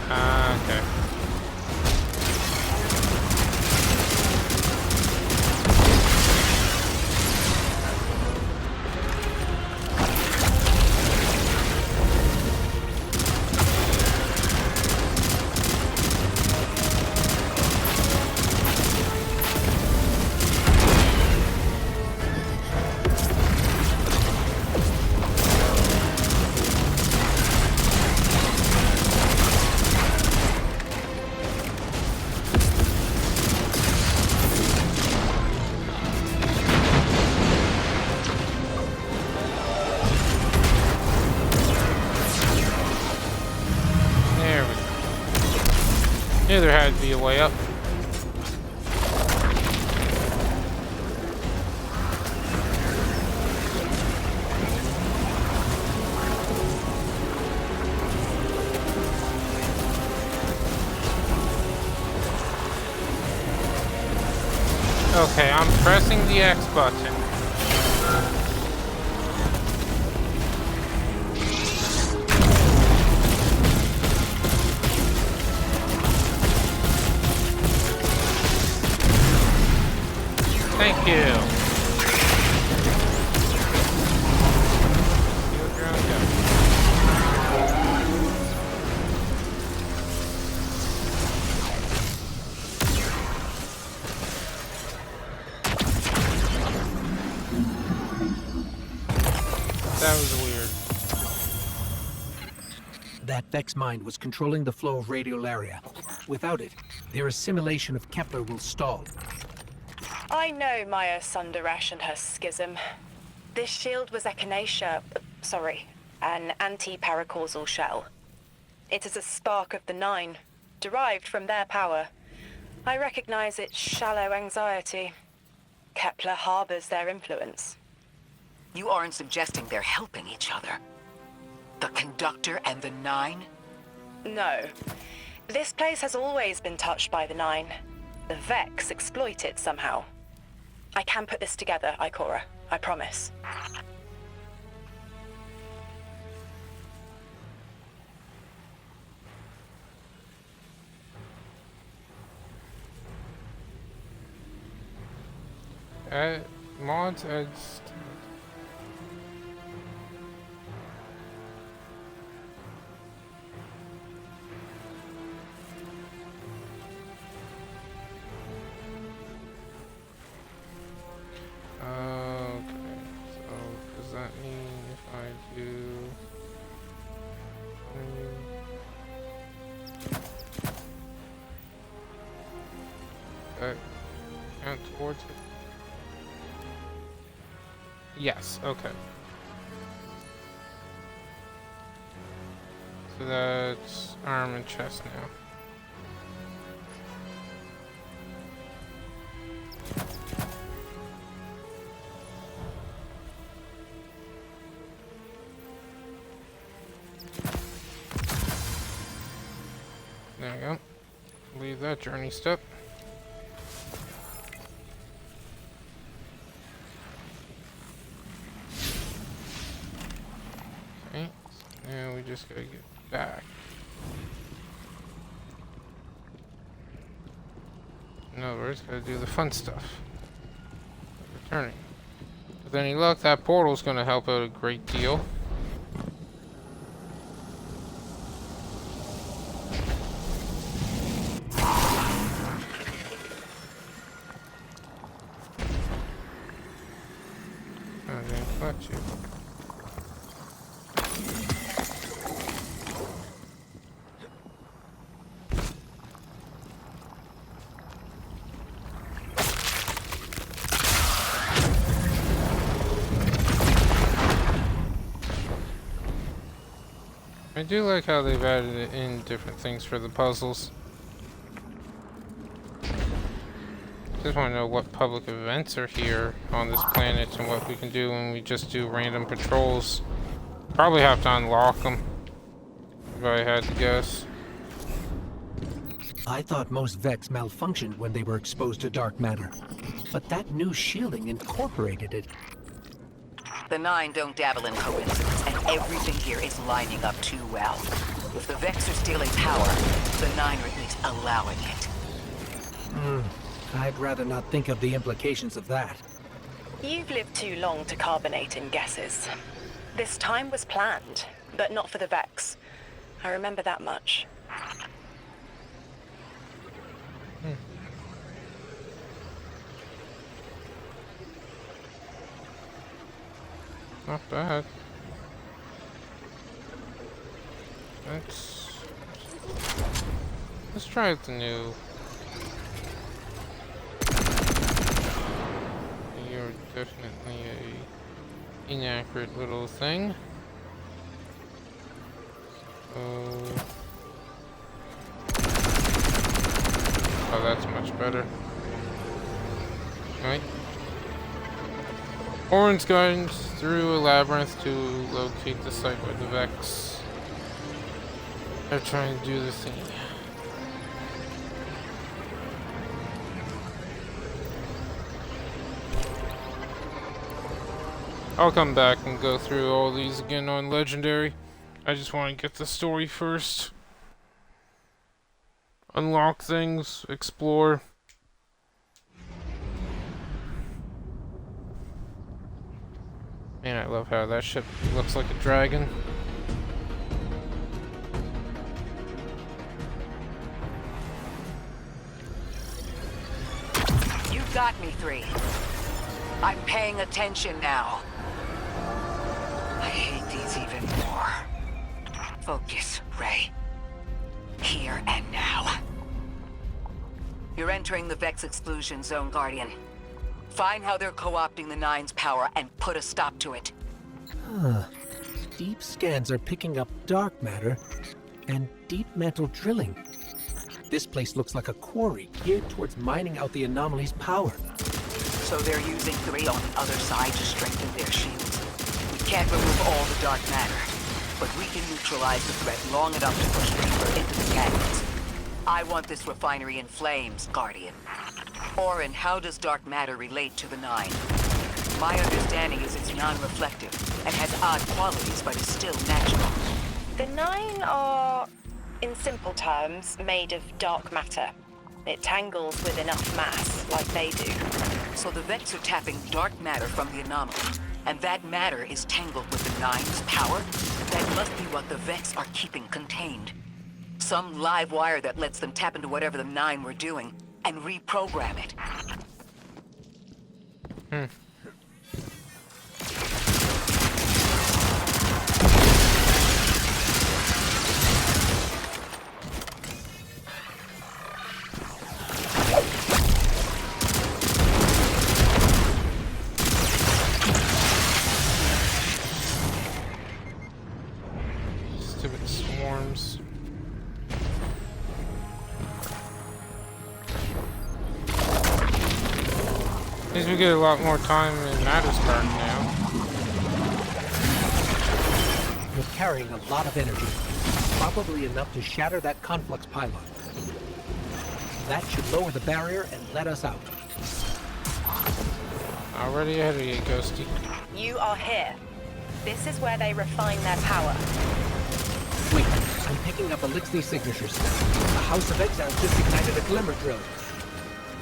Okay. Knew there had to be a way up. Okay, I'm pressing the X button. Thank you. That was weird. That Vex mind was controlling the flow of radiolaria. Without it, their assimilation of Kepler will stall. I know Maya Sundaresh and her schism. This shield was an anti-paracausal shell. It is a spark of the Nine, derived from their power. I recognize its shallow anxiety. Kepler harbors their influence. You aren't suggesting they're helping each other? The Conductor and the Nine? No. This place has always been touched by the Nine. The Vex exploit it somehow. I can put this together, Ikora. I promise. Mods and okay, so does that mean if I do count towards it? Yes, okay. So that's arm and chest now. There we go. Leave that journey step. Okay, so now we just gotta get back. In other words, gotta do the fun stuff. Like returning. With any luck, that portal's gonna help out a great deal. got you. I do like how they've added in different things for the puzzles. Just want to know what public events are here on this planet and what we can do when we just do random patrols. Probably have to unlock them, if I had to guess. I thought most Vex malfunctioned when they were exposed to dark matter, but that new shielding incorporated it. The Nine don't dabble in coincidence, and everything here is lining up too well. If the Vex are stealing power, the Nine are at least allowing it. I'd rather not think of the implications of that. You've lived too long to carbonate in guesses. This time was planned, but not for the Vex. I remember that much. Not bad. Let's try the new. You're definitely a inaccurate little thing. Oh, that's much better. Right. Orin's guiding through a labyrinth to locate the site where the Vex are trying to do the thing. I'll come back and go through all these again on Legendary. I just want to get the story first. Unlock things, explore. Man, I love how that ship looks like a dragon. You got me, 3. I'm paying attention now. I hate these even more. Focus, Ray. Here and now. You're entering the Vex exclusion zone, Guardian. Find how they're co-opting the Nine's power and put a stop to it. Deep scans are picking up dark matter and deep mantle drilling. This place looks like a quarry geared towards mining out the anomaly's power. So they're using 3 on the other side to strengthen their shields. We can't remove all the dark matter, but we can neutralize the threat long enough to push deeper into the canyons. I want this refinery in flames, Guardian. Orin, how does dark matter relate to the Nine? My understanding is it's non-reflective and has odd qualities, but is still natural. The Nine are, in simple terms, made of dark matter. It tangles with enough mass, like they do. So the Vex are tapping dark matter from the anomaly, and that matter is tangled with the Nine's power? That must be what the Vex are keeping contained. Some live wire that lets them tap into whatever the Nine were doing and reprogram it. Stupid swarms. At least we get a lot more time in Mattersburg now. You're carrying a lot of energy, probably enough to shatter that conflux pylon. That should lower the barrier and let us out. Already ahead of you, Ghosty. You are here. This is where they refine their power. Wait, I'm picking up Elixir signatures. The House of Exile just ignited a glimmer drill.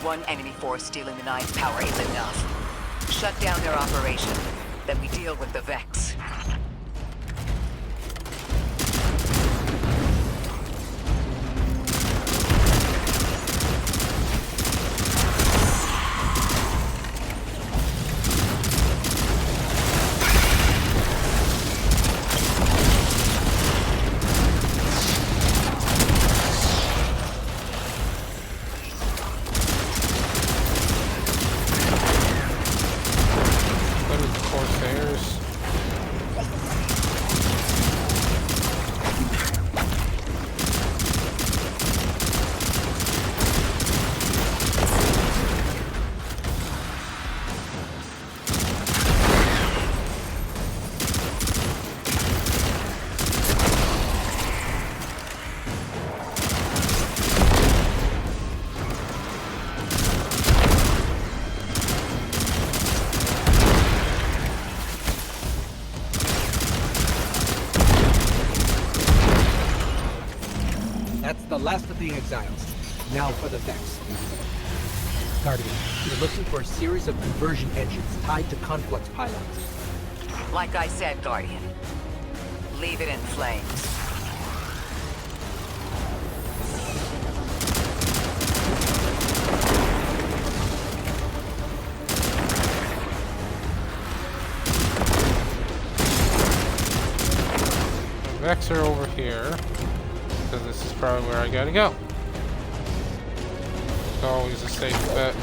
One enemy force stealing the Nine's power is enough. Shut down their operation, then we deal with the Vex. That's the last of the exiles. Now for the Vex. Guardian, you're looking for a series of conversion engines tied to conflux pylons. Like I said, Guardian. Leave it in flames. Vex are over here, because this is probably where I gotta go. It's always a safe bet.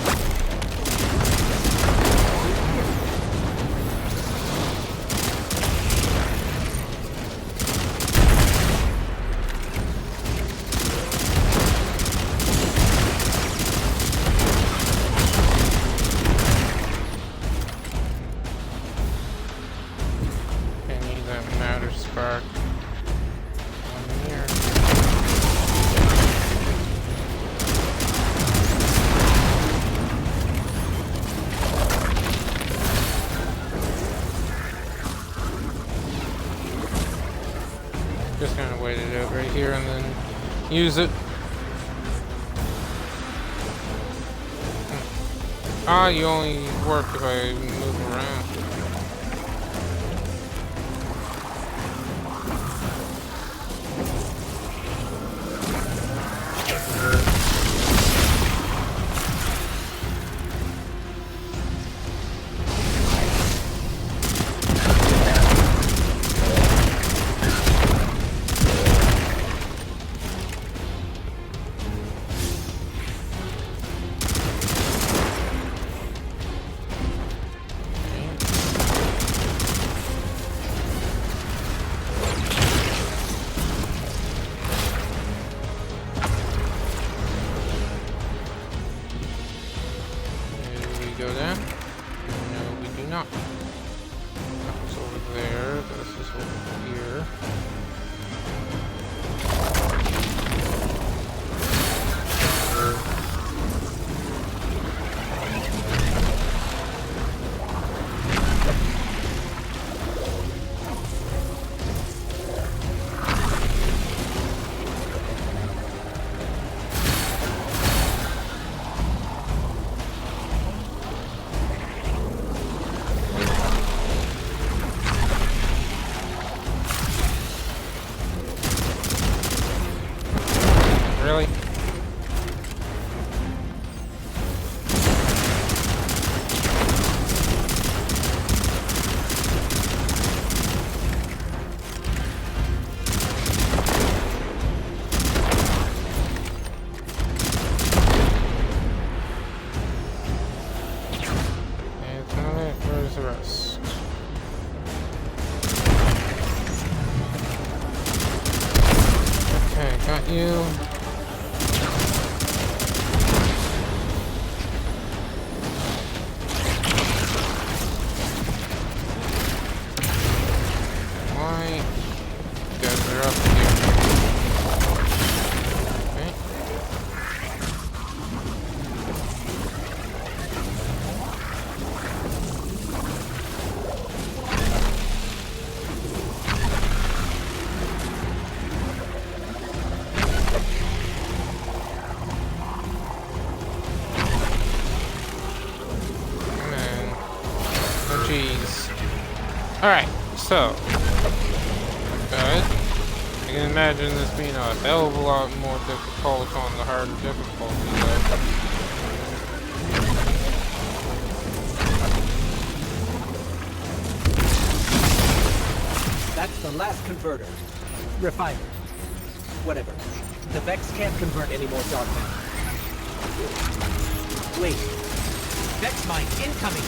I need that matter spark. Just gonna wait it out right here and then use it. Ah, you only work if I move around. Go down? No, we do not. That's over there. This is over here. Really? Where's the rest? Okay, got you. Alright, so, guys, I can imagine this being a hell of a lot more difficult on the harder difficulty, though. That's the last converter. Refiner. Whatever. The Vex can't convert any more dark matter. Wait. Vex mine incoming!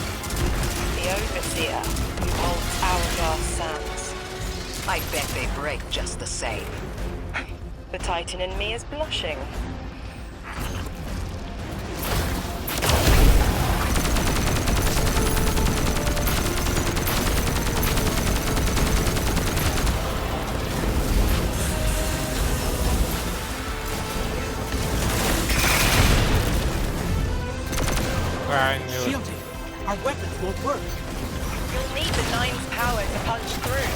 The Overseer, who holds Hourglass Sands. I bet they break just the same. The Titan in me is blushing. I knew it. Shielded. Our weapons won't work. You'll need the Nine's power to punch through.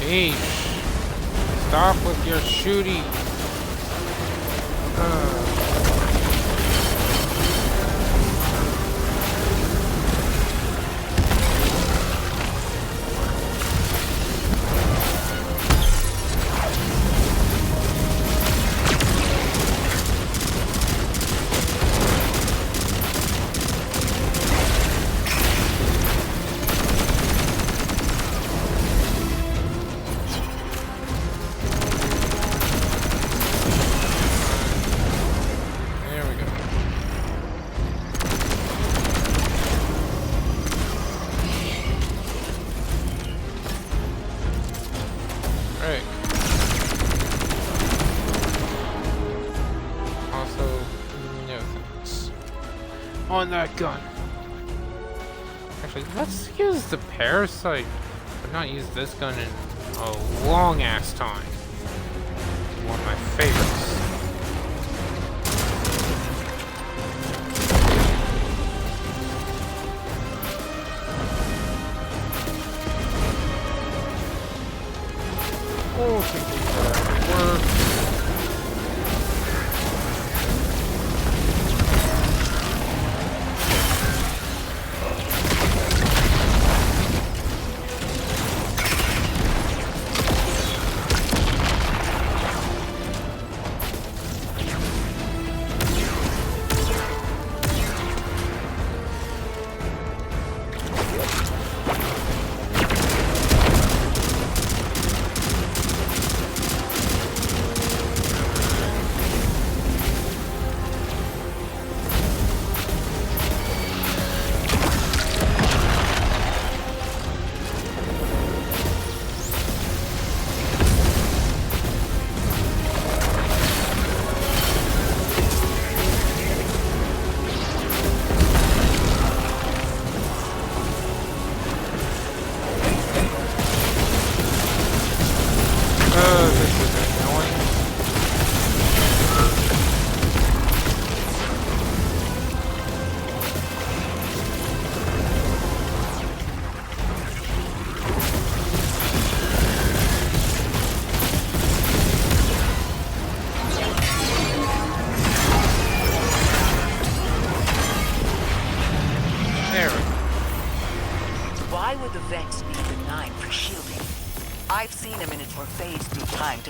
Yeesh. Stop with your shooty. On that gun. Actually, let's use the parasite, but not use this gun in a long ass time. One of my favorites. Oh, thank you. Work.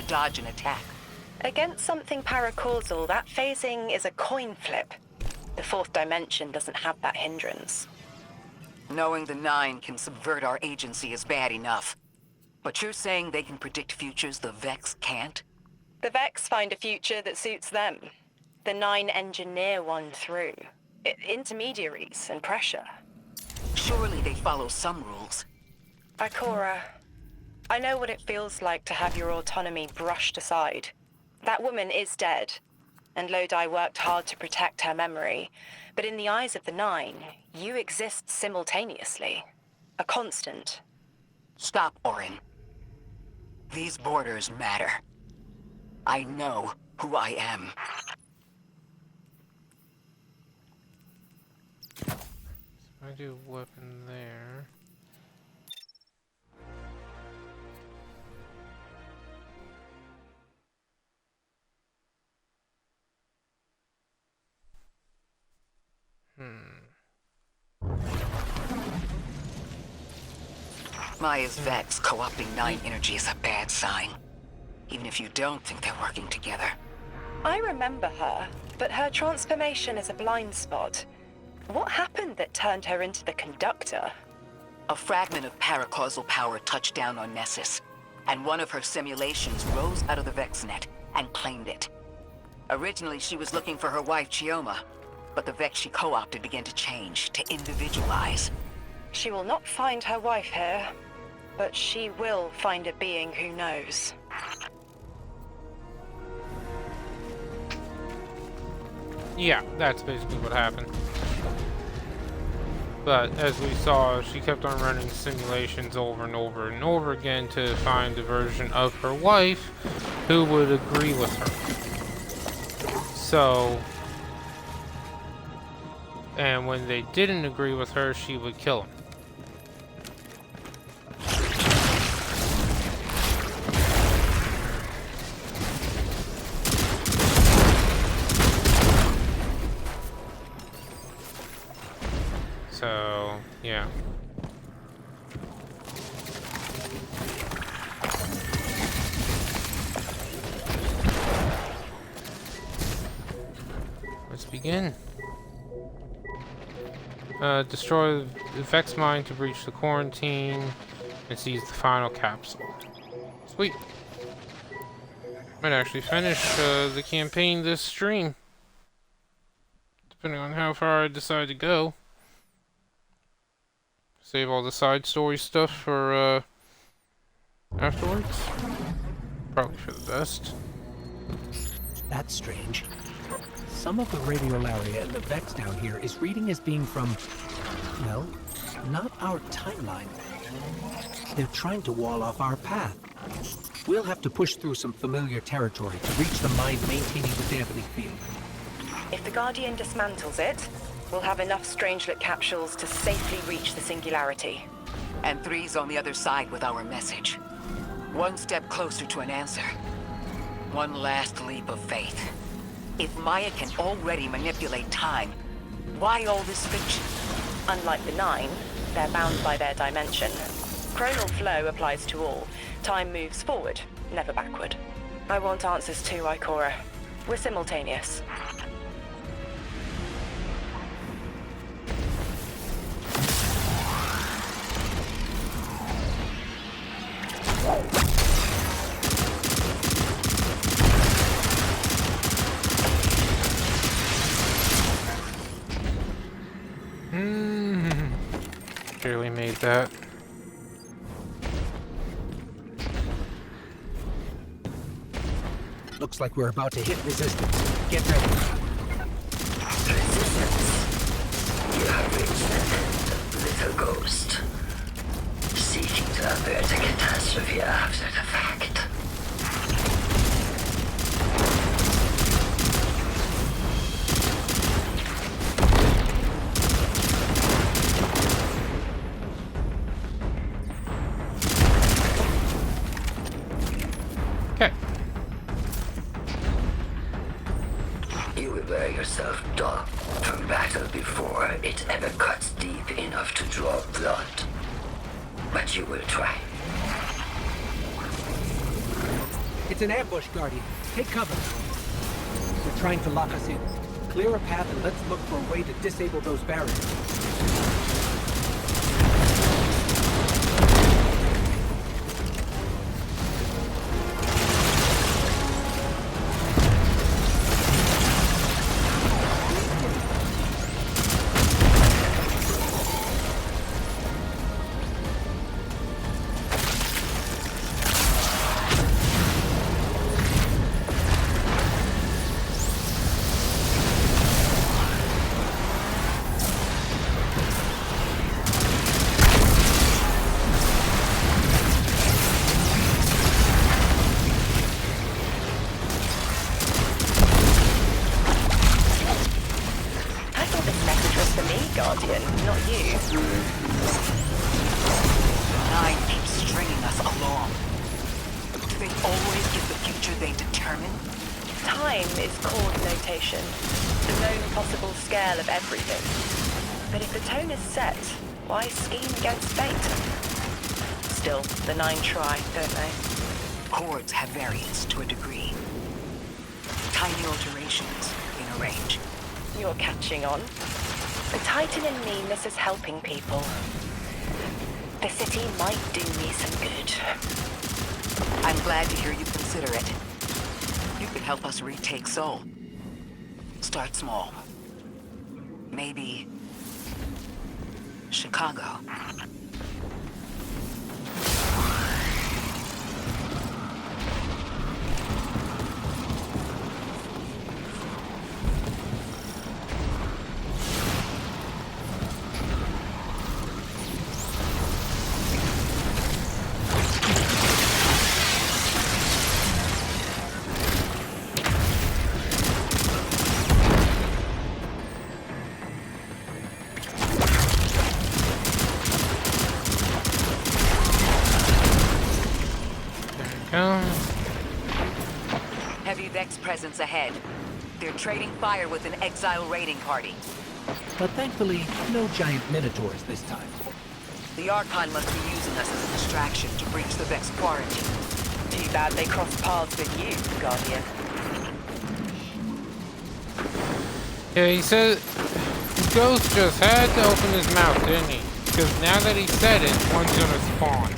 Dodge an attack. Against something paracausal, that phasing is a coin flip. The fourth dimension doesn't have that hindrance. Knowing the Nine can subvert our agency is bad enough. But you're saying they can predict futures the Vex can't? The Vex find a future that suits them. The Nine engineer one through. Intermediaries and pressure. Surely they follow some rules. Ikora, I know what it feels like to have your autonomy brushed aside. That woman is dead, and Lodi worked hard to protect her memory. But in the eyes of the Nine, you exist simultaneously. A constant. Stop, Orin. These borders matter. I know who I am. I do a weapon there. Maya's Vex co-opting Nine energy is a bad sign. Even if you don't think they're working together. I remember her, but her transformation is a blind spot. What happened that turned her into the Conductor? A fragment of paracausal power touched down on Nessus, and one of her simulations rose out of the VexNet and claimed it. Originally, she was looking for her wife, Chioma, but the Vex she co-opted began to change, to individualize. She will not find her wife here, but she will find a being who knows. Yeah, that's basically what happened. But as we saw, she kept on running simulations over and over and over again to find a version of her wife who would agree with her. So, and when they didn't agree with her, she would kill them. begin. Destroy the Vex mine to breach the quarantine and seize the final capsule. Sweet. Might actually finish the campaign this stream, depending on how far I decide to go. Save all the side story stuff for afterwards. Probably for the best. That's strange. Some of the radiolaria in the Vex down here is reading as being from, well, not our timeline. They're trying to wall off our path. We'll have to push through some familiar territory to reach the mine maintaining the dampening field. If the Guardian dismantles it, we'll have enough Strangelet capsules to safely reach the Singularity. And Three's on the other side with our message. One step closer to an answer. One last leap of faith. If Maya can already manipulate time, why all this fiction? Unlike the Nine, they're bound by their dimension. Chronal flow applies to all. Time moves forward, never backward. I want answers too, Ikora. We're simultaneous. Barely made that. Looks like we're about to hit resistance. Get ready. Resistance. You have reached the end, little ghost. Seeking to avert a catastrophe after the fact. Okay. You will wear yourself dark from battle before it ever cuts deep enough to draw blood. But you will try. It's an ambush, Guardian. Take cover. They're trying to lock us in. Clear a path and let's look for a way to disable those barriers. Guardian, not you. Nine keeps stringing us along. Do they always get the future they determine? Time is chord notation, the known possible scale of everything. But if the tone is set, why scheme against fate? Still, the Nine try, don't they? Chords have variance to a degree. Tiny alterations in a range. You're catching on. The Titan in me misses helping people. The city might do me some good. I'm glad to hear you consider it. You could help us retake Seoul. Start small. Maybe Chicago. Heavy Vex presence ahead. They're trading fire with an exile raiding party. But thankfully, no giant minotaurs this time. The Archon must be using us as a distraction to breach the Vex quarantine. Too bad they crossed paths with you, Guardian. Yeah, he said Ghost just had to open his mouth, didn't he? Because now that he said it, one's gonna spawn.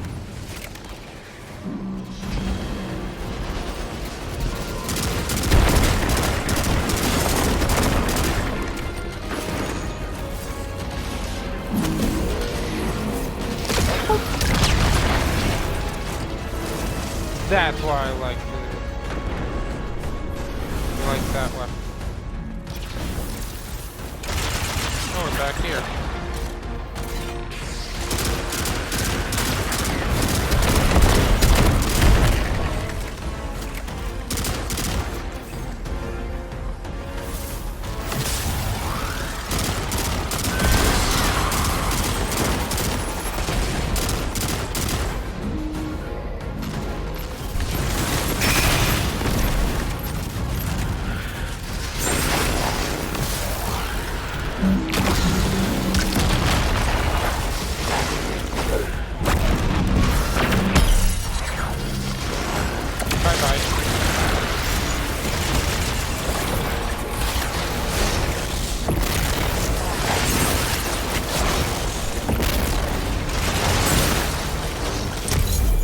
That's why I like that weapon. Oh, we're back here.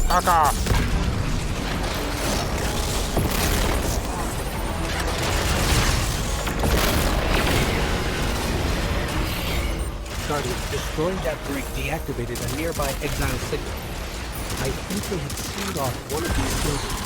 Fuck off. Guardian, destroying that brig deactivated a nearby exile signal. I think they had sealed off one of these buildings.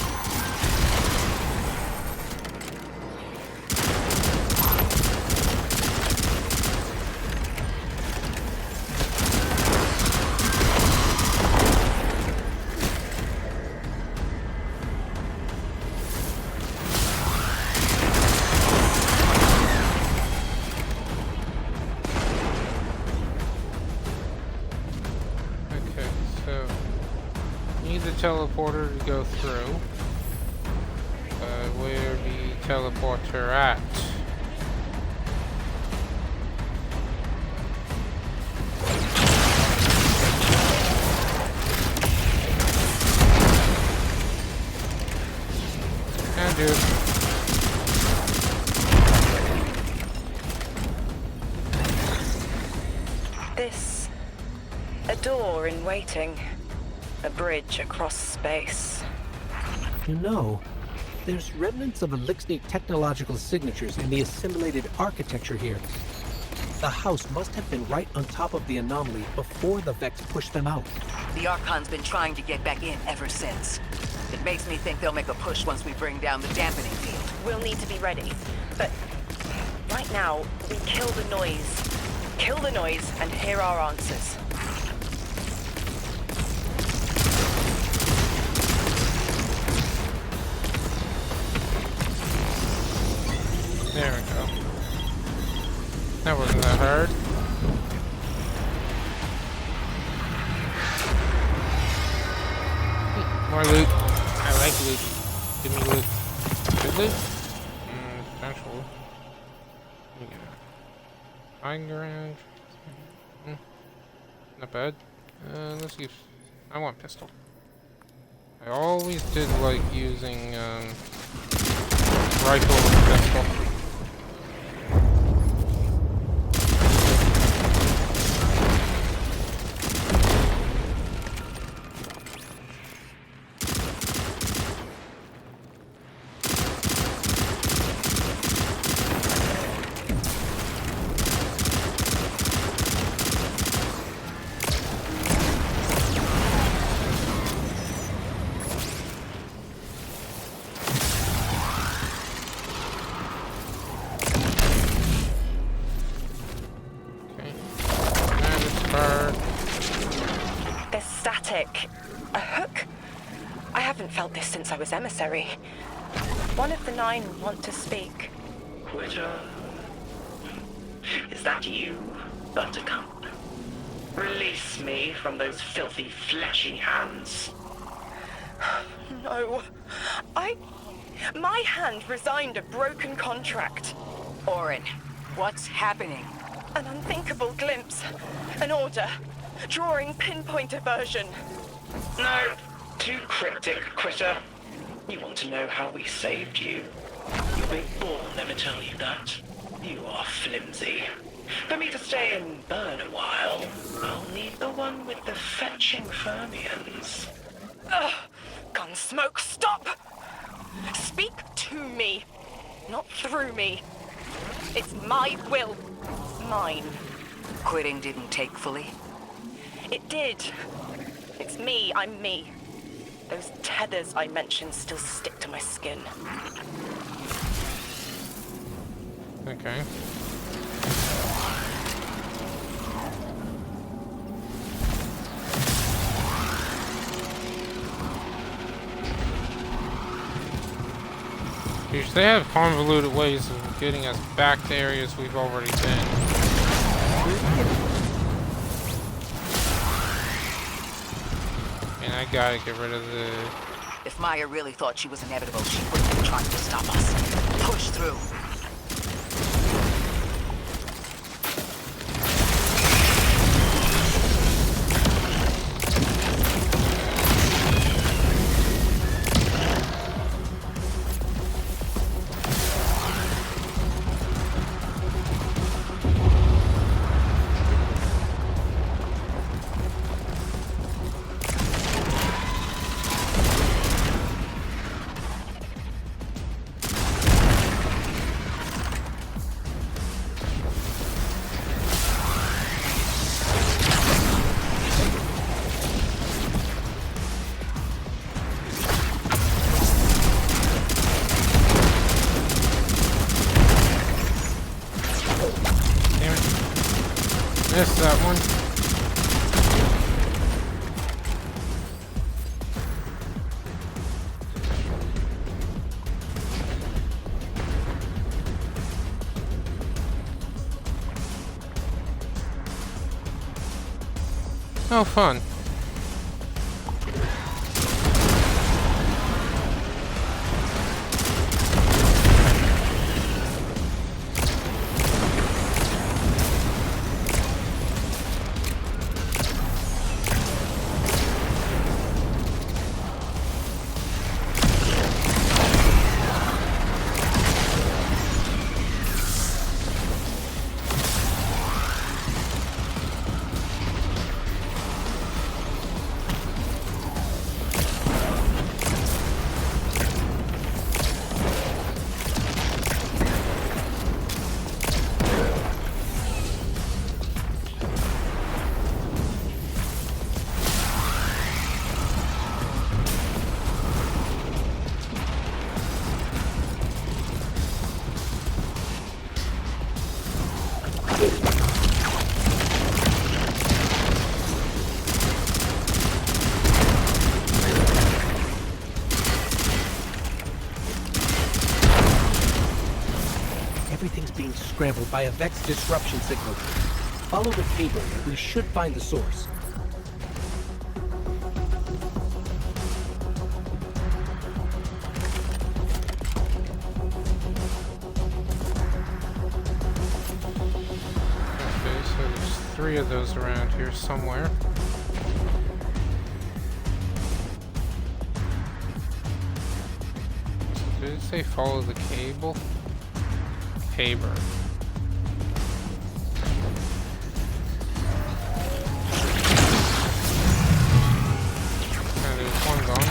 Teleporter to go through. Where the teleporter at? Yeah, dude. This. A door in waiting. A bridge across space. You know, there's remnants of Elixir technological signatures in the assimilated architecture here. The house must have been right on top of the anomaly before the Vex pushed them out. The Archon's been trying to get back in ever since. It makes me think they'll make a push once we bring down the dampening field. We'll need to be ready. But right now, we kill the noise. Kill the noise and hear our answers. There we go. That wasn't that hard. More loot. I like loot. Give me loot. Good loot? Potential. High ground. Not bad. Let's use. I want pistol. I always did like using rifle and pistol. There's static. A hook? I haven't felt this since I was emissary. One of the 9 want to speak. Quitter? Is that you, Buttercup? Release me from those filthy, fleshy hands. No. My hand resigned a broken contract. Orin, what's happening? An unthinkable glimpse. An order. Drawing pinpoint aversion. No. Too cryptic, Quitter. You want to know how we saved you? You make Born never tell you that. You are flimsy. For me to stay and burn a while, I'll need the one with the fetching fermions. Ugh! Gunsmoke, stop! Speak to me, not through me. It's my will. Mine. Quitting didn't take fully? It did. It's me, I'm me. Those tethers I mentioned still stick to my skin. Okay. They have convoluted ways of getting us back to areas we've already been. And I gotta get rid of the... If Maya really thought she was inevitable, she wouldn't have been trying to stop us. Push through. Missed that one. Oh, fun. Everything's being scrambled by a Vex disruption signal. Follow the cable and we should find the source. Okay, so there's 3 of those around here somewhere. So did it say follow the cable? Tabor. And there's one gone.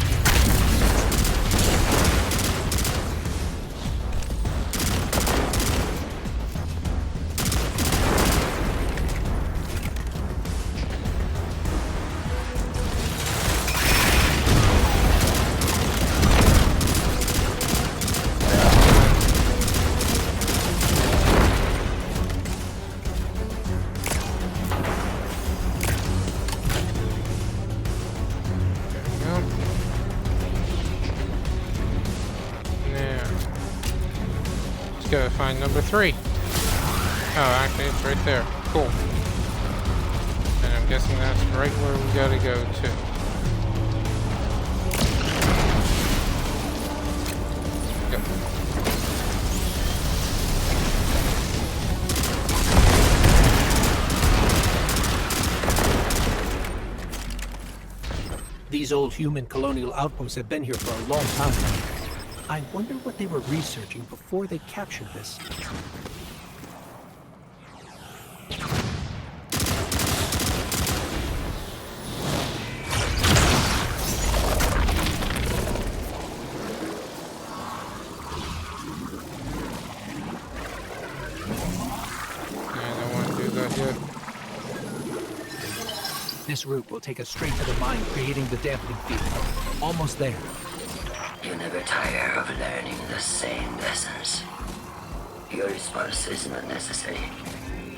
Gotta find number 3. Oh, actually, it's right there. Cool. And I'm guessing that's right where we gotta go to. Yep. These old human colonial outposts have been here for a long time. I wonder what they were researching before they captured this. This route will take us straight to the mine, creating the dampening field. Almost there. You never tire of learning the same lessons. Your response is not necessary.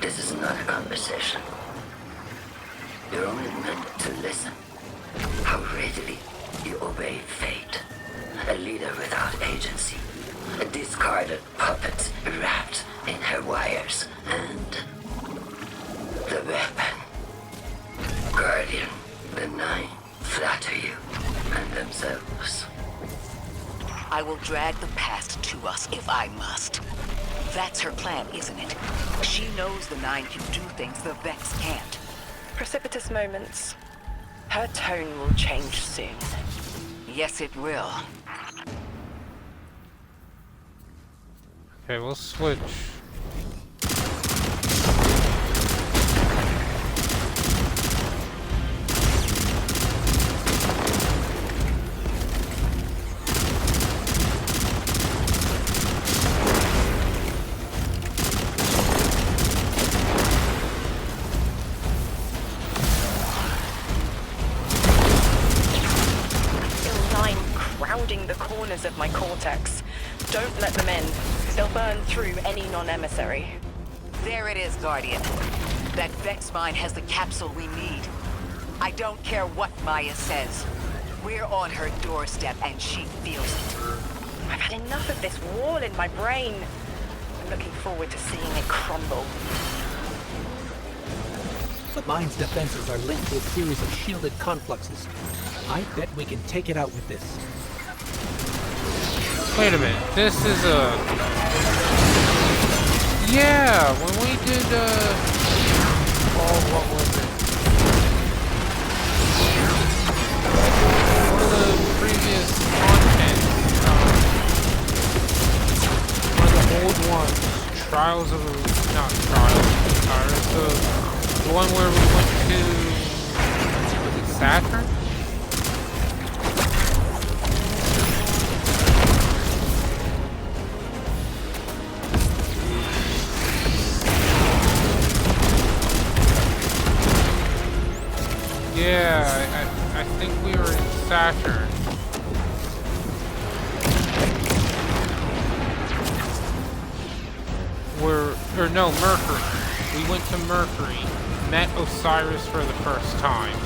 This is not a conversation. You're only meant to listen. How readily you obey fate. A leader without agency. A discarded puppet wrapped in her wires. And the weapon. Guardian, the Nine flatter you and themselves. I will drag the past to us if I must. That's her plan, isn't it? She knows the Nine can do things the Vex can't. Precipitous moments. Her tone will change soon. Yes, it will. Okay, we'll switch. The corners of my cortex. Don't let them in. They'll burn through any non-emissary. There it is, Guardian. That Vex mine has the capsule we need. I don't care what Maya says. We're on her doorstep and she feels it. I've had enough of this wall in my brain. I'm looking forward to seeing it crumble. The mine's defenses are linked to a series of shielded confluxes. I bet we can take it out with this. Wait a minute, this is a... Yeah, when we did, oh, what was it? One of the previous content, one of the old ones, Trials of... not Trials, the one where we went to... was it Saturn? Yeah, I think we were in Saturn. Or no, Mercury. We went to Mercury, met Osiris for the first time.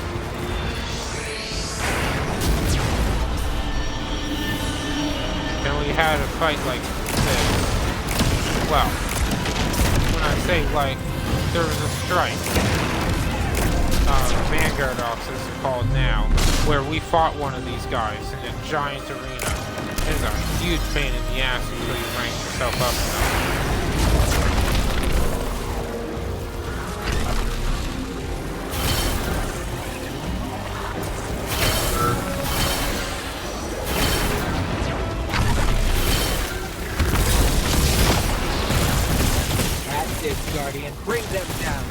And we had a fight like this. Well, when I say like, there was a strike. Vanguard Ops is called now, where we fought one of these guys in a giant arena. It's a huge pain in the ass until you rank yourself up enough. That's it, Guardian. Bring them down.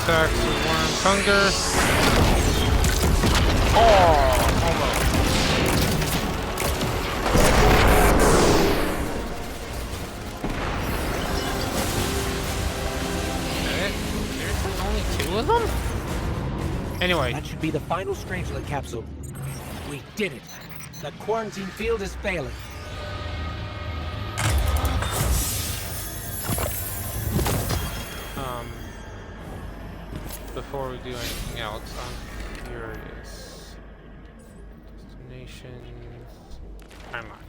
Sacks of Worm's Hunger. Oh, almost. There's only 2 of them? Anyway. That should be the final Strangelet capsule. We did it. The quarantine field is failing. Before we do anything else, here it is. Destinations. Timeline.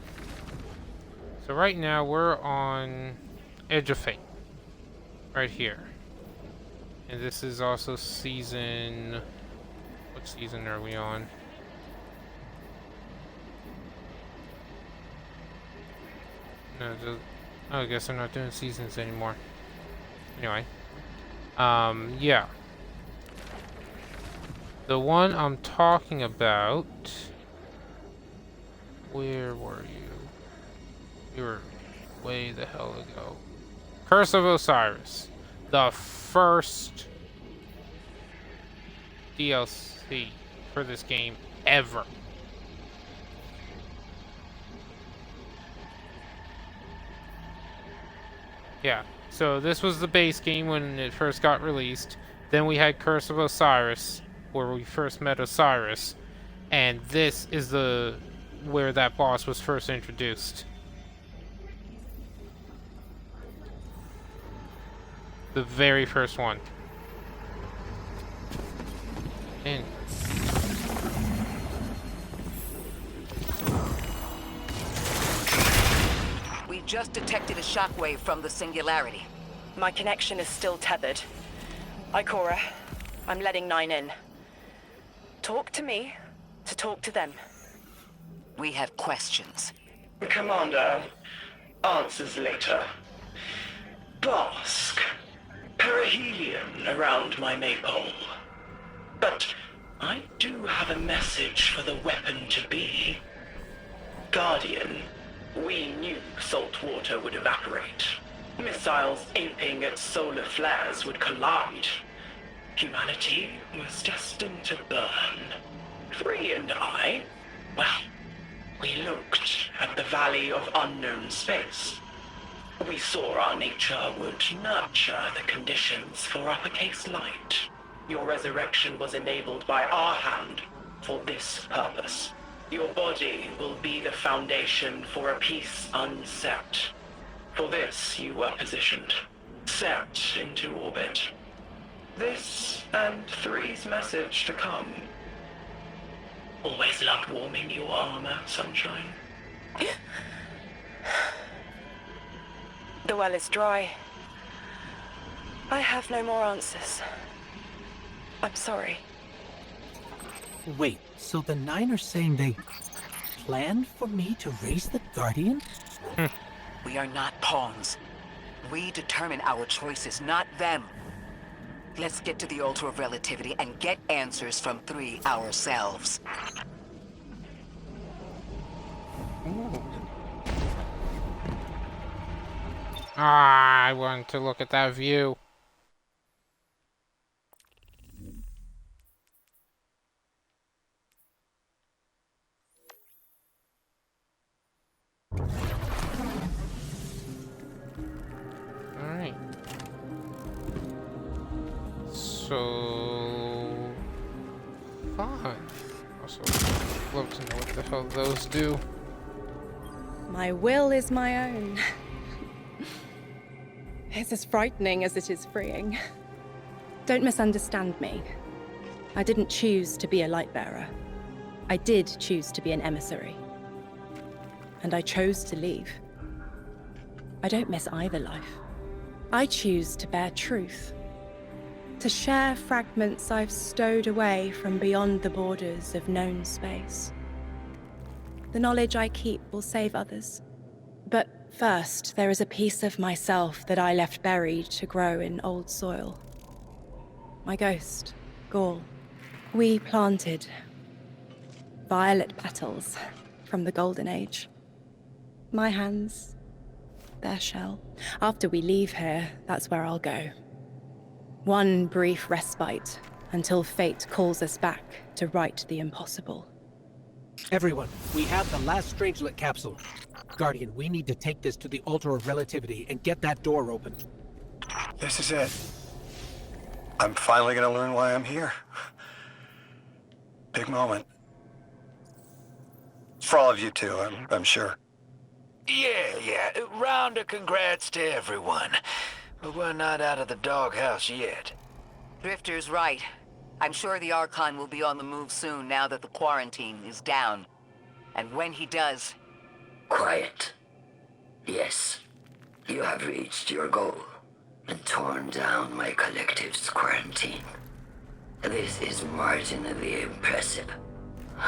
So right now we're on Edge of Fate. Right here. And this is also season... What season are we on? No, I guess I'm not doing seasons anymore. Anyway. Yeah. The one I'm talking about... Where were you? You were way the hell ago. Curse of Osiris. The first DLC for this game ever. Yeah, so this was the base game when it first got released. Then we had Curse of Osiris, where we first met Osiris. And this is where that boss was first introduced. The very first one. And We just detected a shockwave from the singularity. My connection is still tethered. Ikora, I'm letting 9 in. Talk to me to talk to them. We have questions. Commander, answers later. Bask. Perihelion around my maypole. But I do have a message for the weapon to be. Guardian, we knew salt water would evaporate. Missiles aiming at solar flares would collide. Humanity was destined to burn. Free and I, well, we looked at the Valley of Unknown Space. We saw our nature would nurture the conditions for uppercase light. Your resurrection was enabled by our hand for this purpose. Your body will be the foundation for a peace unset. For this you were positioned, set into orbit. This and 3's message to come. Always loved warming your armor, Sunshine. The well is dry. I have no more answers. I'm sorry. Wait, so the 9 are saying they planned for me to raise the Guardian? We are not pawns. We determine our choices, not them. Let's get to the Altar of Relativity and get answers from 3 ourselves. I want to look at that view. Alright. So... fun. Also, love to know what the hell those do. My will is my own. It's as frightening as it is freeing. Don't misunderstand me. I didn't choose to be a Lightbearer. I did choose to be an emissary. And I chose to leave. I don't miss either life. I choose to bear truth. To share fragments I've stowed away from beyond the borders of known space. The knowledge I keep will save others. But first, there is a piece of myself that I left buried to grow in old soil. My ghost, Gaul. We planted violet petals from the Golden Age. My hands, their shell. After we leave here, that's where I'll go. One brief respite until fate calls us back to right the impossible. Everyone, we have the last Strangelet capsule. Guardian, we need to take this to the Altar of Relativity and get that door open. This is it. I'm finally gonna learn why I'm here. Big moment. For all of you too, I'm sure. Yeah. Round of congrats to everyone. But we're not out of the doghouse yet. Drifter's right. I'm sure the Archon will be on the move soon now that the quarantine is down. And when he does... Quiet. Yes, you have reached your goal and torn down my collective's quarantine. This is marginally impressive,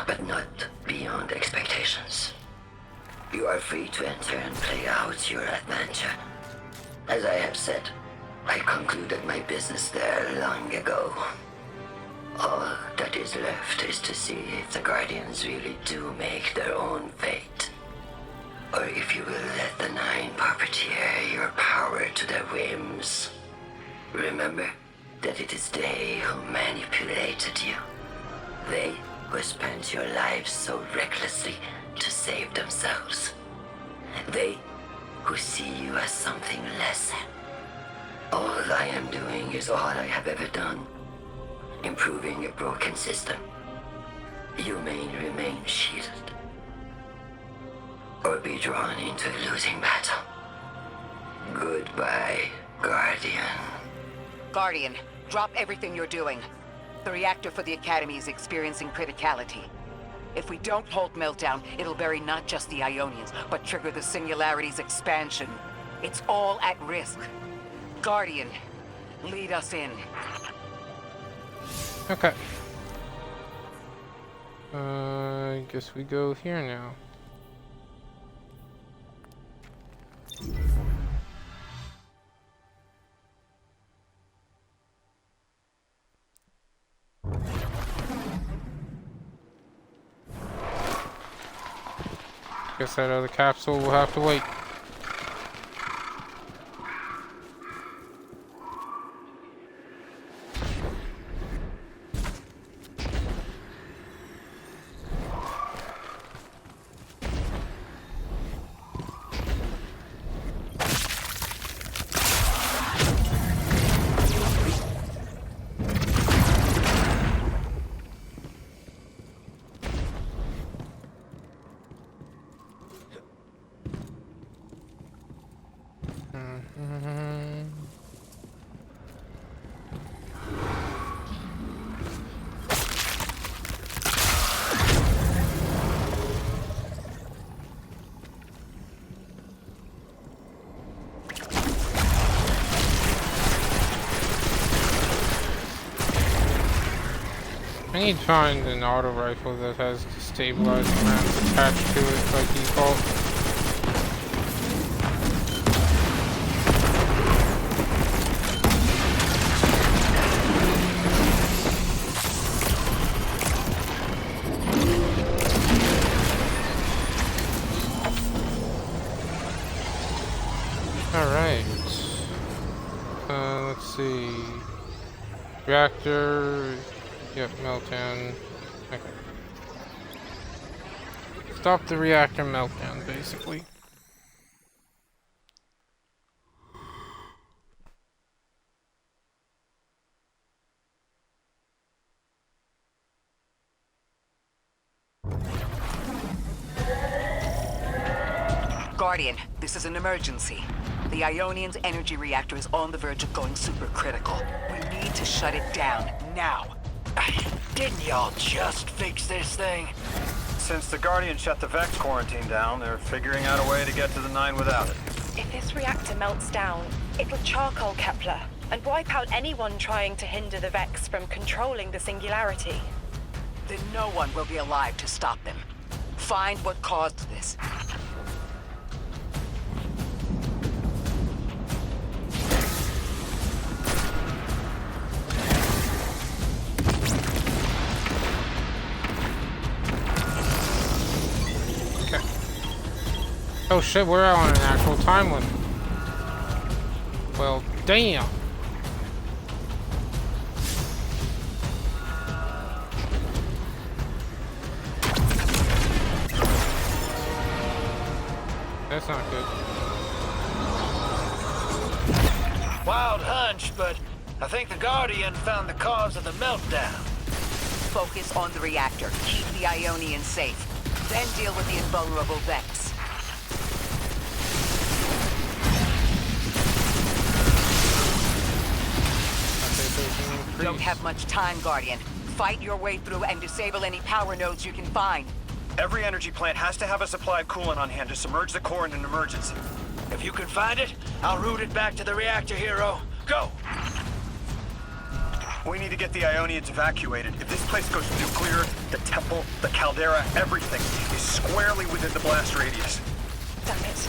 but not beyond expectations. You are free to enter and play out your adventure. As I have said, I concluded my business there long ago. All that is left is to see if the Guardians really do make their own fate. Or if you will let the 9 puppeteer your power to their whims. Remember that it is they who manipulated you. They who spent your lives so recklessly to save themselves. They who see you as something less. All I am doing is all I have ever done. Improving a broken system. You may remain shielded. Or be drawn into a losing battle. Goodbye, Guardian. Guardian, drop everything you're doing. The reactor for the Academy is experiencing criticality. If we don't hold Meltdown, it'll bury not just the Ionians, but trigger the Singularity's expansion. It's all at risk. Guardian, lead us in. Okay. I guess we go here now. Guess that other capsule will have to wait. I need to find an auto rifle that has stabilizing rounds attached to it by default. Alright. Let's see. Reactor. Yep, meltdown. Okay. Stop the reactor meltdown, basically. Guardian, this is an emergency. The Ionian's energy reactor is on the verge of going supercritical. We need to shut it down, now. Didn't y'all just fix this thing? Since the Guardian shut the Vex quarantine down, they're figuring out a way to get to the 9 without it. If this reactor melts down, it'll charcoal Kepler and wipe out anyone trying to hinder the Vex from controlling the Singularity. Then no one will be alive to stop them. Find what caused this. Oh shit, we're on an actual time limit. Well, damn. That's not good. Wild hunch, but I think the Guardian found the cause of the meltdown. Focus on the reactor. Keep the Ionians safe. Then deal with the invulnerable Vex. Don't have much time, Guardian. Fight your way through and disable any power nodes you can find. Every energy plant has to have a supply of coolant on hand to submerge the core in an emergency. If you can find it, I'll route it back to the reactor, Hero. Go! We need to get the Ionians evacuated. If this place goes nuclear, the temple, the caldera, everything is squarely within the blast radius. Damn it.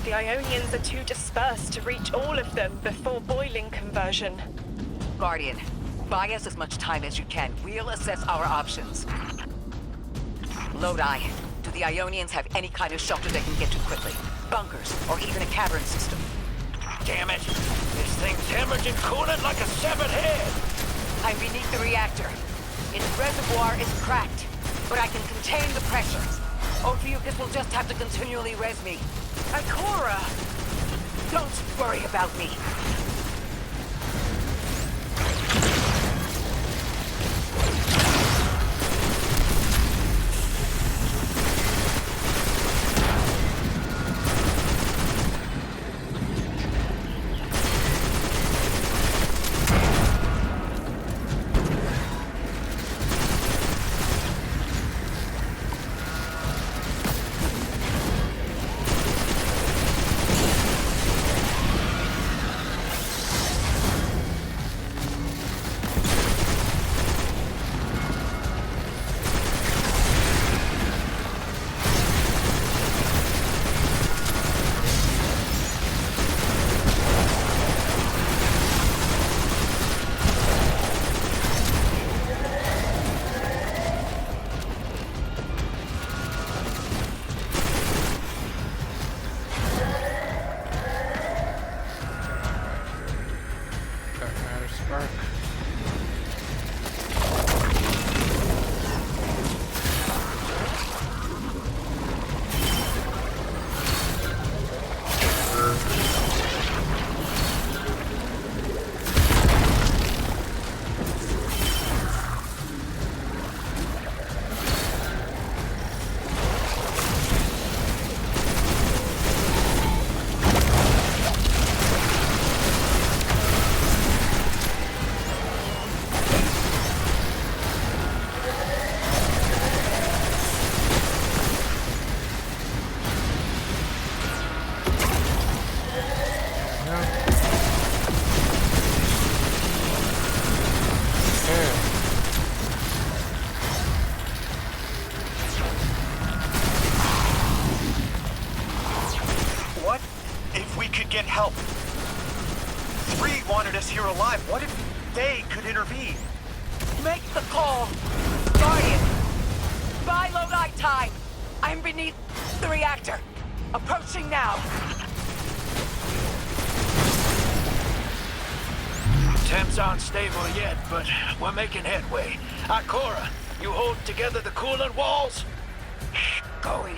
The Ionians are too dispersed to reach all of them before boiling conversion. Guardian, buy us as much time as you can. We'll assess our options. Lodi, do the Ionians have any kind of shelter they can get to quickly? Bunkers, or even a cavern system? Damn it! This thing's hemorrhaging coolant like a severed head! I'm beneath the reactor. Its reservoir is cracked, but I can contain the pressure. Ophiuchus will just have to continually res me. Ikora! Don't worry about me. Get help. 3 wanted us here alive. What if they could intervene? Make the call. Guardian. Buy Lodi time. I'm beneath the reactor. Approaching now. Temps aren't stable yet, but we're making headway. Ikora, you hold together the coolant walls? Going.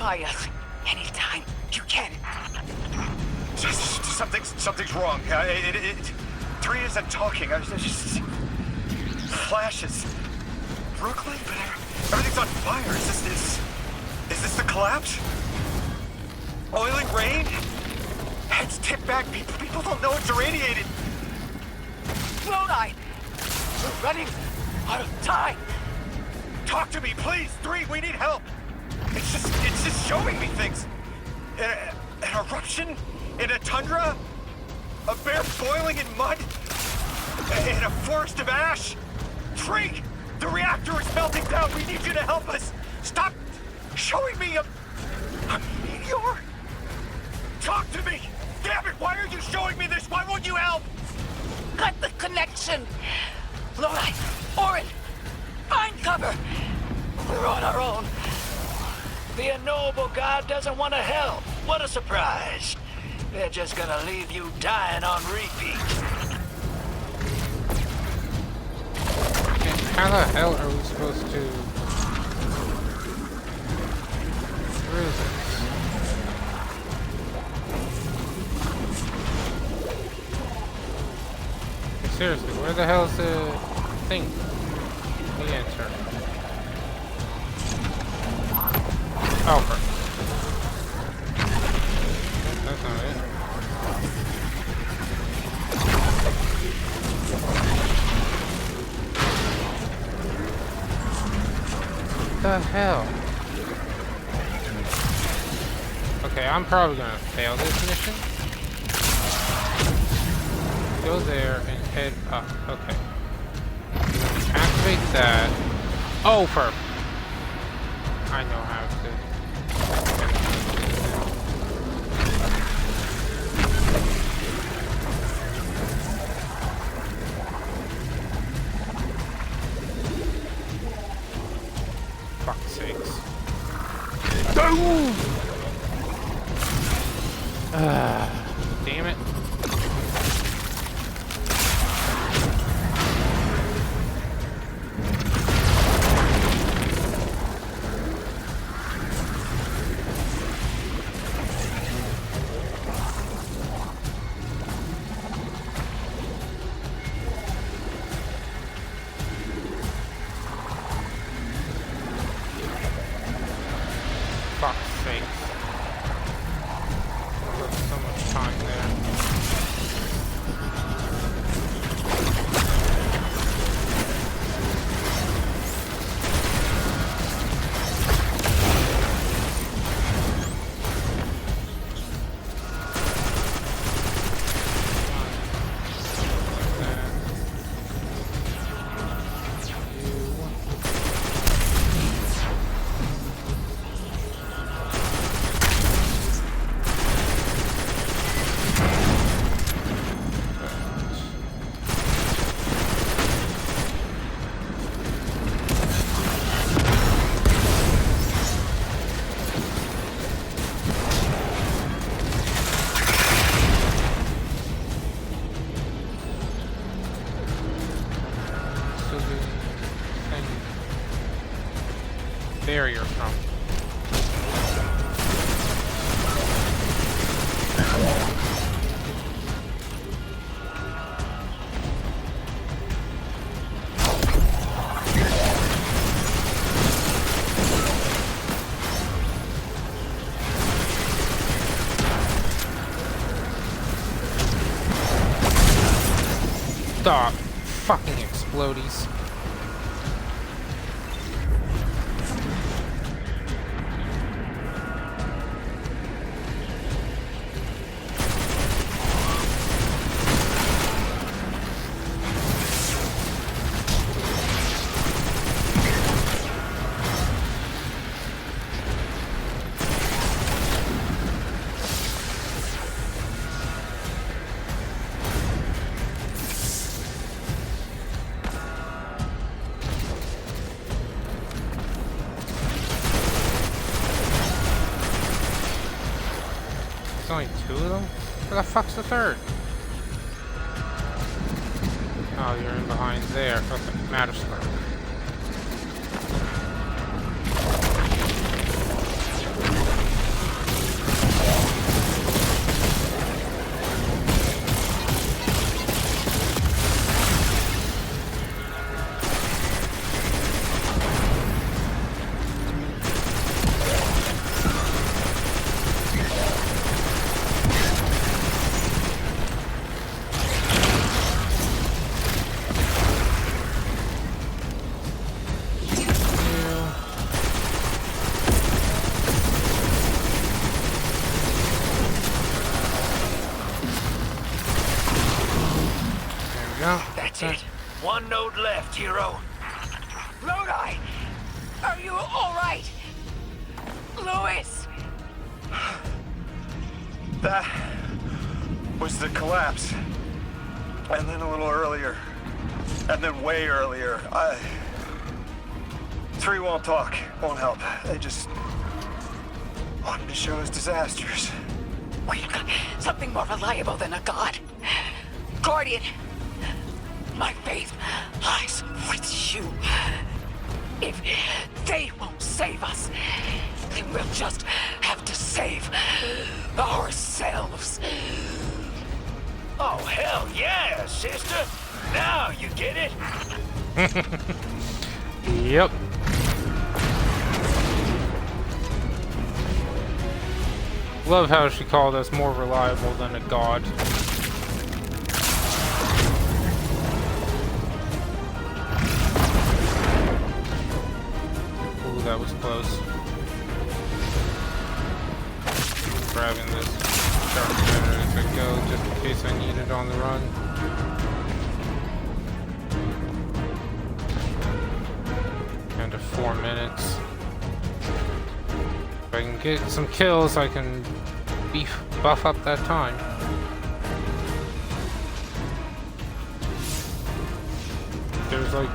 Buy us anytime you can. Something's wrong. 3 isn't talking. Just flashes. Brooklyn, but everything's on fire. Is this the collapse? Oiling rain? Heads tip back. People don't know it's irradiated. Lodi! We're running out of time. Talk to me, please. 3, we need help. It's just showing me things. An eruption in a tundra, a bear boiling in mud, in a forest of ash. 3, the reactor is melting down. We need you to help us. Stop showing me a meteor. Talk to me. Damn it! Why are you showing me this? Why won't you help? Cut the connection. Lodi, Orin, find cover. We're on our own. The unknowable god doesn't want to help. What a surprise. They're just gonna leave you dying on repeat. How the hell are we supposed to... Where is it? Seriously, where the hell is the thing? The answer. Oh, perfect. That's not it. What the hell? Okay, I'm probably gonna fail this mission. Go there and head up. Okay. Activate that. Oh, perfect. I know how to. Fuck's sakes. Damn it. Stop fucking explodies. Only two of them? Where the fuck's the third? Oh, you're in behind there. Okay, matters. That's it. One node left, hero. Lodi! Are you alright? Louis! That was the collapse. And then a little earlier. And then way earlier. 3 won't talk, won't help. They just wanted to show us disasters. We've got something more reliable than a god. Guardian, my faith lies with you. If they won't save us, then we'll just have to save ourselves. Oh, hell yeah, sister. Now you get it. Yep. Love how she called us more reliable than a god. Ooh, that was close. Grabbing this sharp center as I go, just in case I need it on the run. Down to 4 minutes. If I can get some kills, I can buff up that time. There's like...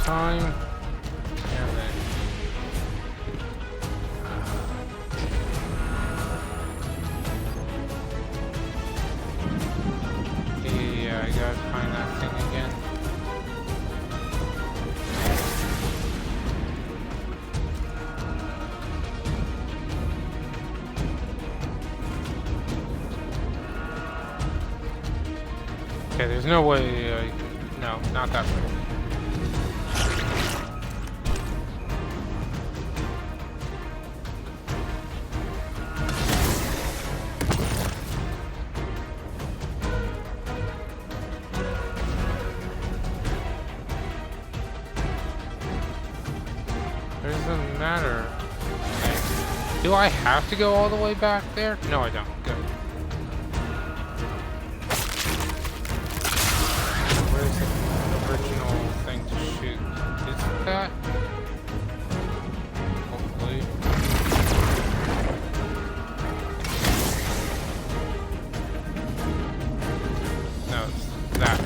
time, and then yeah, I gotta find that thing again. Okay, there's no way no, not that way. Doesn't matter. Do I have to go all the way back there? No, I don't. Good. Where's the original thing to shoot? Is it that? Hopefully. No, it's that.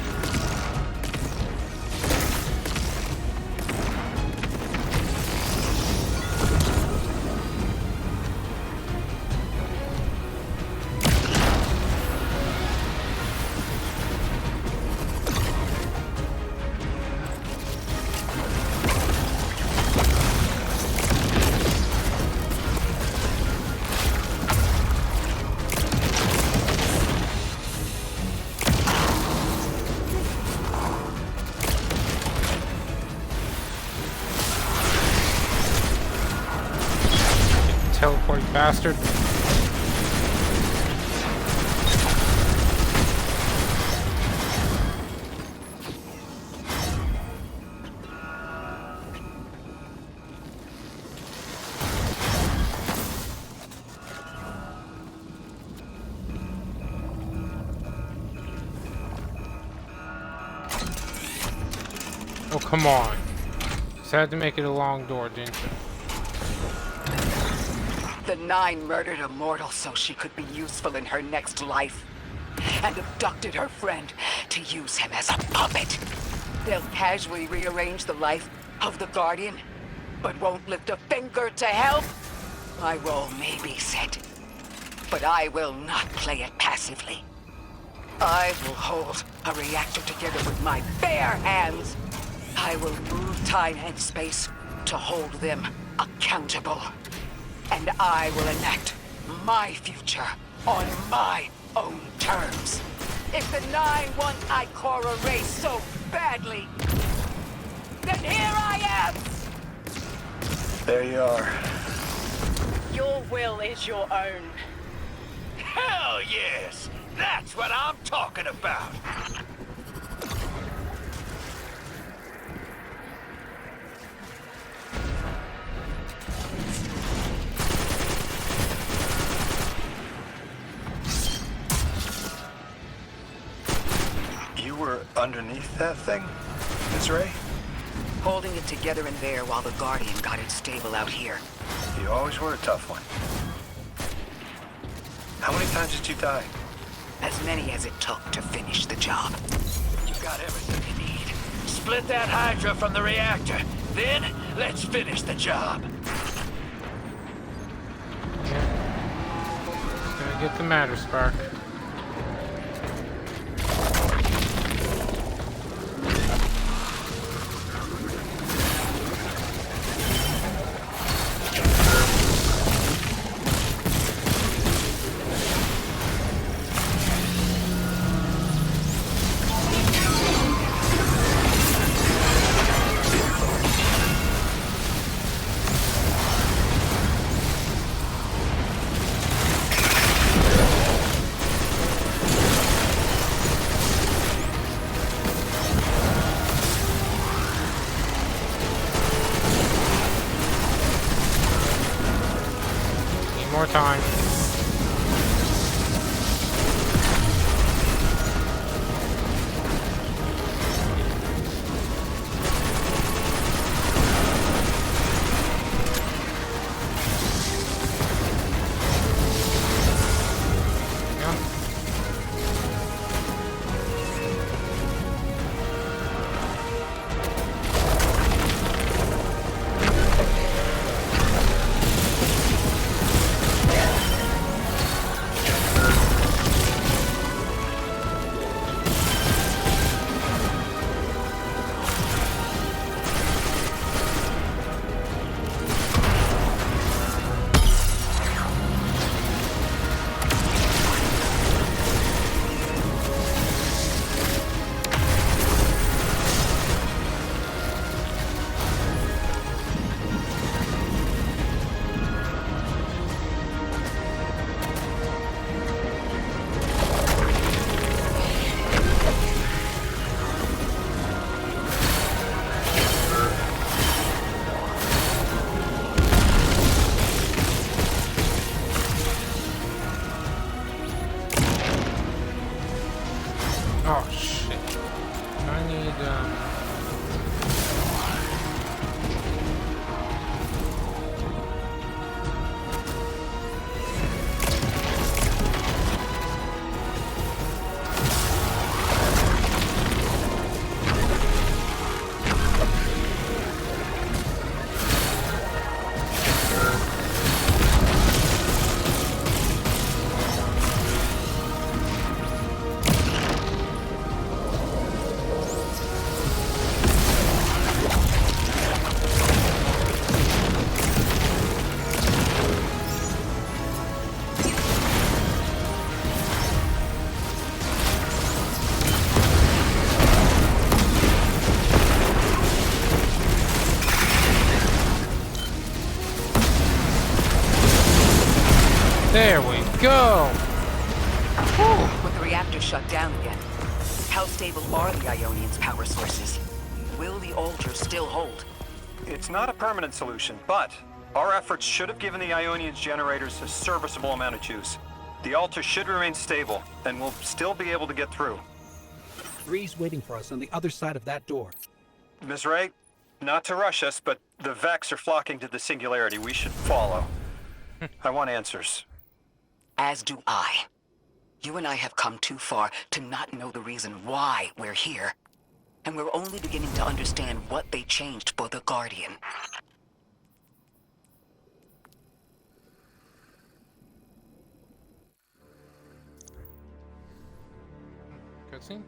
Teleport, bastard. Oh, come on. Just had to make it a long door, didn't you? The Nine murdered a mortal so she could be useful in her next life, and abducted her friend to use him as a puppet. They'll casually rearrange the life of the Guardian, but won't lift a finger to help. My role may be set, but I will not play it passively. I will hold a reactor together with my bare hands. I will move time and space to hold them accountable. And I will enact my future on my own terms. If the Nine want Ikora Ray so badly, then here I am! There you are. Your will is your own. Hell yes! That's what I'm talking about! You were underneath that thing, Ms. Ray? Holding it together in there while the Guardian got it stable out here. You always were a tough one. How many times did you die? As many as it took to finish the job. You got everything you need. Split that Hydra from the reactor. Then, let's finish the job. Gonna get the matter spark. More time. There we go! With the reactor shut down again, how stable are the Ionians' power sources? Will the Altar still hold? It's not a permanent solution, but our efforts should have given the Ionians generators a serviceable amount of juice. The Altar should remain stable, and we'll still be able to get through. 3's waiting for us on the other side of that door. Ms. Ray, not to rush us, but the Vex are flocking to the Singularity. We should follow. I want answers. As do I. You and I have come too far to not know the reason why we're here. And we're only beginning to understand what they changed for the Guardian. Cutscene?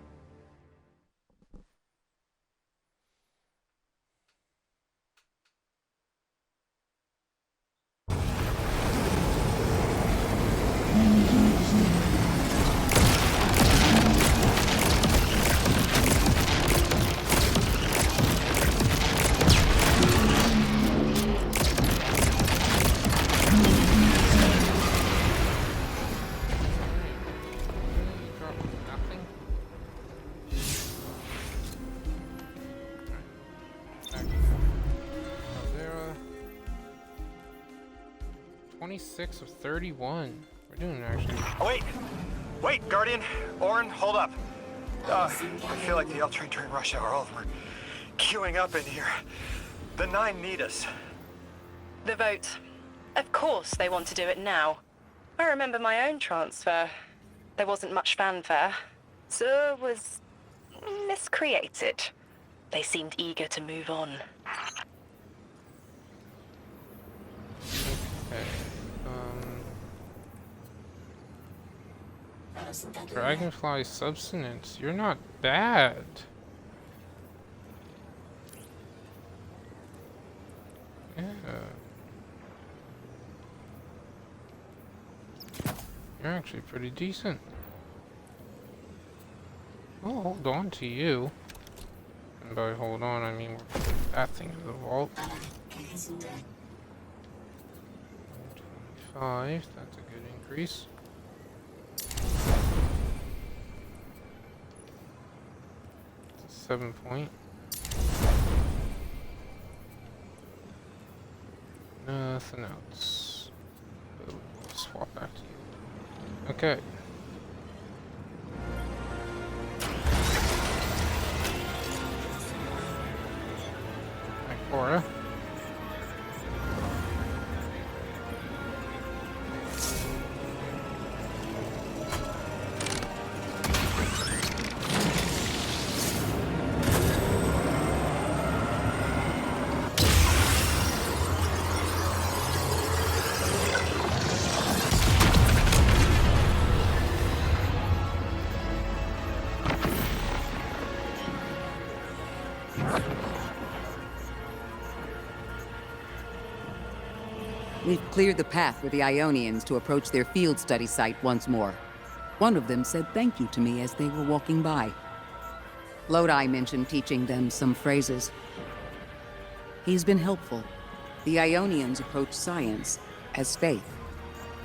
Nothing. 26 of 31. We're doing actually. Wait! Wait, Guardian! Orin, hold up. I feel like the L train during rush hour. All of them are queuing up in here. The 9 need us. The vote. Of course they want to do it now. I remember my own transfer. There wasn't much fanfare. So it was miscreated. They seemed eager to move on. Okay. Dragonfly substance. You're not bad. Yeah. You're actually pretty decent. Oh, hold on to you. And by hold on, I mean we're putting that thing in the vault. 25, that's a good increase. It's a 7 point. Nothing else. We'll swap back to you. Okay. Cora. We've cleared the path for the Ionians to approach their field study site once more. One of them said thank you to me as they were walking by. Lodi mentioned teaching them some phrases. He's been helpful. The Ionians approach science as faith.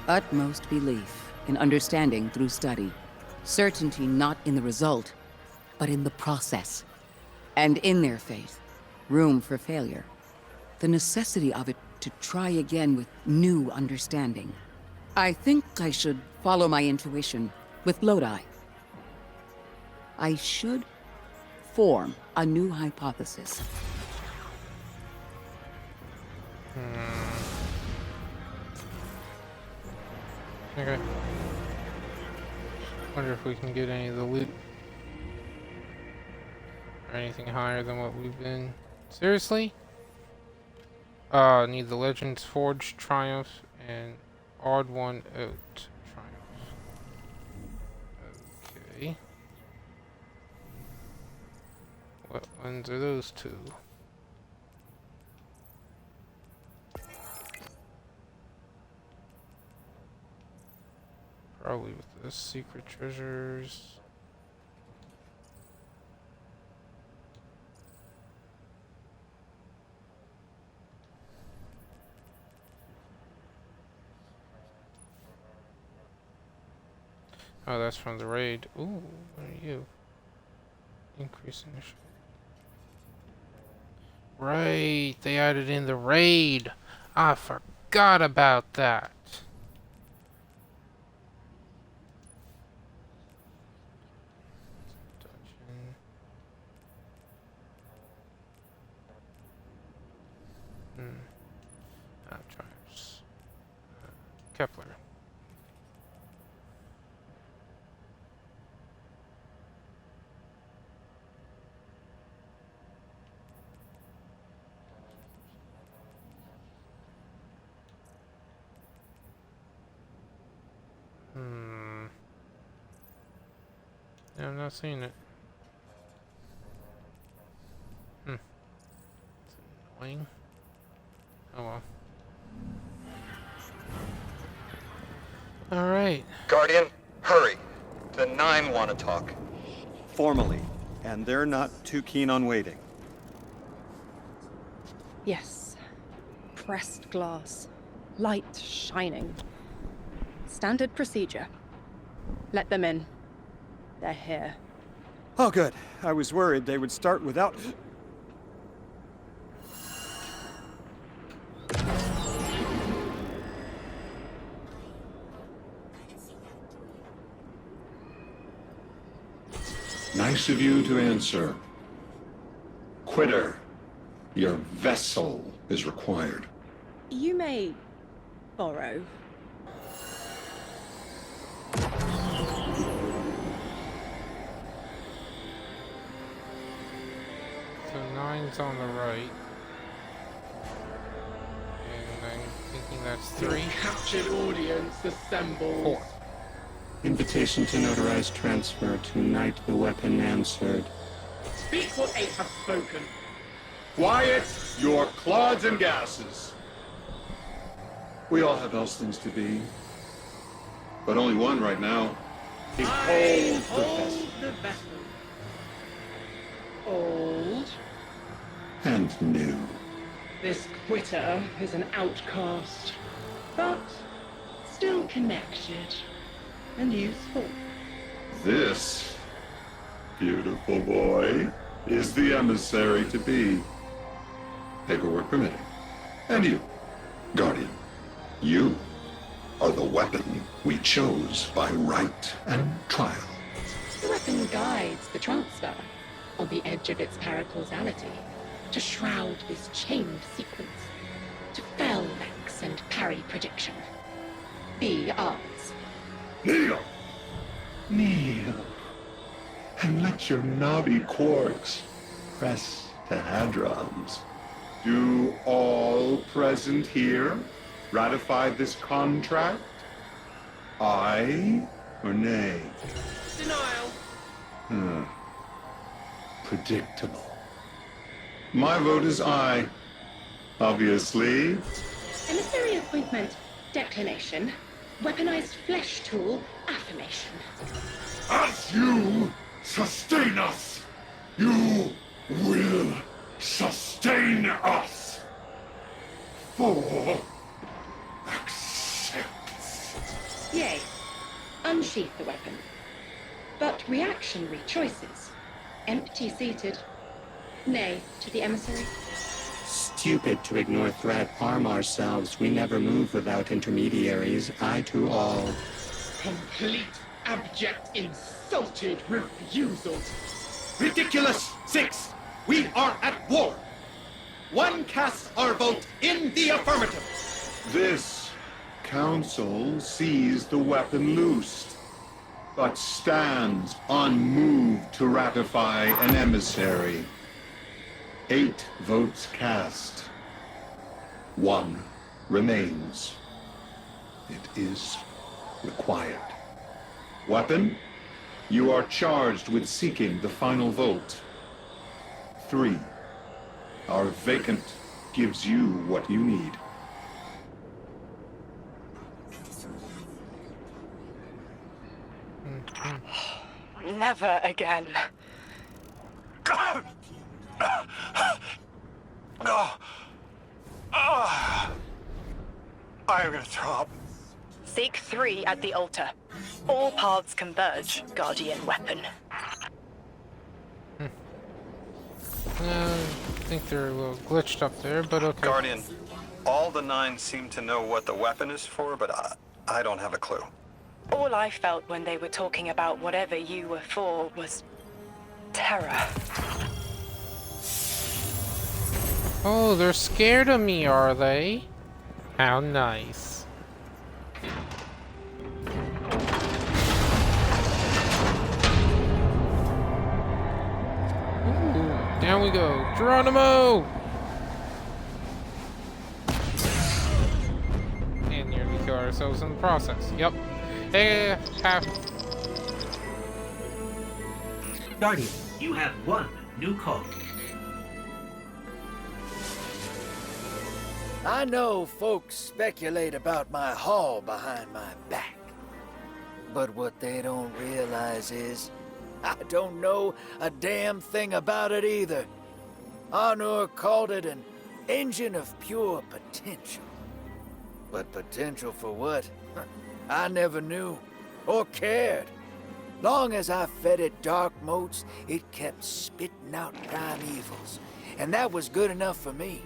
Utmost belief in understanding through study. Certainty not in the result, but in the process. And in their faith, room for failure. The necessity of it to try again with new understanding. I think I should follow my intuition with Lodi. I should form a new hypothesis. Okay. Wonder if we can get any of the loot. Or anything higher than what we've been. Seriously? Need the Legends Forge Triumph and Odd One Out Triumph. Okay. What ones are those two? Probably with the secret treasures. Oh, that's from the raid. Ooh, what are you? Increase initial. Right, they added in the raid. I forgot about that. Tribes. Kepler. Yeah, I'm not seeing it. It's annoying. Oh well. Alright. Guardian, hurry. The 9 want to talk. Formally, and they're not too keen on waiting. Yes. Pressed glass. Light shining. Standard procedure. Let them in. They're here. Oh, good. I was worried they would start without... Nice of you to answer. Quitter, your vessel is required. You may borrow. So 9's on the right. And I'm thinking that's 3. Captured audience assembles. 4. Invitation to notarize transfer. Tonight the weapon answered. Speak what 8 have spoken. Quiet your clods and gases. We all have else things to be. But only one right now. Behold the vessel. Old. And new. This quitter is an outcast, but still connected and useful. This beautiful boy is the emissary to be. Paperwork permitting. And you, Guardian, you are the weapon we chose by right and trial. The weapon guides the transfer on the edge of its paracausality to shroud this chained sequence, to fell Vex and parry prediction. Be ours. Kneel! Kneel. And let your knobby quarks press to hadrons. Do all present here ratify this contract? Aye or nay? Denial. Predictable. My vote is aye. Obviously. Emissary appointment, declination. Weaponized flesh tool, affirmation. As you sustain us, you will sustain us. For accepts. Yea. Unsheath the weapon. But reactionary choices. Empty-seated. Nay to the emissary. Stupid to ignore threat. Arm ourselves. We never move without intermediaries. Aye to all. Complete, abject, insulted refusal. Ridiculous! 6! We are at war! One casts our vote in the affirmative! This council sees the weapon loosed, but stands unmoved to ratify an emissary. 8 votes cast. 1 remains. It is required. Weapon, you are charged with seeking the final vote. 3. Our vacant gives you what you need. Never again. I'm gonna throw up. Seek 3 at the altar. All paths converge, Guardian weapon. I think they're a little glitched up there, but okay. Guardian, all the 9 seem to know what the weapon is for, but I don't have a clue. All I felt when they were talking about whatever you were for was terror. Oh, they're scared of me, are they? How nice. Ooh, down we go. Geronimo! And nearly kill ourselves in the process. Yep. Hey, Guardian, you have one new call. I know folks speculate about my haul behind my back. But what they don't realize is, I don't know a damn thing about it either. Arnor called it an engine of pure potential. But potential for what? I never knew, or cared. Long as I fed it dark motes, it kept spitting out primevals. And that was good enough for me.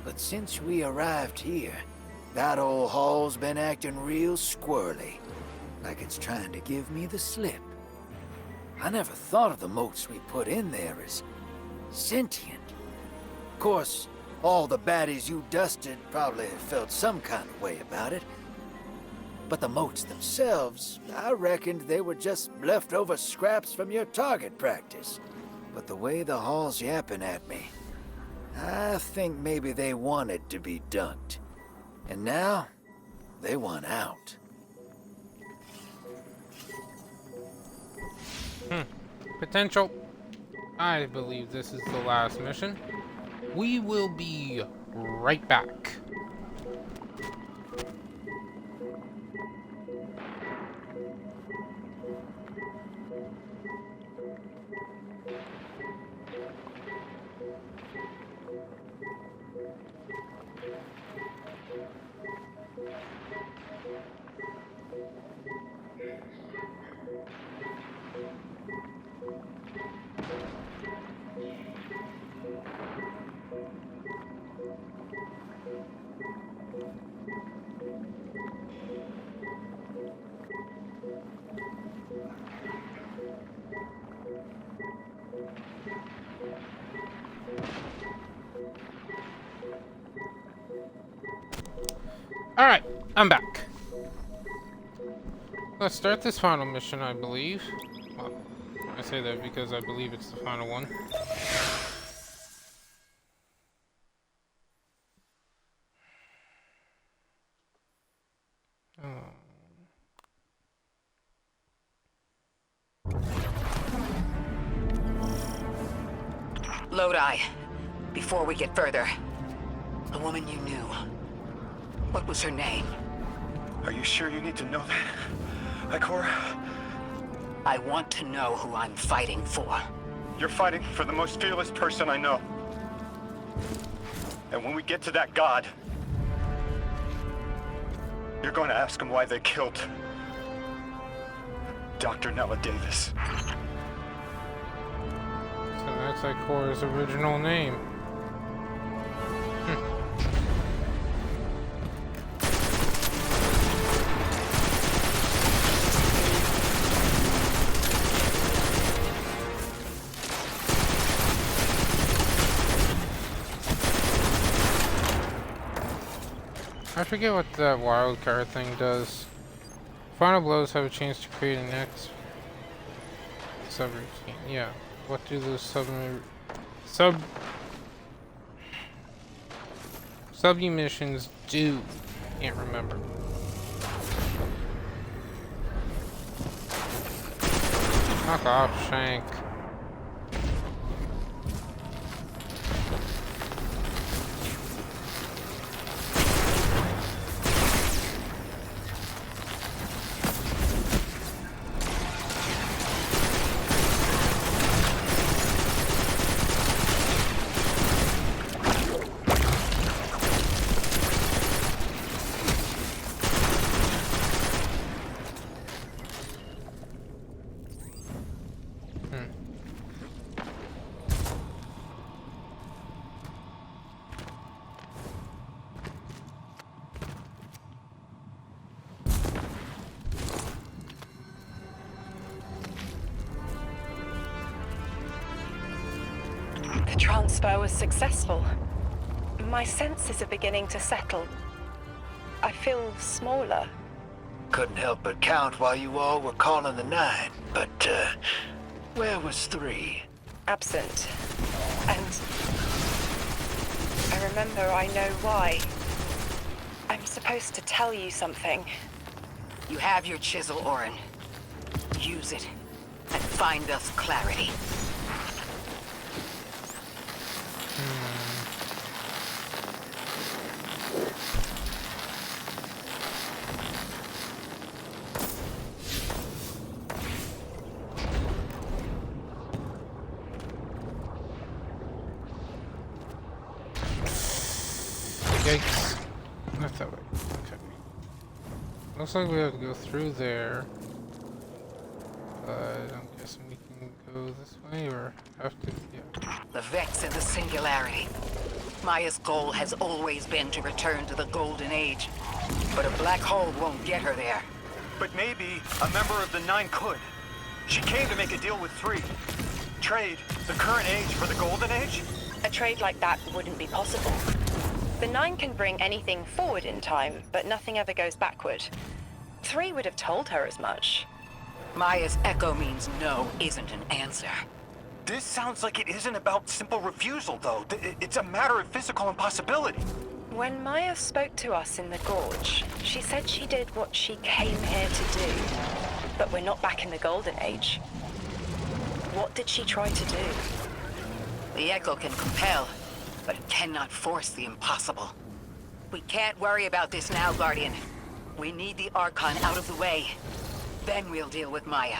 But since we arrived here, that old hall's been acting real squirrely. Like it's trying to give me the slip. I never thought of the motes we put in there as sentient. Of course, all the baddies you dusted probably felt some kind of way about it. But the motes themselves, I reckoned they were just leftover scraps from your target practice. But the way the hall's yapping at me, I think maybe they wanted to be dunked. And now, they want out. Potential. I believe this is the last mission. We will be right back. Alright, I'm back. Let's start this final mission, I believe. Well, I say that because I believe it's the final one. Lodi, before we get further, the woman you knew, what was her name? Are you sure you need to know that, Ikora? I want to know who I'm fighting for. You're fighting for the most fearless person I know. And when we get to that god, you're going to ask him why they killed Dr. Nella Davis. So that's Ikora's original name. I forget what that wild card thing does. Final blows have a chance to create an X subroutine. Yeah. What do those sub-missions do? Can't remember. Knock off, Shank. The transfer was successful. My senses are beginning to settle. I feel smaller. Couldn't help but count while you all were calling the 9, but, where was 3? Absent. And I remember I know why. I'm supposed to tell you something. You have your chisel, Orin. Use it, and find us clarity. Yikes. Not that way. Okay. Looks like we have to go through there. I'm guessing we can go this way or have to. Yeah. The Vex and the Singularity. Maya's goal has always been to return to the Golden Age. But a black hole won't get her there. But maybe a member of the 9 could. She came to make a deal with 3. Trade the current age for the Golden Age? A trade like that wouldn't be possible. The 9 can bring anything forward in time, but nothing ever goes backward. 3 would have told her as much. Maya's echo means no isn't an answer. This sounds like it isn't about simple refusal, though. It's a matter of physical impossibility. When Maya spoke to us in the Gorge, she said she did what she came here to do. But we're not back in the Golden Age. What did she try to do? The echo can compel, but it cannot force the impossible. We can't worry about this now, Guardian. We need the Archon out of the way. Then we'll deal with Maya.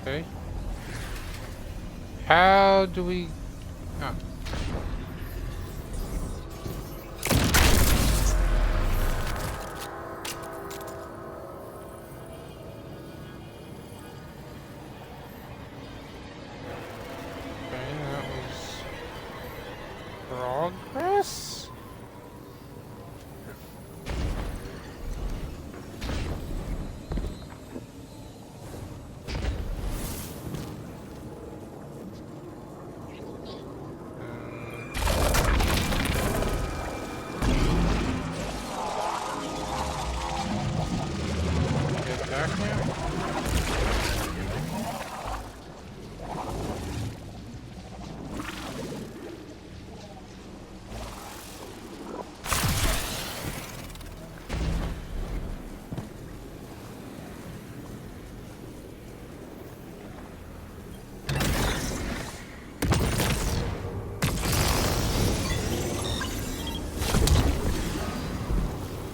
Okay. How do we... Oh. Okay, that was... progress?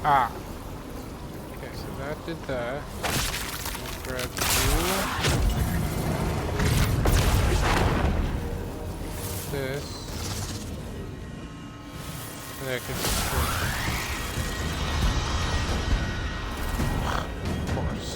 Ah. Okay, so that did that. We'll grab you. This. And I can of course.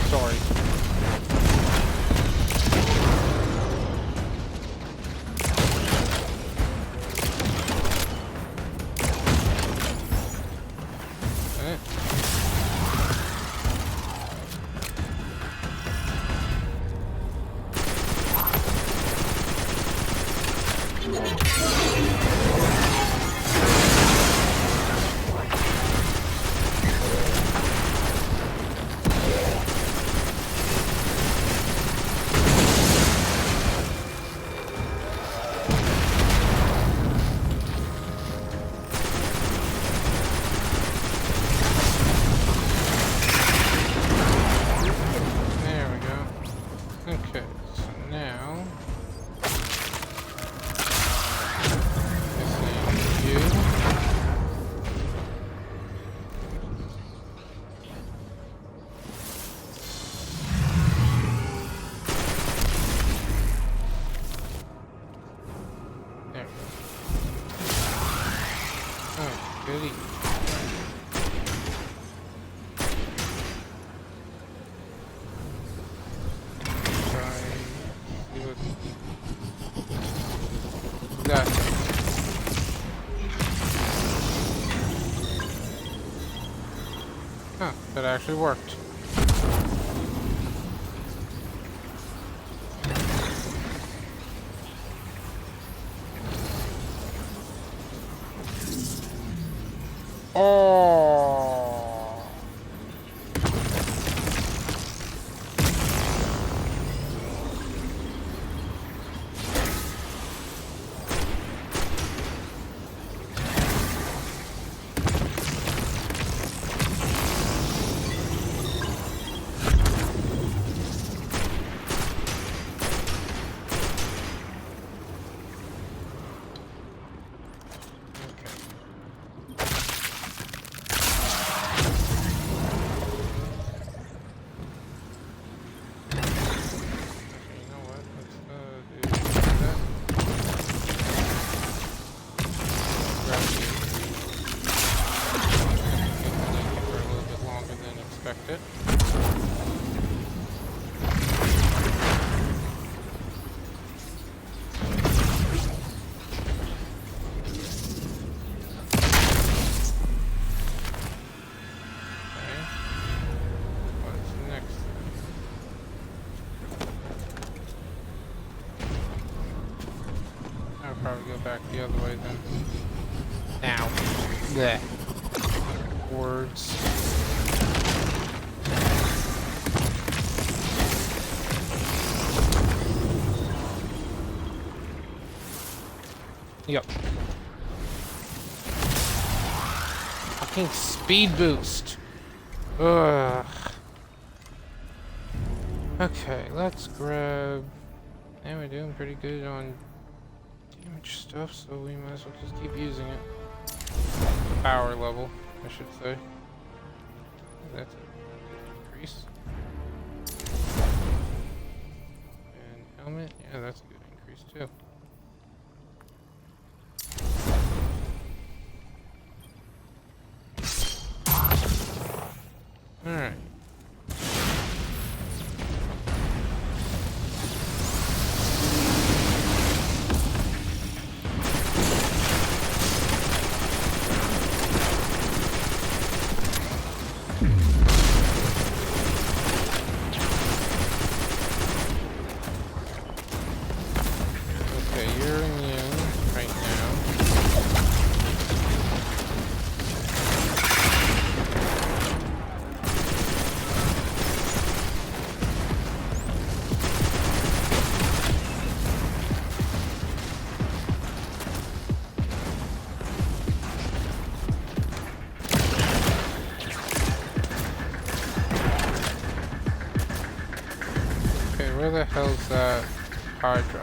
Sorry. it actually worked. Oh. It. I'll probably go back the other way then. Now. Blech. Words. Yep. Fucking speed boost. Ugh. Okay, let's grab... Yeah, we're doing pretty good on damage stuff, so we might as well just keep using it. Power level, I should say. That's an increase. And helmet, yeah, that's a good increase too. Alright. Okay, you're immune right now. Okay, where the hell's that Hydra?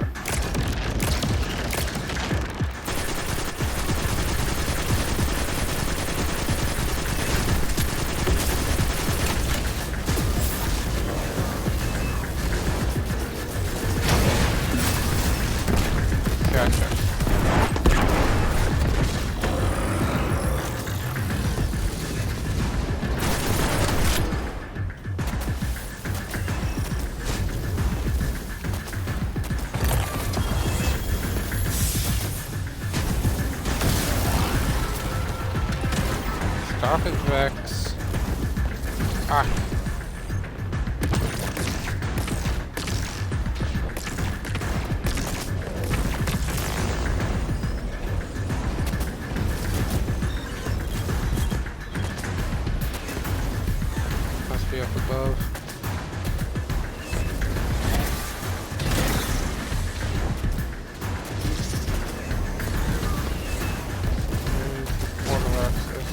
Gotcha. Stop it, Vex. Ah. Must be up above. There's the portal access.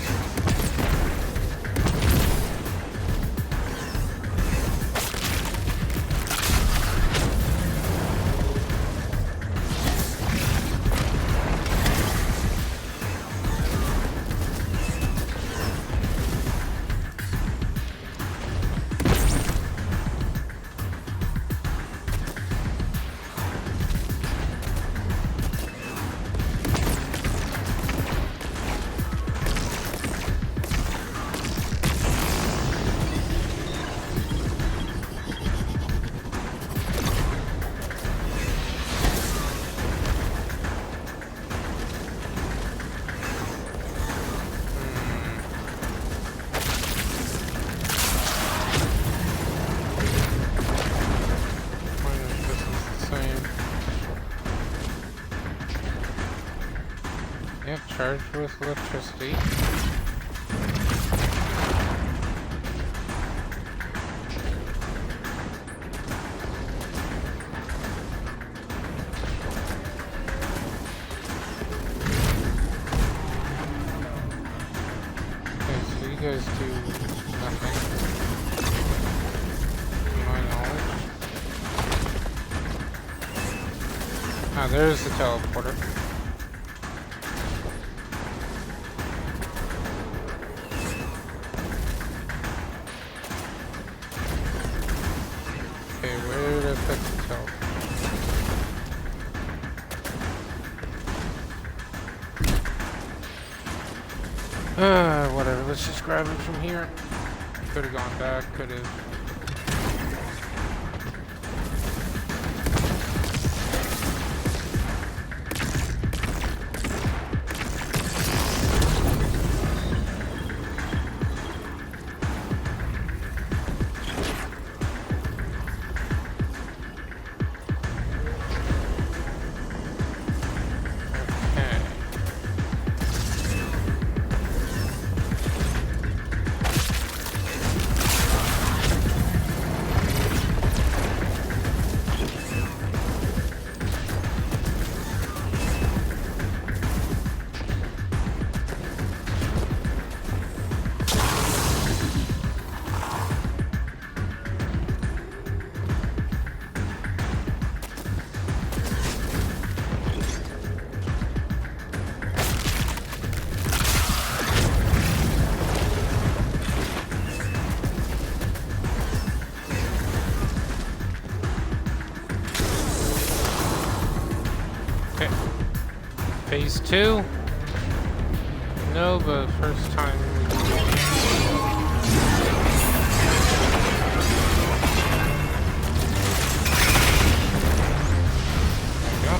charged with electricity. Okay, so you guys do nothing. To my knowledge. Ah, there's the teleporter. Okay, where did I put the teleporter? Whatever, let's just grab it from here. Could have gone back, could have. Phase 2? No, but first time we do it. There we go.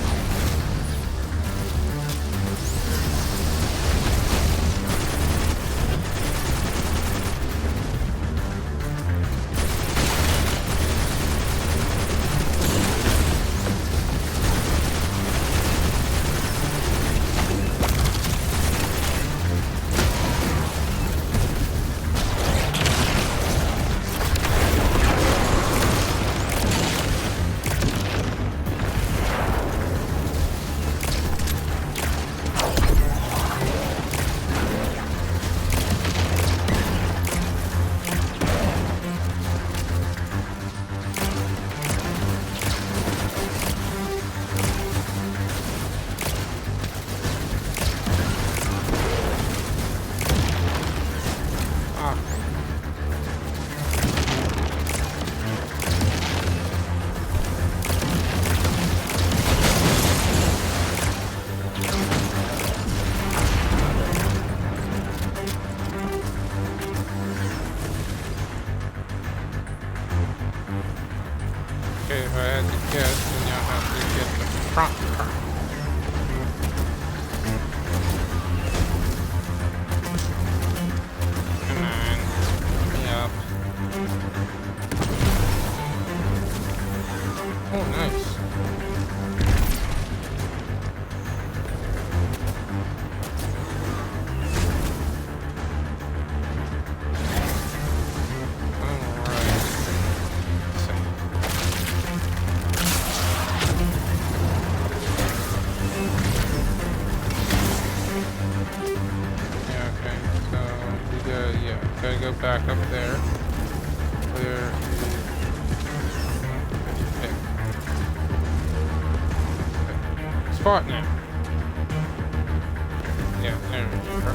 Okay, if I had to guess, then you'll have to get the front part. Come on. Yep. Oh, nice. Gotta go back up there. Where okay. Spot now. Yeah, there we go.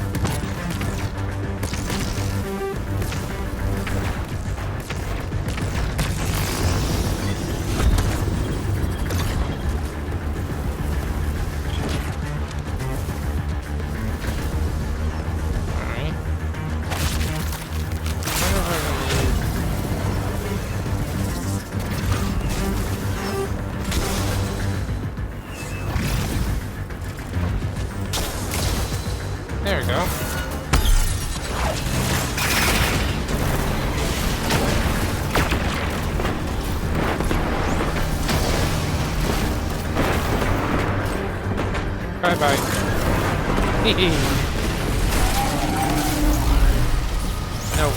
No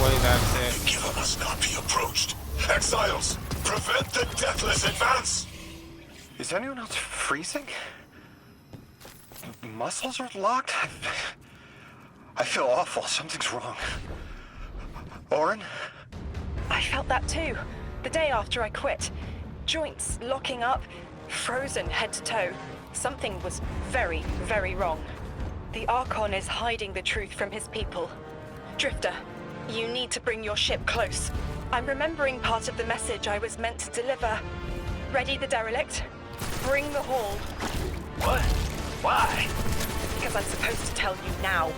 way that's it. The Giver must not be approached. Exiles, prevent the deathless advance! Is anyone else freezing? Muscles are locked? I feel awful. Something's wrong. Orin? I felt that too. The day after I quit. Joints locking up, frozen head to toe. Something was very, very wrong. The Archon is hiding the truth from his people. Drifter, you need to bring your ship close. I'm remembering part of the message I was meant to deliver. Ready the derelict? Bring the haul. What? Why? Because I'm supposed to tell you now.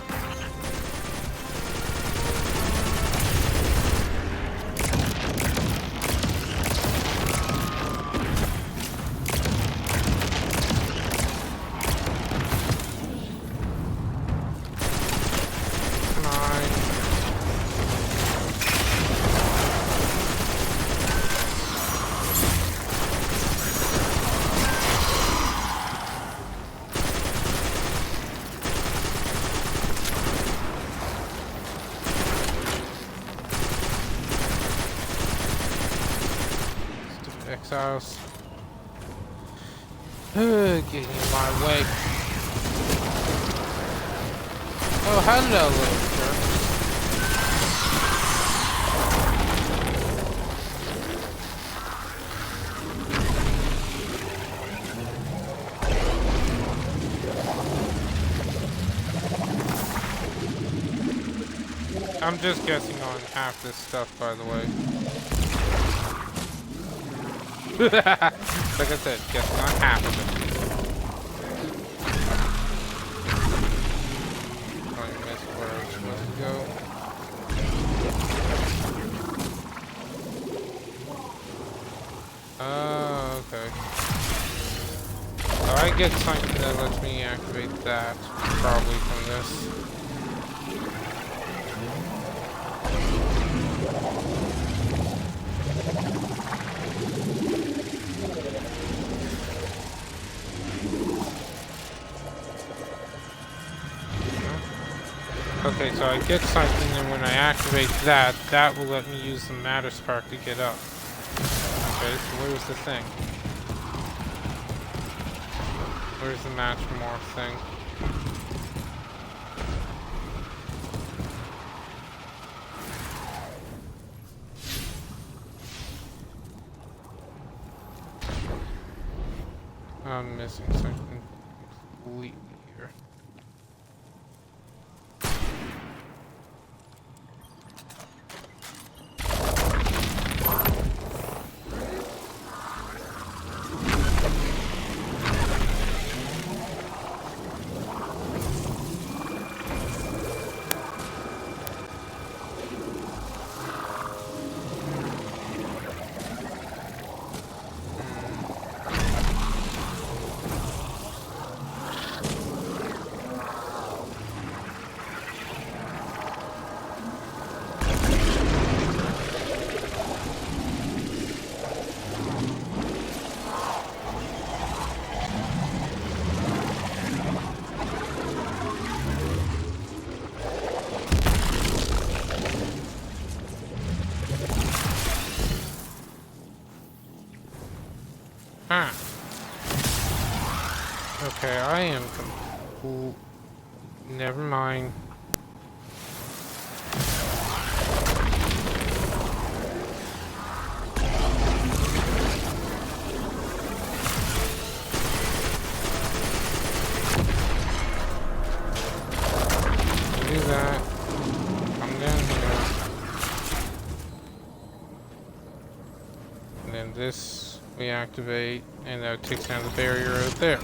Exiles. Getting in my way. Oh, hello, little jerk. I'm just guessing on half this stuff, by the way. Like I said, guessing on half of it. I missed where I was supposed to go. Oh, okay. So I get something that lets me activate that, probably from this. Okay, so I get something, and when I activate that, that will let me use the Matter Spark to get up. Okay, so where's the thing? Where's the Match Morph thing? I'm missing something completely here. Okay, I am never mind. Do that. Come down here. And then this we activate, and that takes down the barrier right there.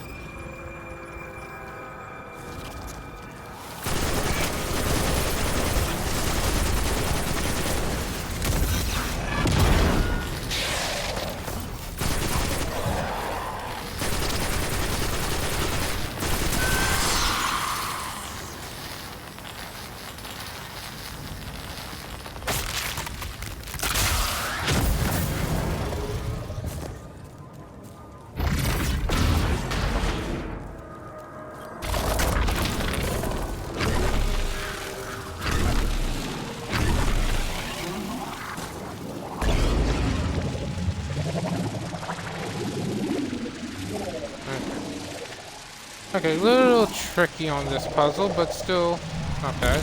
Okay, a little tricky on this puzzle, but still not bad.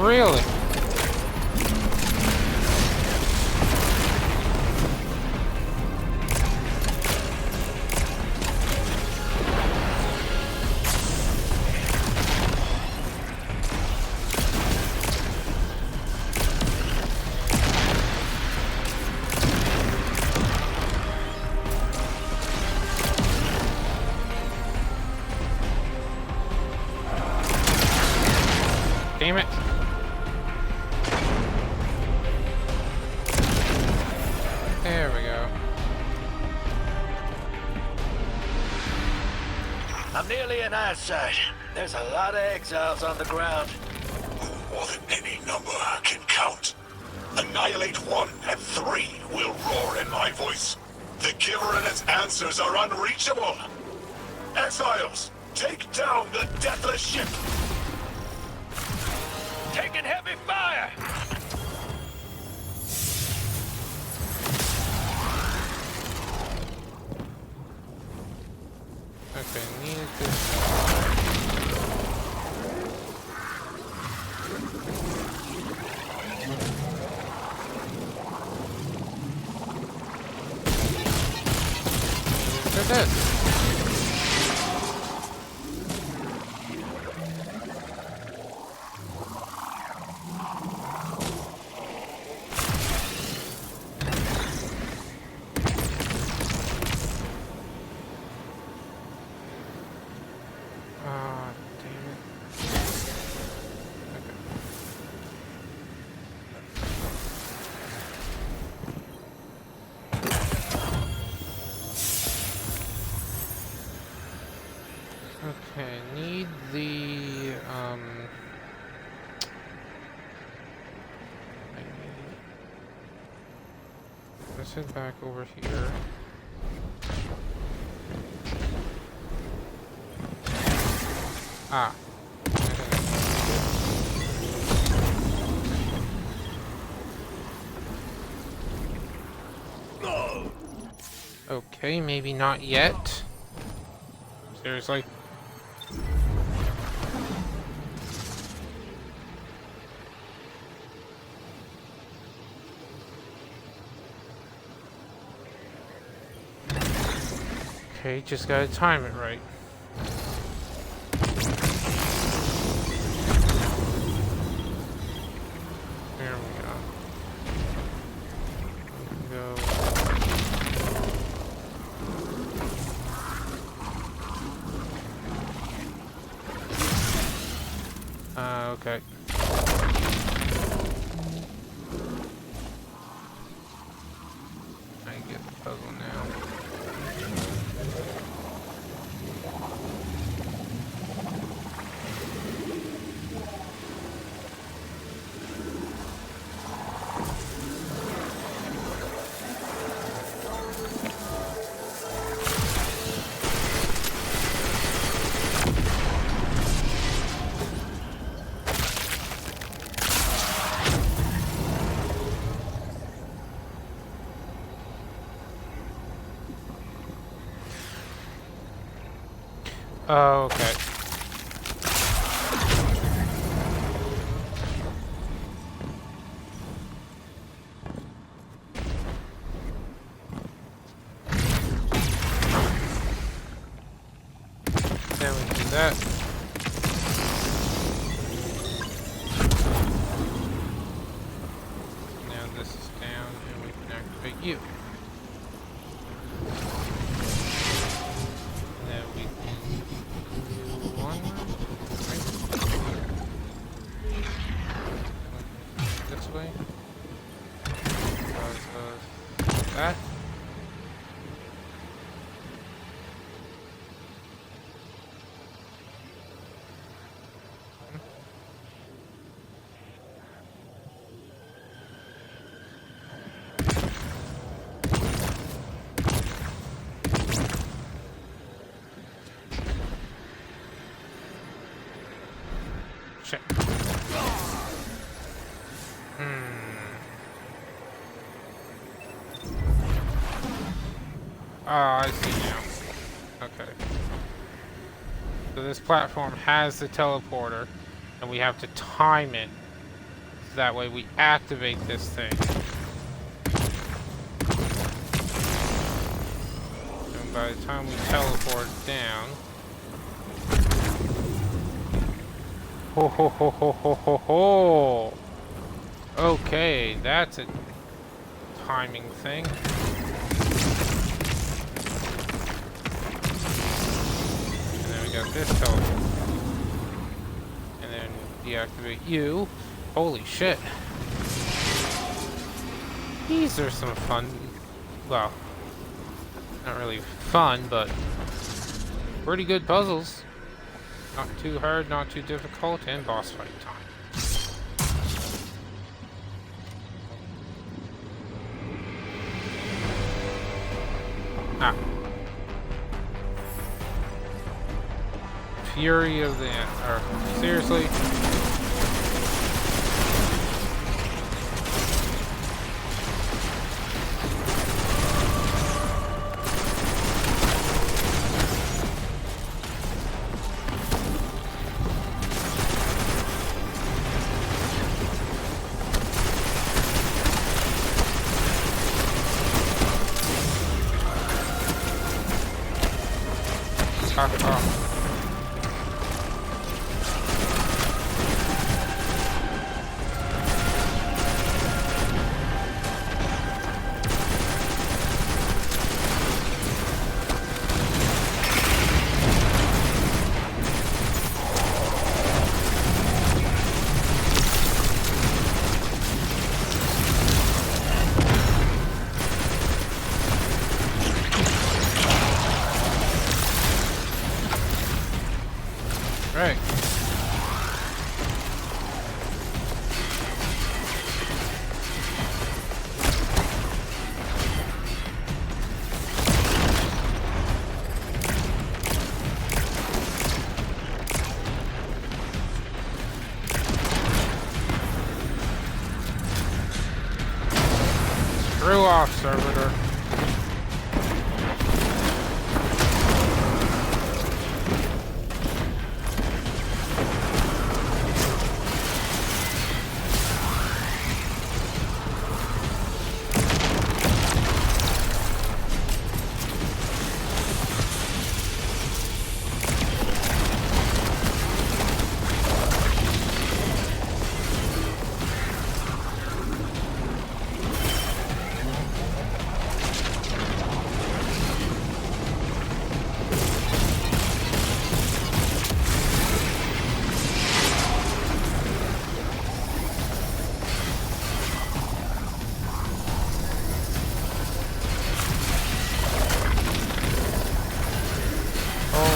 Really? Damn it. There we go. I'm nearly in eyesight. There's a lot of exiles on the ground. More than any number can count. Annihilate 1 and 3 will roar in my voice. The Giver and its answers are unreachable. Exiles, take down the Deathless ship. Taking heavy fire! Okay, needed this. Look at this. Okay, need the, let's head back over here. Ah. Okay, maybe not yet. Seriously? Okay, just gotta time it right. There we go. Go. Okay. I get the puzzle now. Oh, okay. Then we do that. Now this is down and we can activate you. This way. shit. Oh, I see now. Okay. So this platform has the teleporter, and we have to time it. So that way we activate this thing. And by the time we teleport down... Ho ho ho ho ho ho ho! Okay, that's a timing thing. Got this teleport. And then deactivate you. Holy shit. These are some fun, well, not really fun, but pretty good puzzles. Not too hard, not too difficult, and boss fight time. Ah. Fury of the or seriously? Fuck off. Right. Screw off, servitor.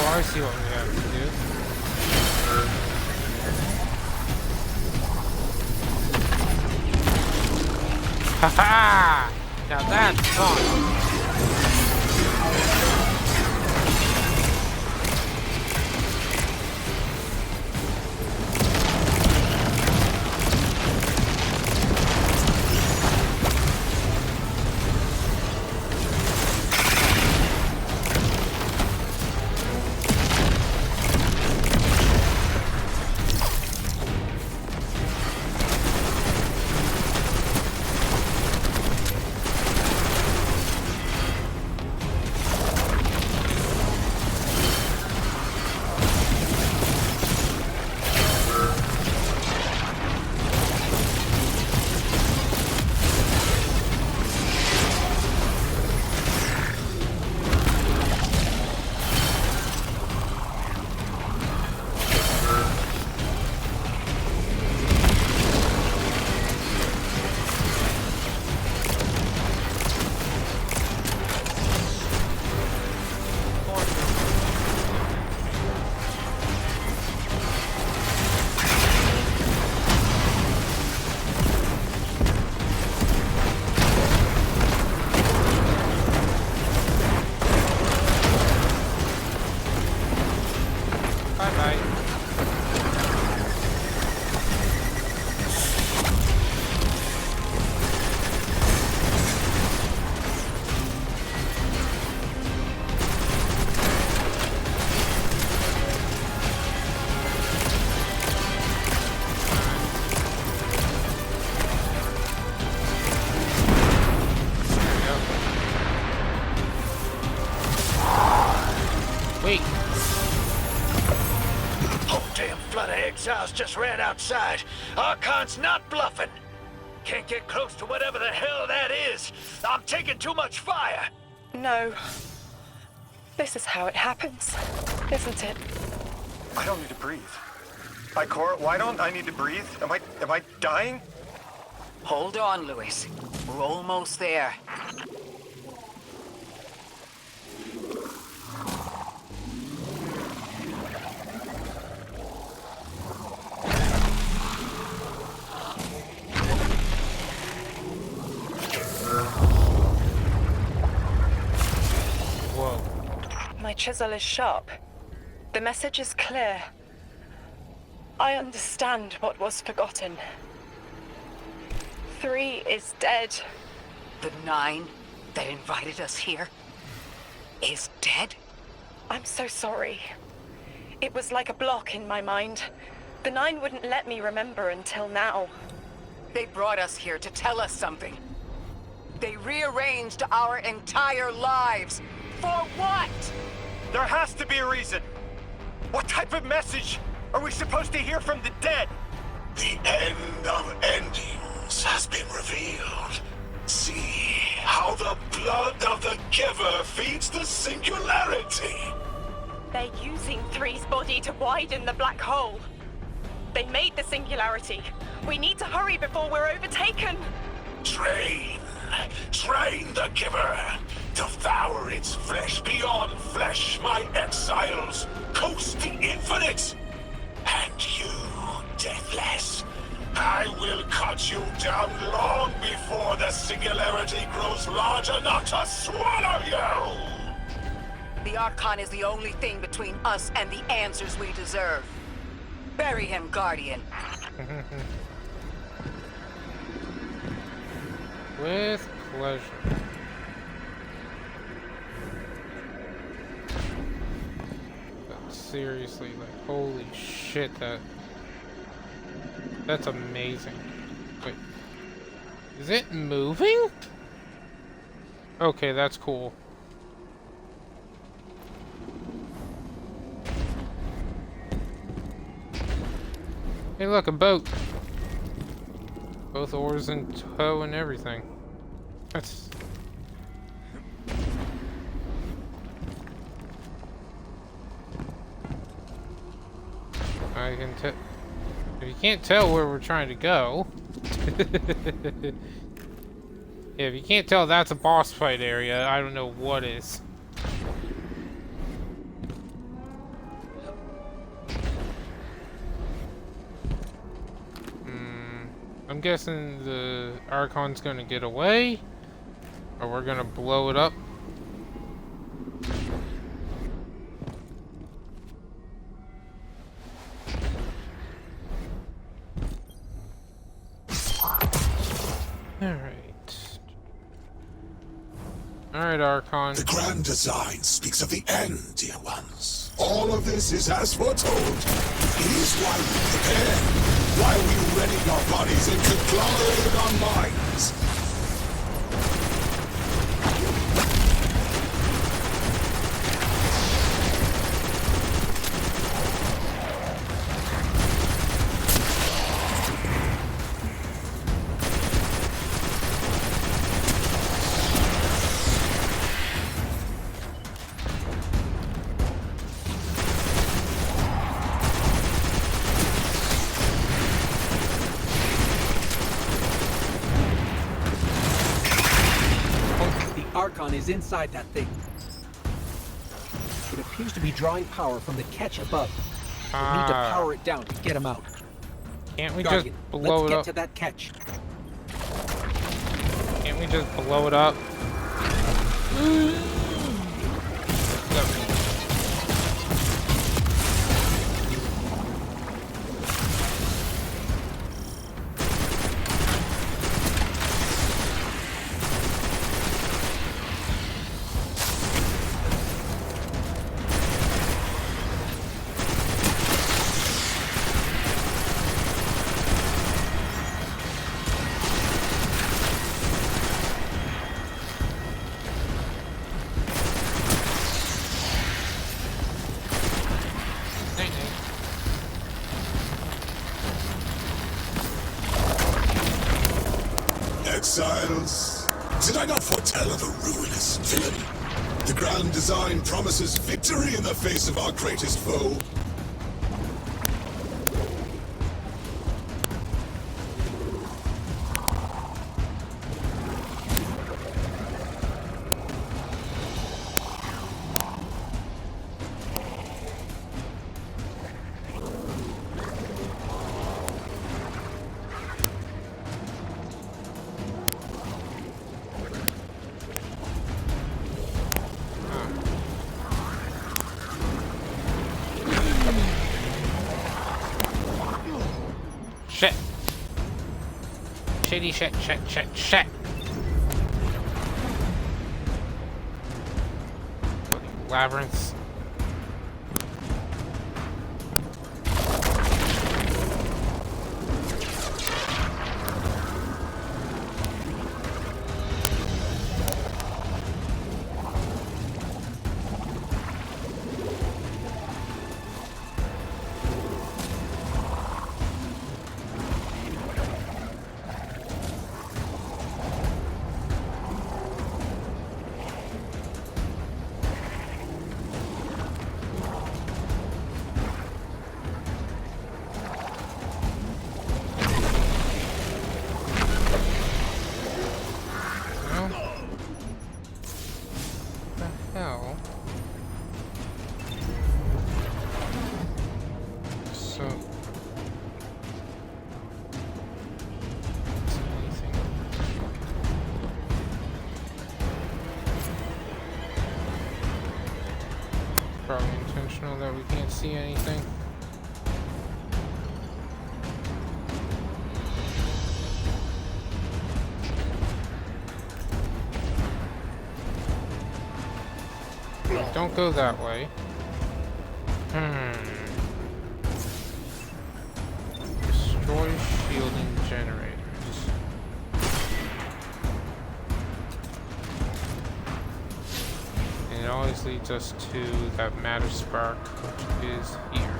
I see what we have to do. Haha! Now that's fun! flood of exiles just ran outside. Archon's not bluffing. Can't get close to whatever the hell that is. I'm taking too much fire. No. This is how it happens, isn't it? I don't need to breathe. Ikora, why don't I need to breathe? Am I dying? Hold on, Louis. We're almost there. My chisel is sharp. The message is clear. I understand what was forgotten. 3 is dead. The 9 that invited us here is dead? I'm so sorry. It was like a block in my mind. The 9 wouldn't let me remember until now. They brought us here to tell us something. They rearranged our entire lives. For what? There has to be a reason. What type of message are we supposed to hear from the dead? The end of endings has been revealed. See how the blood of the giver feeds the singularity. They're using 3's body to widen the black hole. They made the singularity. We need to hurry before we're overtaken. Train the giver. Devour its flesh beyond flesh, my exiles. Coast the infinite. And you, Deathless, I will cut you down long before the singularity grows large enough to swallow you! The Archon is the only thing between us and the answers we deserve. Bury him, Guardian. With pleasure. But seriously, like, holy shit, that's amazing. Wait, is it moving? Okay, that's cool. Hey, look, a boat. Both oars in tow and everything. That's... I can tell... If you can't tell where we're trying to go... Yeah, if you can't tell that's a boss fight area, I don't know what is. I'm guessing the Archon's gonna get away, or we're gonna blow it up. Alright, Archon. The grand design speaks of the end, dear ones. All of this is as foretold. It is why we prepare, why we ready our bodies and conglomerated our minds. Archon is inside that thing. It appears to be drawing power from the catch above. We need to power it down to get him out. Can't we Guardian, just blow it up? Let's get to that catch. Can't we just blow it up? exiles. Did I not foretell of a ruinous villain? The grand design promises victory in the face of our greatest foe. Shit. Shitty shit, shit, shit, shit. Fucking labyrinths. Probably intentional that we can't see anything. Don't go that way. Destroy shielding generators. And it always leads us to that matter spark, which is here.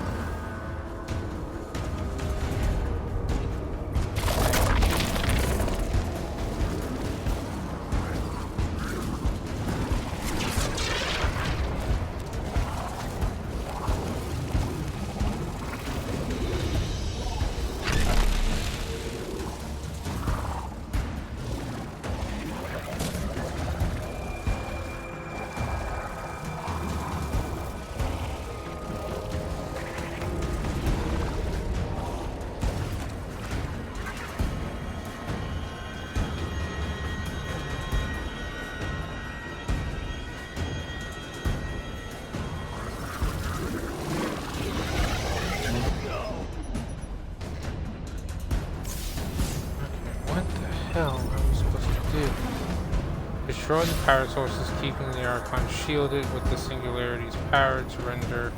Destroy the power sources, keeping the Archon shielded with the Singularity's power to render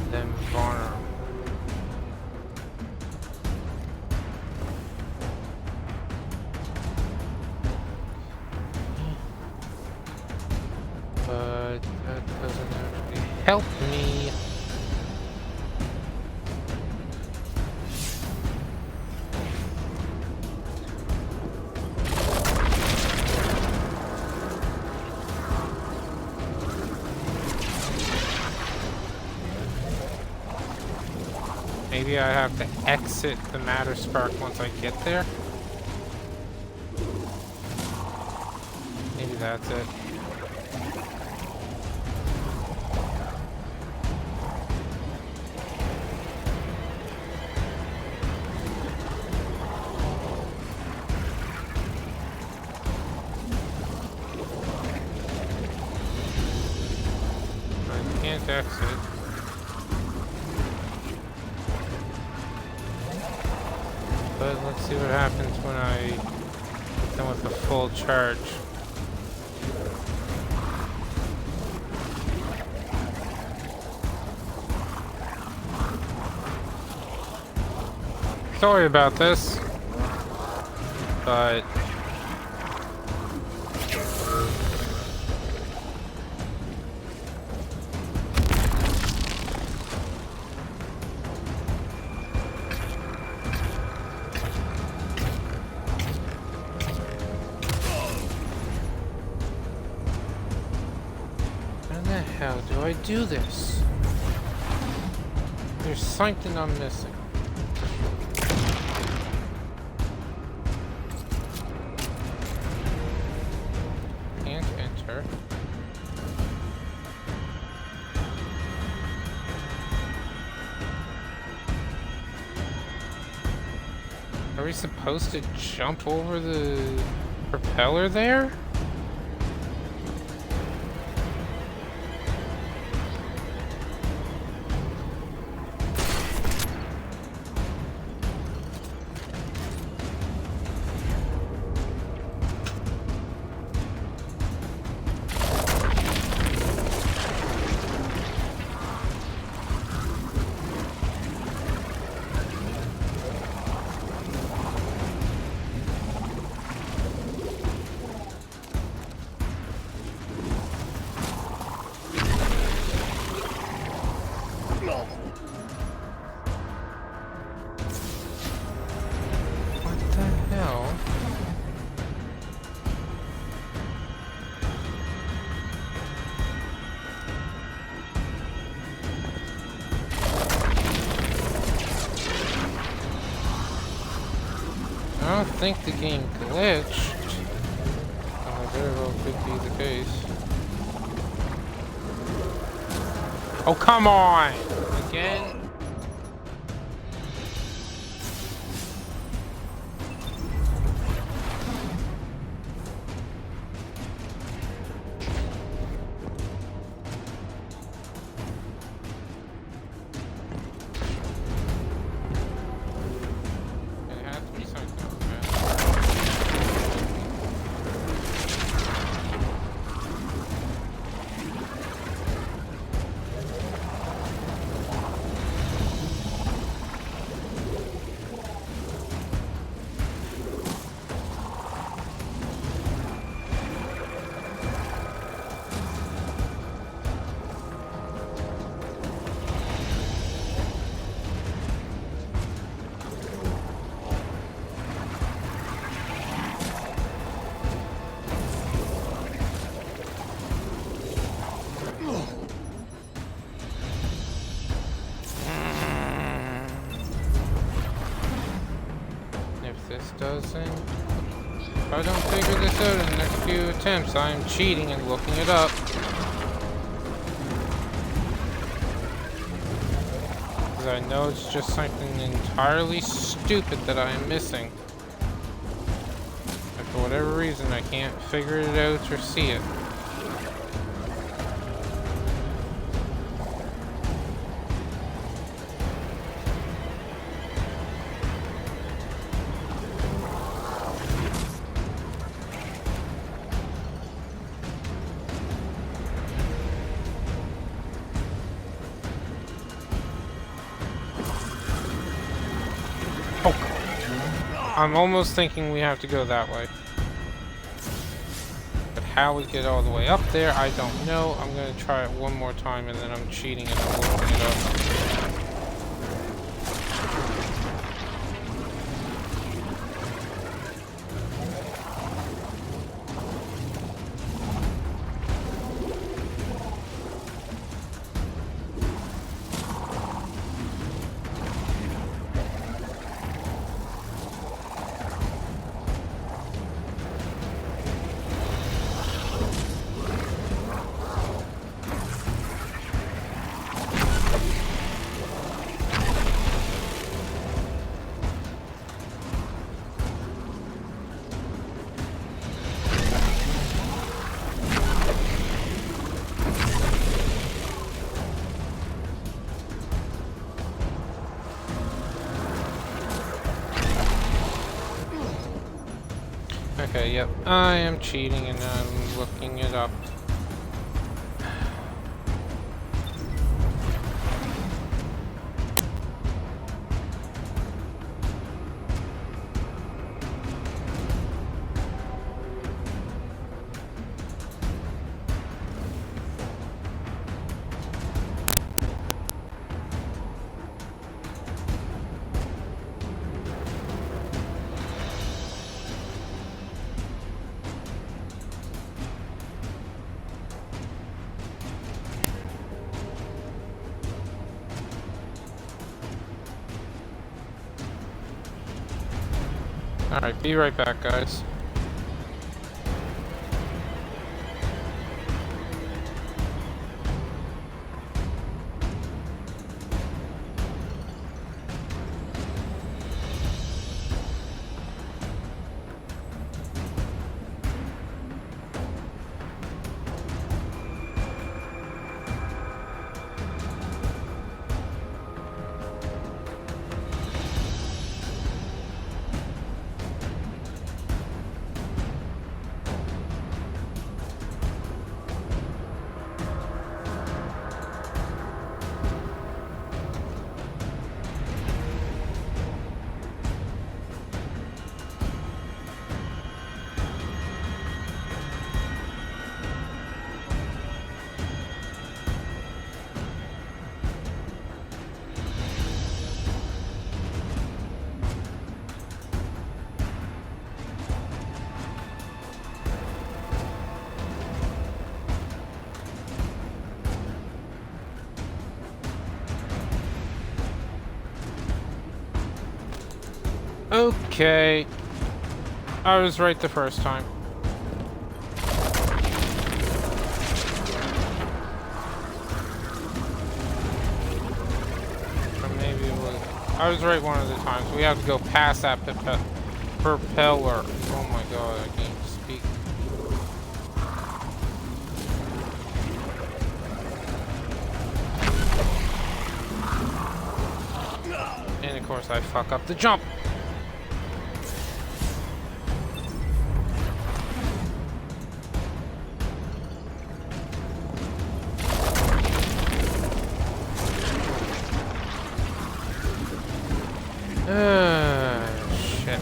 them vulnerable. But that doesn't actually help me. Maybe I have to exit the matter spark once I get there. Maybe that's it. I can't exit. But let's see what happens when I hit them with a full charge. Sorry about this, but I do this? There's something I'm missing. Can't enter. Are we supposed to jump over the propeller there? I don't think the game glitched. Very well could be the case. Oh, come on! Again? If I don't figure this out in the next few attempts, I'm cheating and looking it up. Because I know it's just something entirely stupid that I am missing. And for whatever reason, I can't figure it out or see it. I'm almost thinking we have to go that way. But how we get all the way up there, I don't know. I'm going to try it one more time and then I'm cheating and I'm looking it up. Okay, yep, I am cheating and I'm looking it up. Alright, be right back, guys. Okay. I was right the first time. Or maybe it was... I was right one of the times. We have to go past that propeller. Oh my god, I can't even speak. And of course I fuck up the jump. Shit.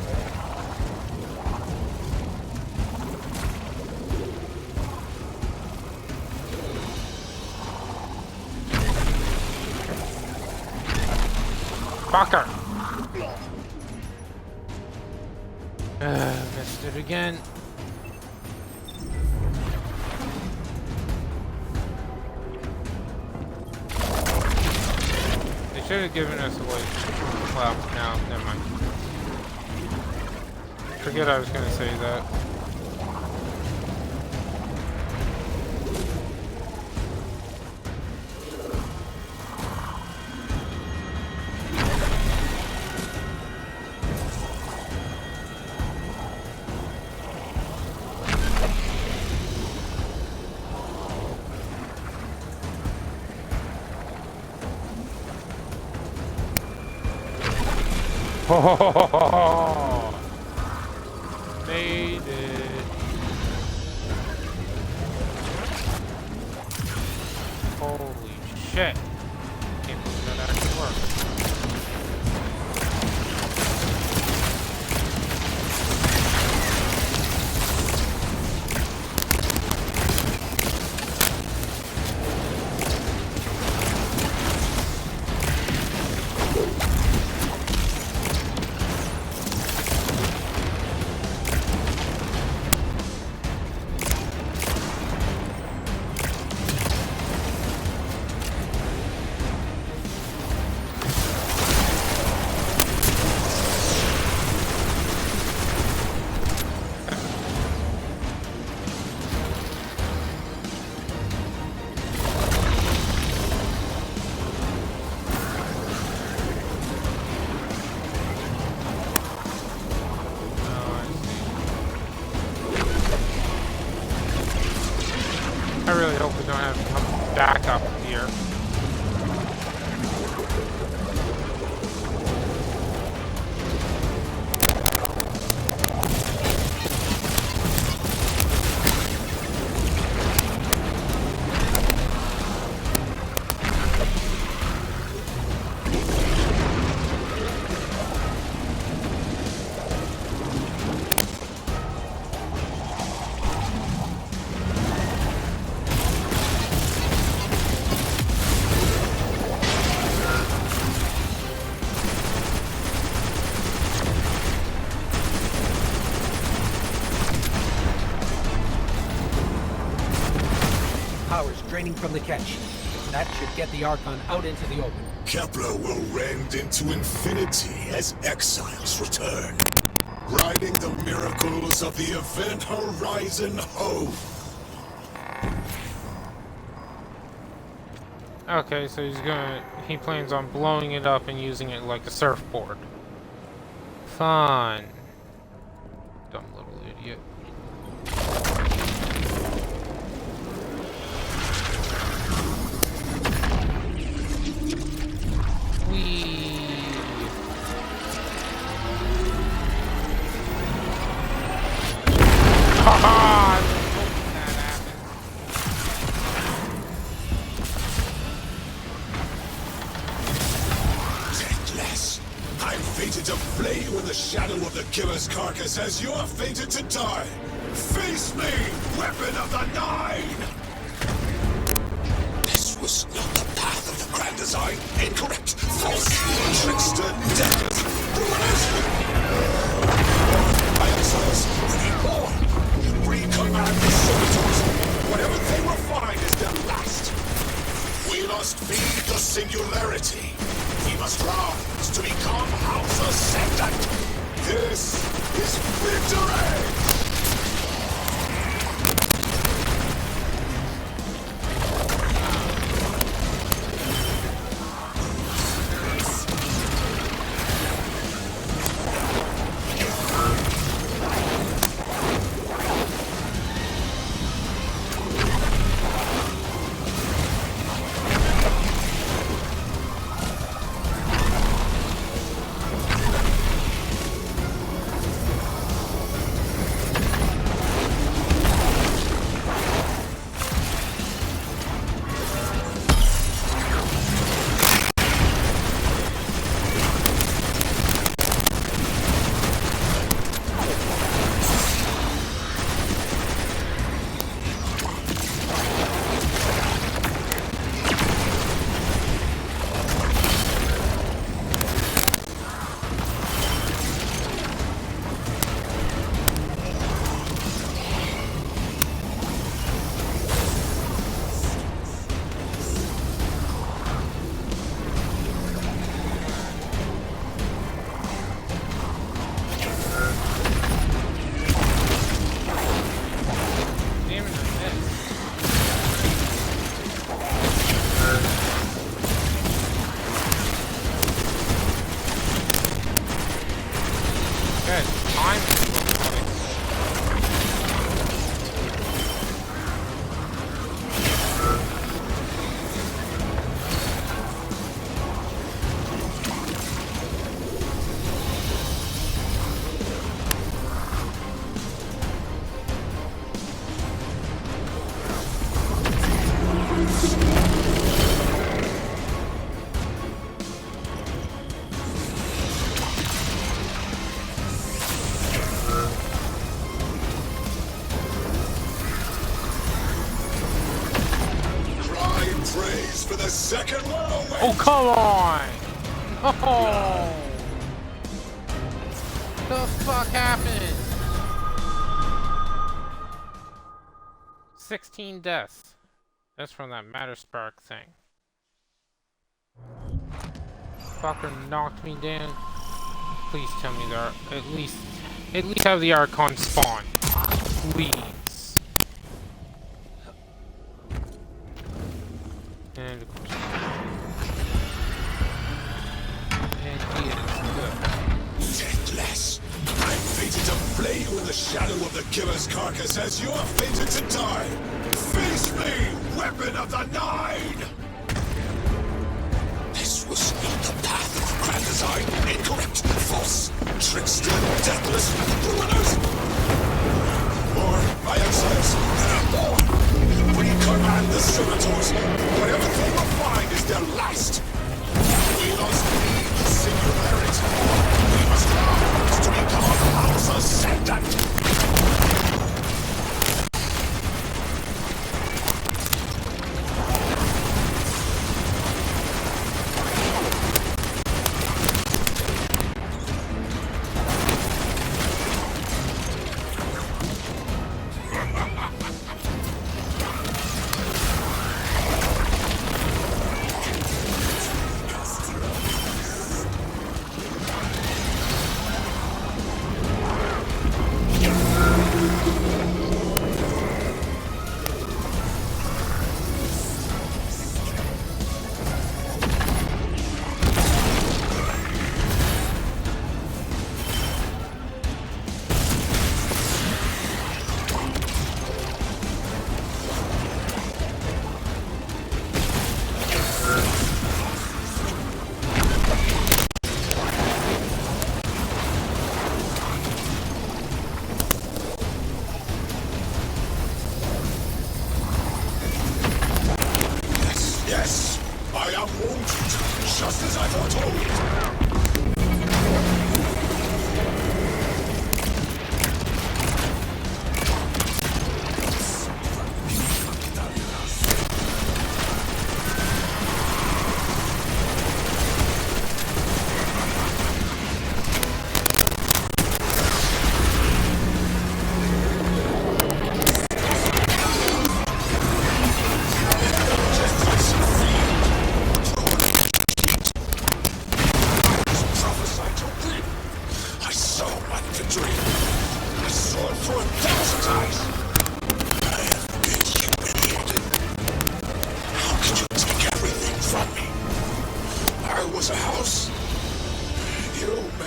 Fucker. Missed it again. They should have given us away. Well, no, never mind. Forget I was gonna say that. Oh, made it. Holy shit. Can't believe that actually worked. I really hope we don't have to come back up here. Power's draining from the catch. That should get the Archon out into the open. Kepler will rend into infinity as exiles return. riding the miracles of the Event Horizon home. Okay, so he plans on blowing it up and using it like a surfboard. Fun. Dumb little idiot. Deathless, I'm fated to flay you in the shadow of the killer's carcass as you're fated to die. Face me, weapon of the Nine! This was not the path of the grand design. Incorrect, false, trickster, deathless, ruiners! My exiles, we need more! Recommand the servitors. Whatever they refine is their last. We must feed the singularity. We must rise to become House Ascendant. This is victory! Second one. Oh, come on! Oh! The fuck happened? 16 deaths. That's from that Matter Spark thing. Fucker knocked me down. Please tell me there are at least have the Archon spawn. Please. And of course. And he is good. Deathless! I'm fated to flay you in the shadow of the killer's carcass as you're fated to die! Face me, weapon of the Nine! This was not the path of grand design. Incorrect, false, trickster, deathless, ruiners! More, my exiles, more! We command the servitors. Whatever they will find is their last. We must lead the singularity. We must rise to become House Ascendant.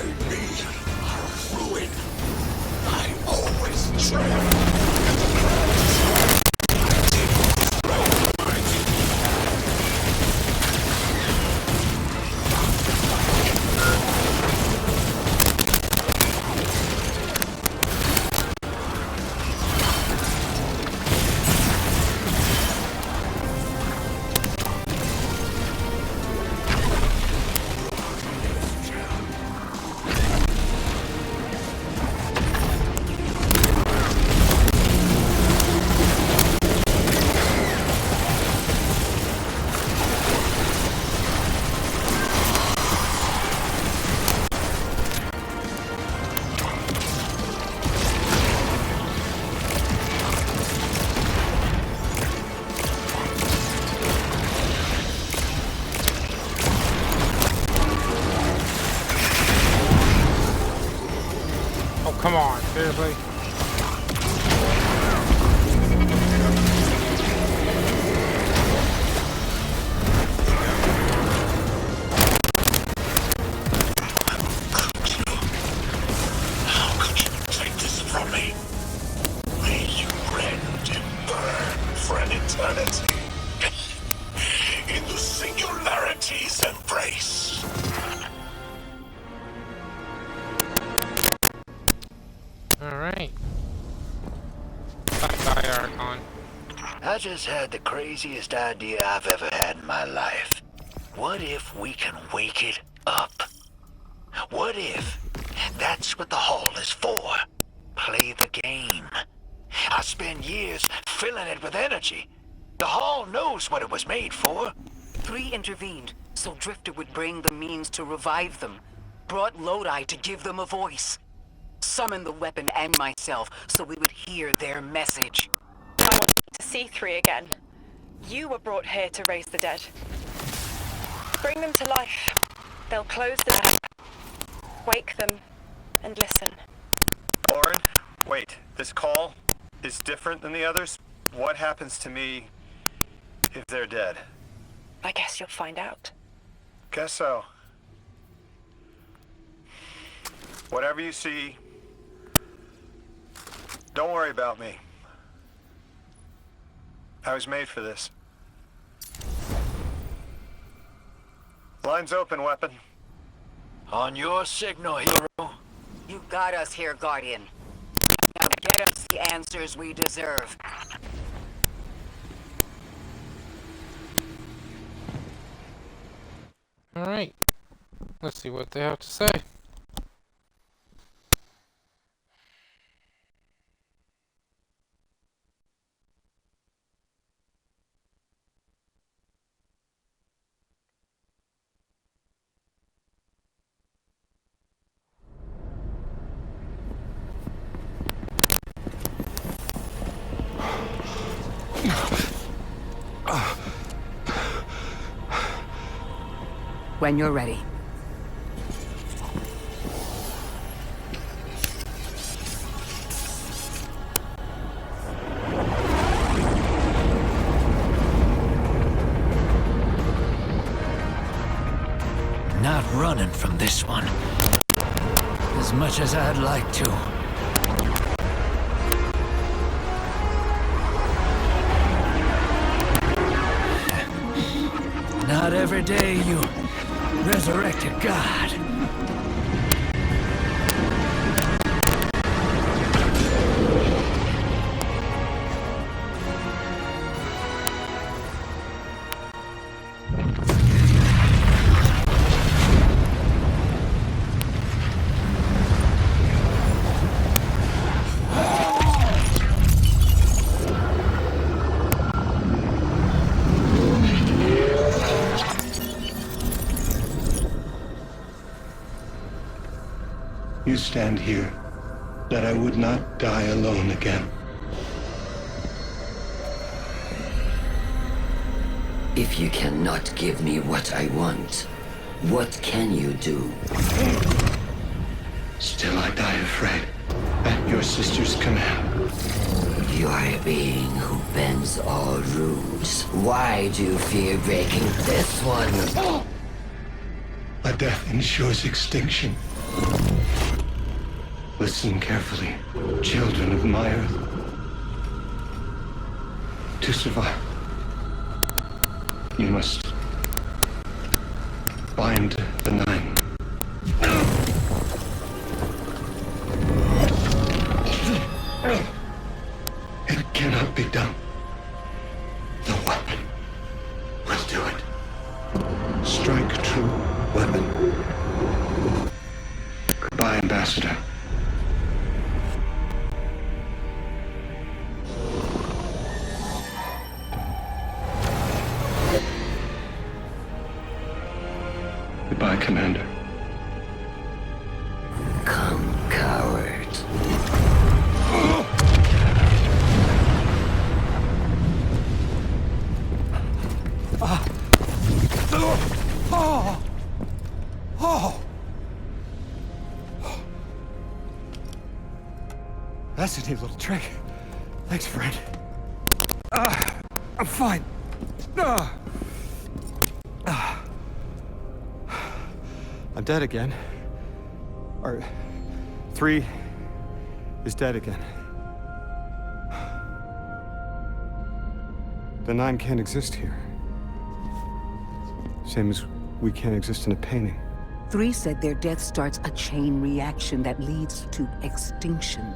by me are ruin. I always tread in the ground. I did Come on, seriously? How could you take this from me? May you rend and burn for an eternity in the singularity's embrace. Alright. Bye, Archon. I just had the craziest idea I've ever had in my life. What if we can wake it up? What if that's what the hall is for? Play the game. I spent years filling it with energy. The hall knows what it was made for. 3 intervened, so Drifter would bring the means to revive them. Brought Lodi to give them a voice. Summoned the weapon and myself, so we would hear their message. I want to see 3 again. You were brought here to raise the dead. Bring them to life. They'll close the dead. Wake them and listen. Lauren, wait. This call is different than the others? What happens to me if they're dead? I guess you'll find out. Guess so. Whatever you see, don't worry about me. I was made for this. Line's open, weapon. On your signal, hero. You got us here, Guardian. Now get us the answers we deserve. Alright. Let's see what they have to say. When you're ready. Not running from this one. As much as I'd like to. Not every day you resurrect a god. You stand here, that I would not die alone again. If you cannot give me what I want, what can you do? Still I die afraid, at your sister's command. You are a being who bends all rules. Why do you fear breaking this one? A death ensures extinction. Listen carefully, children of my earth. To survive, you must bind the nine. It cannot be done. The weapon will do it. Strike true weapon. Goodbye, Ambassador. Goodbye, Commander. Come, coward. That's a neat little trick. Thanks, friend. I'm fine. I'm dead again. Or 3 is dead again. The 9 can't exist here. Same as we can't exist in a painting. 3 said their death starts a chain reaction that leads to extinction.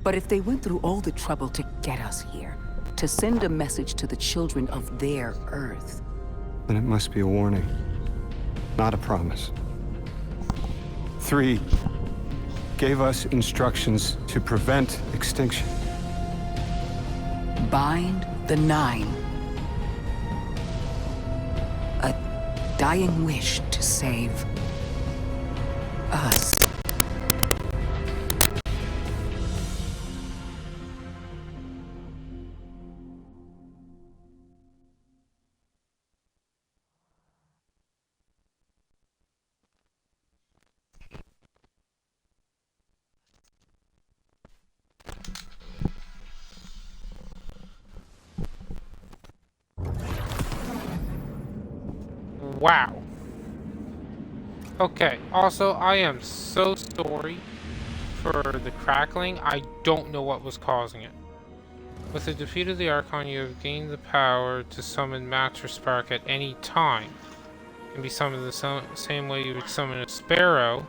But if they went through all the trouble to get us here, to send a message to the children of their Earth, then it must be a warning, not a promise. 3 gave us instructions to prevent extinction. bind the 9. A dying wish to save us. Wow. Okay, also, I am so sorry for the crackling. I don't know what was causing it. With the defeat of the Archon, you have gained the power to summon Master Spark at any time. It can be summoned the same way you would summon a sparrow.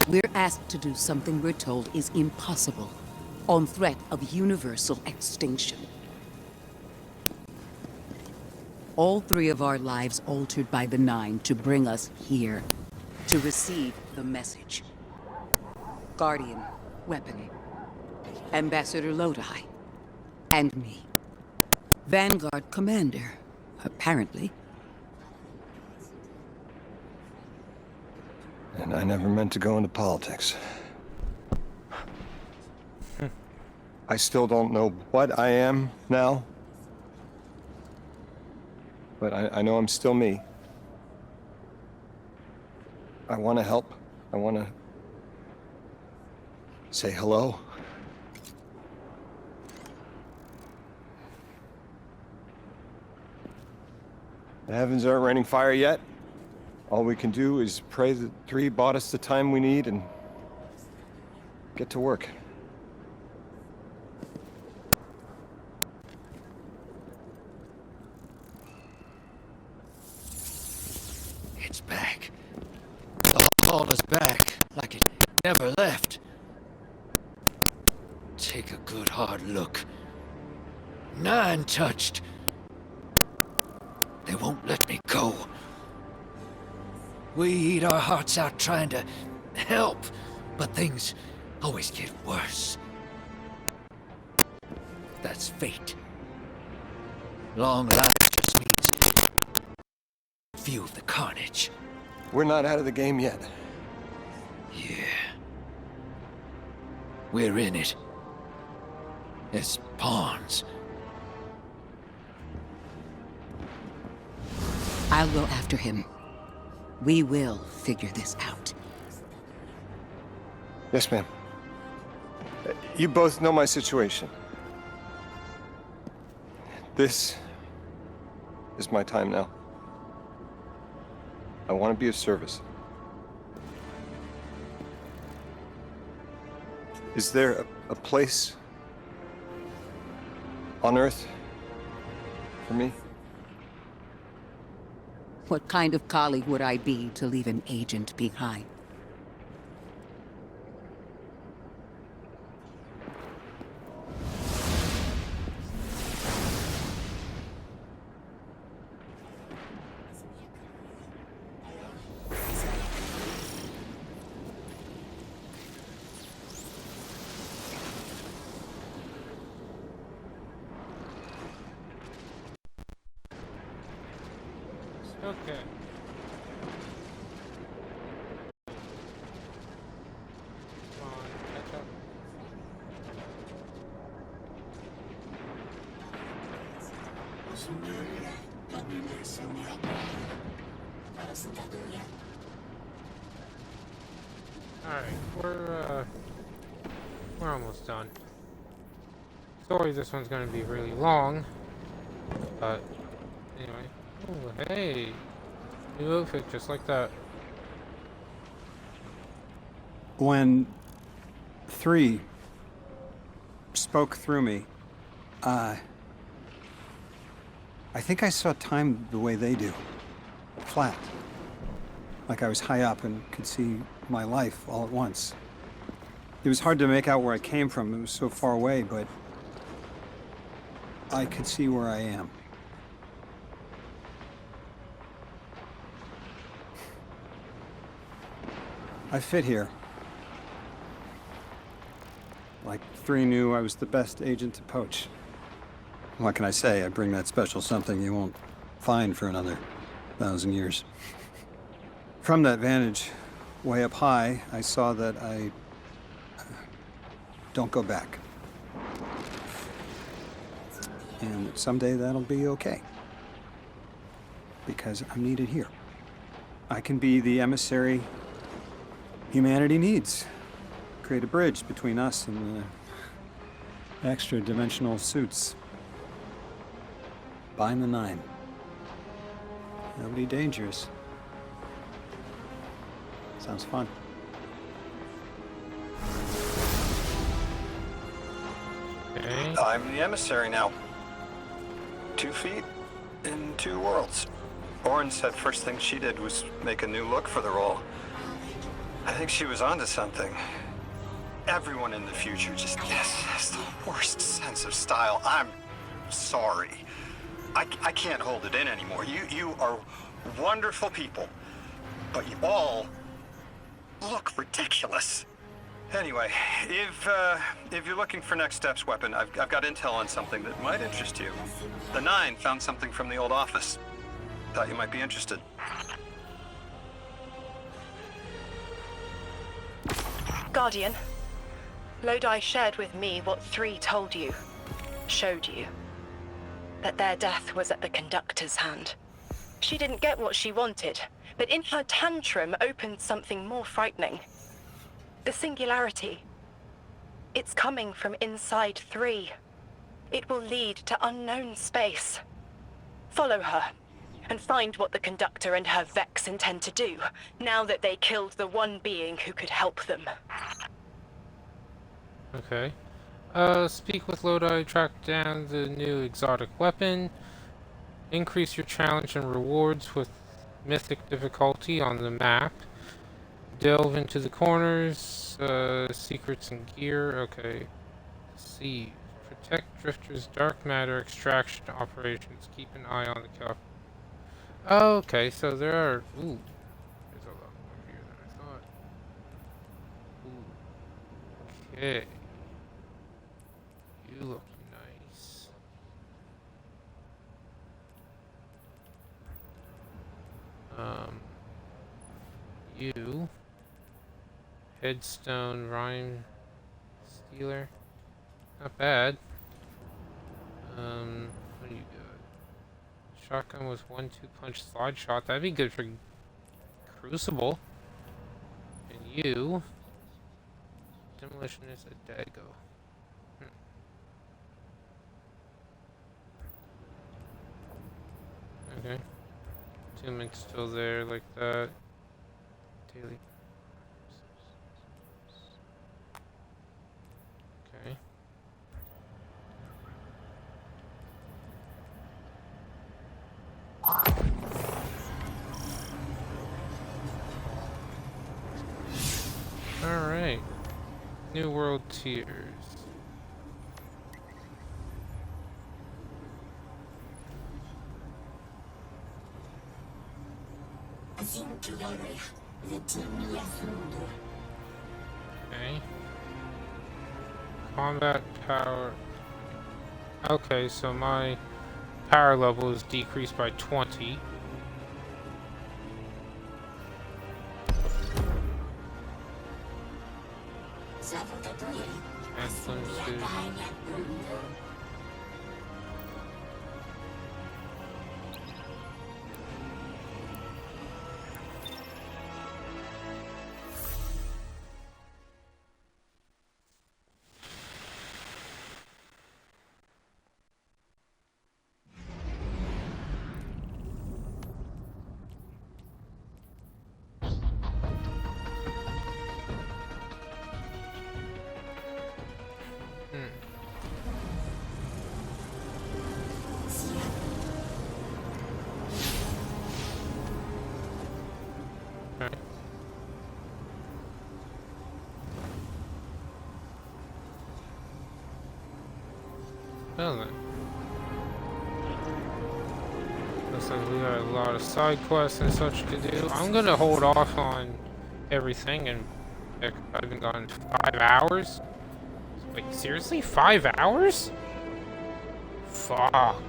We're asked to do something we're told is impossible, on threat of universal extinction. All 3 of our lives altered by the 9 to bring us here, to receive the message. Guardian, weapon, Ambassador Lodi, and me. Vanguard commander, apparently. And I never meant to go into politics. I still don't know what I am now. But I know I'm still me. I want to help. I want to say hello. The heavens aren't raining fire yet. All we can do is pray that 3 bought us the time we need and get to work. It's back. The Hawk called us back, like it never left. Take a good hard look. 9 touched. They won't let me go. We eat our hearts out trying to help, but things always get worse. That's fate. Long life just view of the carnage. We're not out of the game yet. Yeah. We're in it. As pawns. I'll go after him. We will figure this out. Yes, ma'am. You both know my situation. This is my time now. I want to be of service. Is there a place on Earth for me? What kind of colleague would I be to leave an agent behind? Okay. Come on, catch up. Alright, we're almost done. Sorry this one's gonna be really long, but anyway. Oh, hey! New outfit, just like that. When 3 spoke through me, I think I saw time the way they do. Flat. Like I was high up and could see my life all at once. It was hard to make out where I came from. It was so far away, but I could see where I am. I fit here. Like 3 knew I was the best agent to poach. What can I say? I bring that special something you won't find for another 1,000 years. From that vantage, way up high, I saw that I don't go back. And someday that'll be okay. Because I'm needed here. I can be the emissary humanity needs. Create a bridge between us and the extra-dimensional suits. Bind the 9. Nobody dangerous. Sounds fun. Okay. I'm the emissary now. 2 feet in 2 worlds. Orin said first thing she did was make a new look for the role. I think she was onto something. Everyone in the future just has the worst sense of style. I'm sorry. I can't hold it in anymore. You are wonderful people, but you all look ridiculous. Anyway, if you're looking for next steps, Weapon, I've got intel on something that might interest you. The 9 found something from the old office. Thought you might be interested. Guardian, Lodi shared with me what 3 told you, showed you. That their death was at the conductor's hand. She didn't get what she wanted, but in her tantrum opened something more frightening. The singularity. It's coming from inside 3. It will lead to unknown space. Follow her, and find what the conductor and her Vex intend to do, now that they killed the one being who could help them. Okay. Speak with Lodi, track down the new exotic weapon. Increase your challenge and rewards with mythic difficulty on the map. Delve into the corners, secrets and gear. Okay. See. Protect drifters, dark matter extraction operations. Keep an eye on the cap. Okay, so there are. Ooh. There's a lot more here than I thought. Ooh. Okay. You look nice. You. Headstone, Rhyme Stealer. Not bad. What do you got? Shotgun with 1-2 punch slide shot. That'd be good for Crucible. And you. Demolitionist a Dago. Okay. Attunement's still there like that. Daily. Okay. Alright. New World tiers. Okay. Combat power. Okay, so my power level is decreased by 20. Anthem suit. Well then. Looks like we got a lot of side quests and such to do. I'm gonna hold off on everything and I've been gone 5 hours? Wait, seriously? 5 hours? Fuck.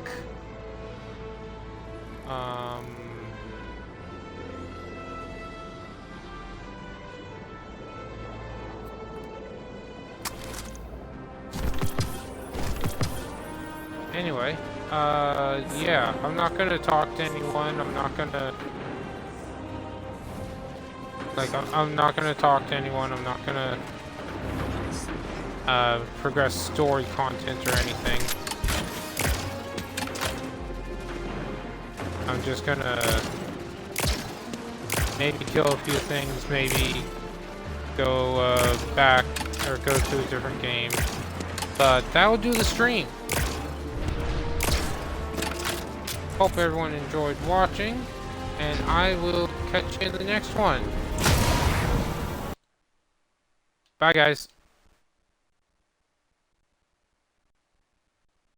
Anyway, yeah, I'm not gonna talk to anyone. I'm not gonna, like, I'm not gonna talk to anyone. I'm not gonna, progress story content or anything. I'm just gonna maybe kill a few things, maybe go, back, or go to a different game. But that will do the stream. Hope everyone enjoyed watching, and I will catch you in the next one. Bye, guys.